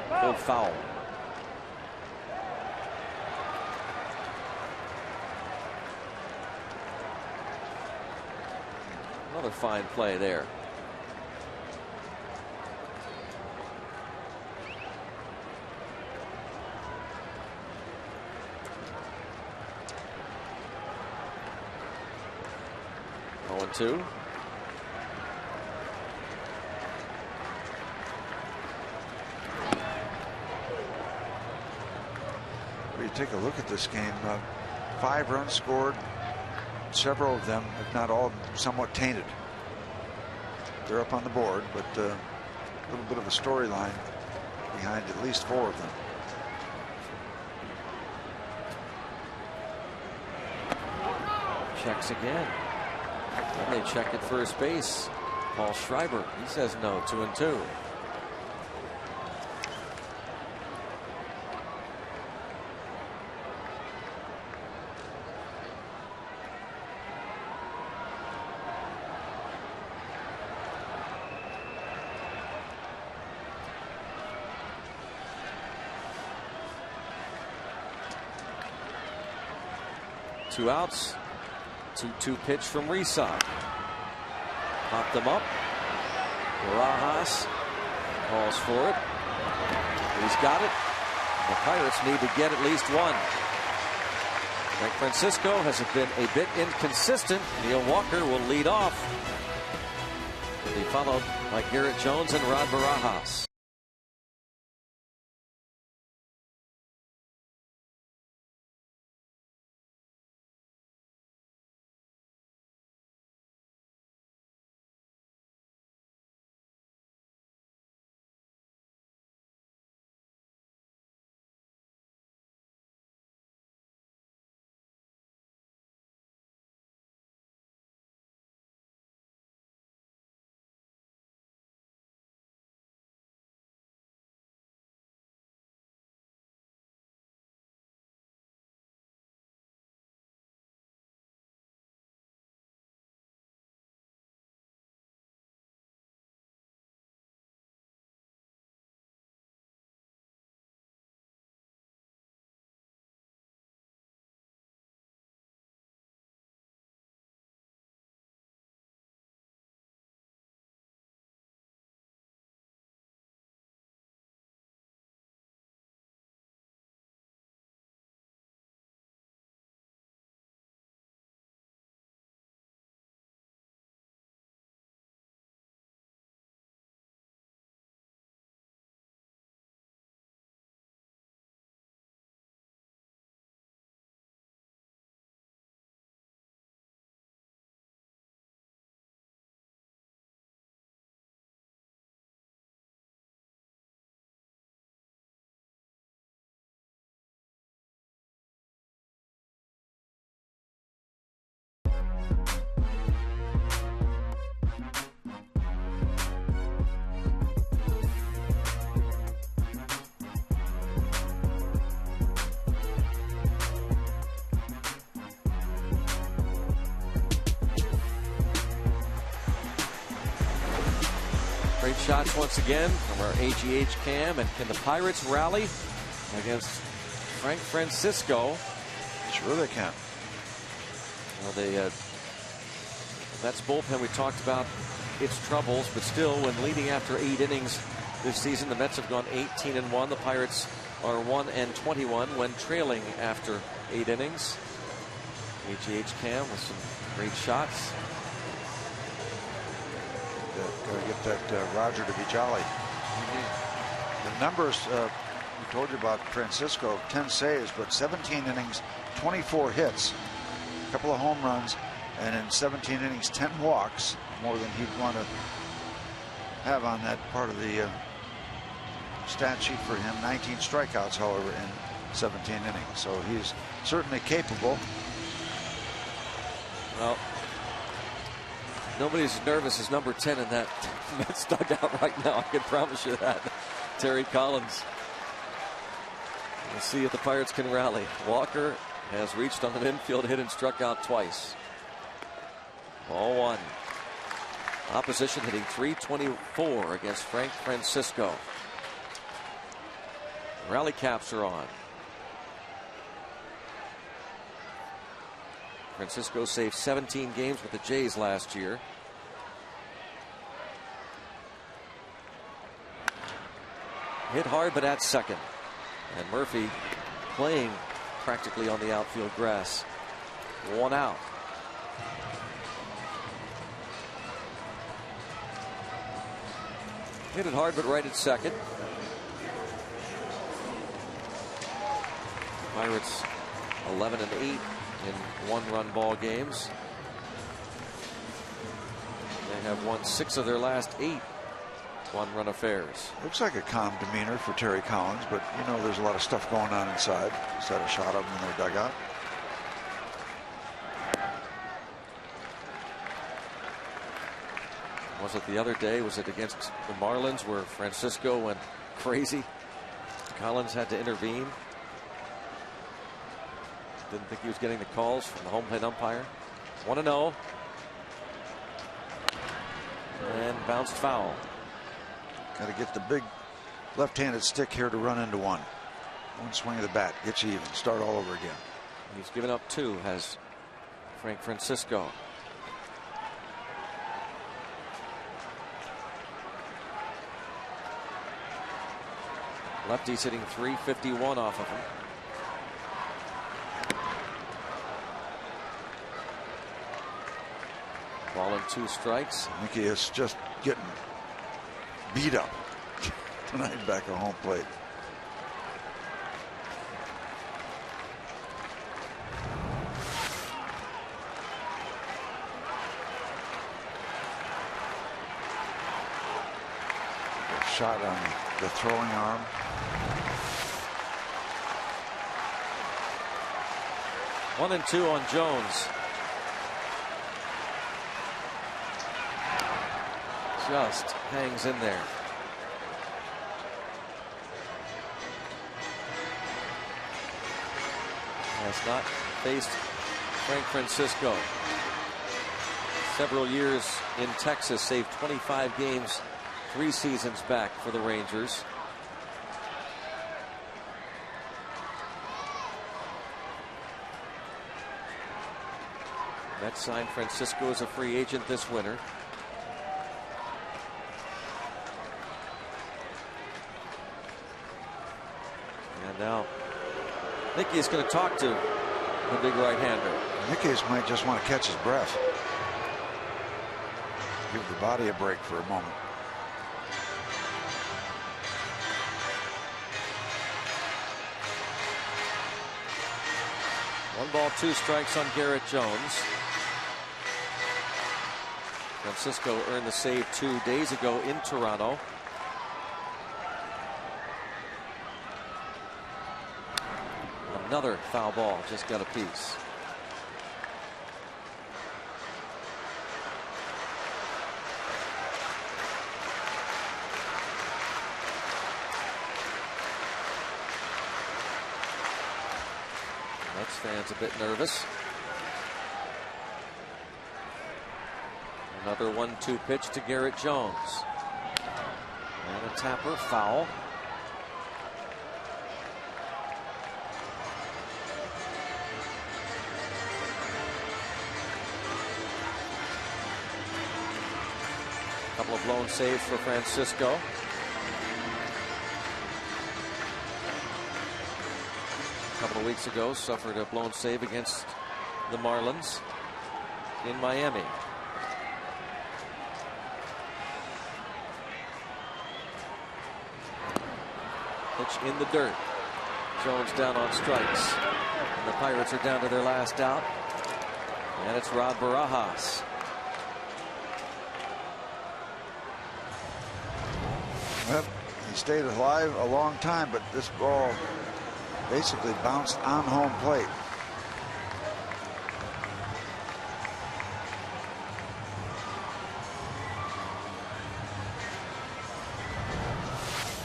Pulled foul. Another fine play there. Oh, 2. take a look at this game. 5 runs scored, several of them, if not all, somewhat tainted. They're up on the board, but a little bit of a storyline behind at least 4 of them. Checks again. And they check at first base. Paul Schreiber, he says no. 2-2. Two outs. 2-2 pitch from Reside. Popped them up. Barajas calls for it. He's got it. The Pirates need to get at least one. Frank Francisco has been a bit inconsistent. Neil Walker will lead off. He'll be followed by Garrett Jones and Rod Barajas. Great shots once again from our AGH cam. And can the Pirates rally against Frank Francisco? Sure they can. Well, that's bullpen. We talked about its troubles, but still, when leading after 8 innings this season, the Mets have gone 18-1. The Pirates are 1-21 when trailing after 8 innings. AGH cam with some great shots. Gotta get that Roger to be jolly. The numbers we told you about Francisco, 10 saves, but 17 innings, 24 hits, a couple of home runs, and in 17 innings, 10 walks, more than he'd want to have on that part of the stat sheet for him. 19 strikeouts, however, in 17 innings. So he's certainly capable. Well, nobody's as nervous as number 10 in that Mets dugout right now. I can promise you that. Terry Collins. We'll see if the Pirates can rally. Walker has reached on an infield hit and struck out twice. Ball 1. Opposition hitting .324 against Frank Francisco. Rally caps are on. Francisco saved 17 games with the Jays last year. Hit hard, but at second. And Murphy playing practically on the outfield grass. 1 out. Hit it hard, but right at second. Pirates 11-8 in one-run ball games. They have won 6 of their last 8 one-run affairs. Looks like a calm demeanor for Terry Collins, but you know there's a lot of stuff going on inside. Just had a shot of him in their dugout. Was it the other day? Was it against the Marlins where Francisco went crazy? Collins had to intervene. Didn't think he was getting the calls from the home plate umpire. 1-0. And bounced foul. Got to get the big left-handed stick here to run into one. One swing of the bat gets you even. Start all over again. He's given up 2, has Frank Francisco. Lefty's hitting .351 off of him. Ball and 2 strikes. Mickey is just getting beat up tonight back at home plate. A shot on the throwing arm. One and 2 on Jones. Just hangs in there. Has not faced Frank Francisco. Several years in Texas, saved 25 games 3 seasons back for the Rangers. Mets signed Francisco as a free agent this winter. And now Nicky is going to talk to the big right-hander. Nicky might just want to catch his breath. Give the body a break for a moment. One ball, 2 strikes on Garrett Jones. Francisco earned the save 2 days ago in Toronto. Another foul ball, just got a piece. Mets fans a bit nervous. Another 1-2 pitch to Garrett Jones. And a tapper, foul. Couple of blown saves for Francisco. A couple of weeks ago, suffered a blown save against the Marlins in Miami. Pitch in the dirt. Jones down on strikes. And the Pirates are down to their last out. And it's Rod Barajas. Well, he stayed alive a long time, but this ball basically bounced on home plate.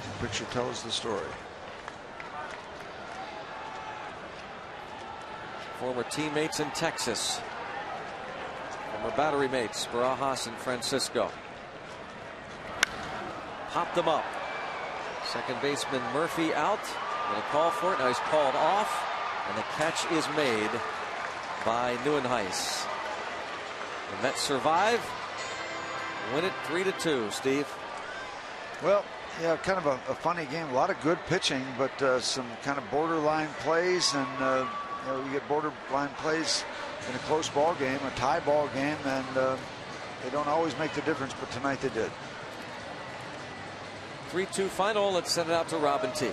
The picture tells the story. Former teammates in Texas. Former battery mates, Barajas and Francisco. Popped them up. Second baseman Murphy out. Going to call for it. Now he's called off. And the catch is made by Neuenhuis. The Mets survive. Win it 3-2, Steve. Well, yeah, kind of a funny game. A lot of good pitching, but some kind of borderline plays. And, you know, you get borderline plays in a close ball game, a tie ball game, and they don't always make the difference, but tonight they did. 3-2 final. Let's send it out to Robin T.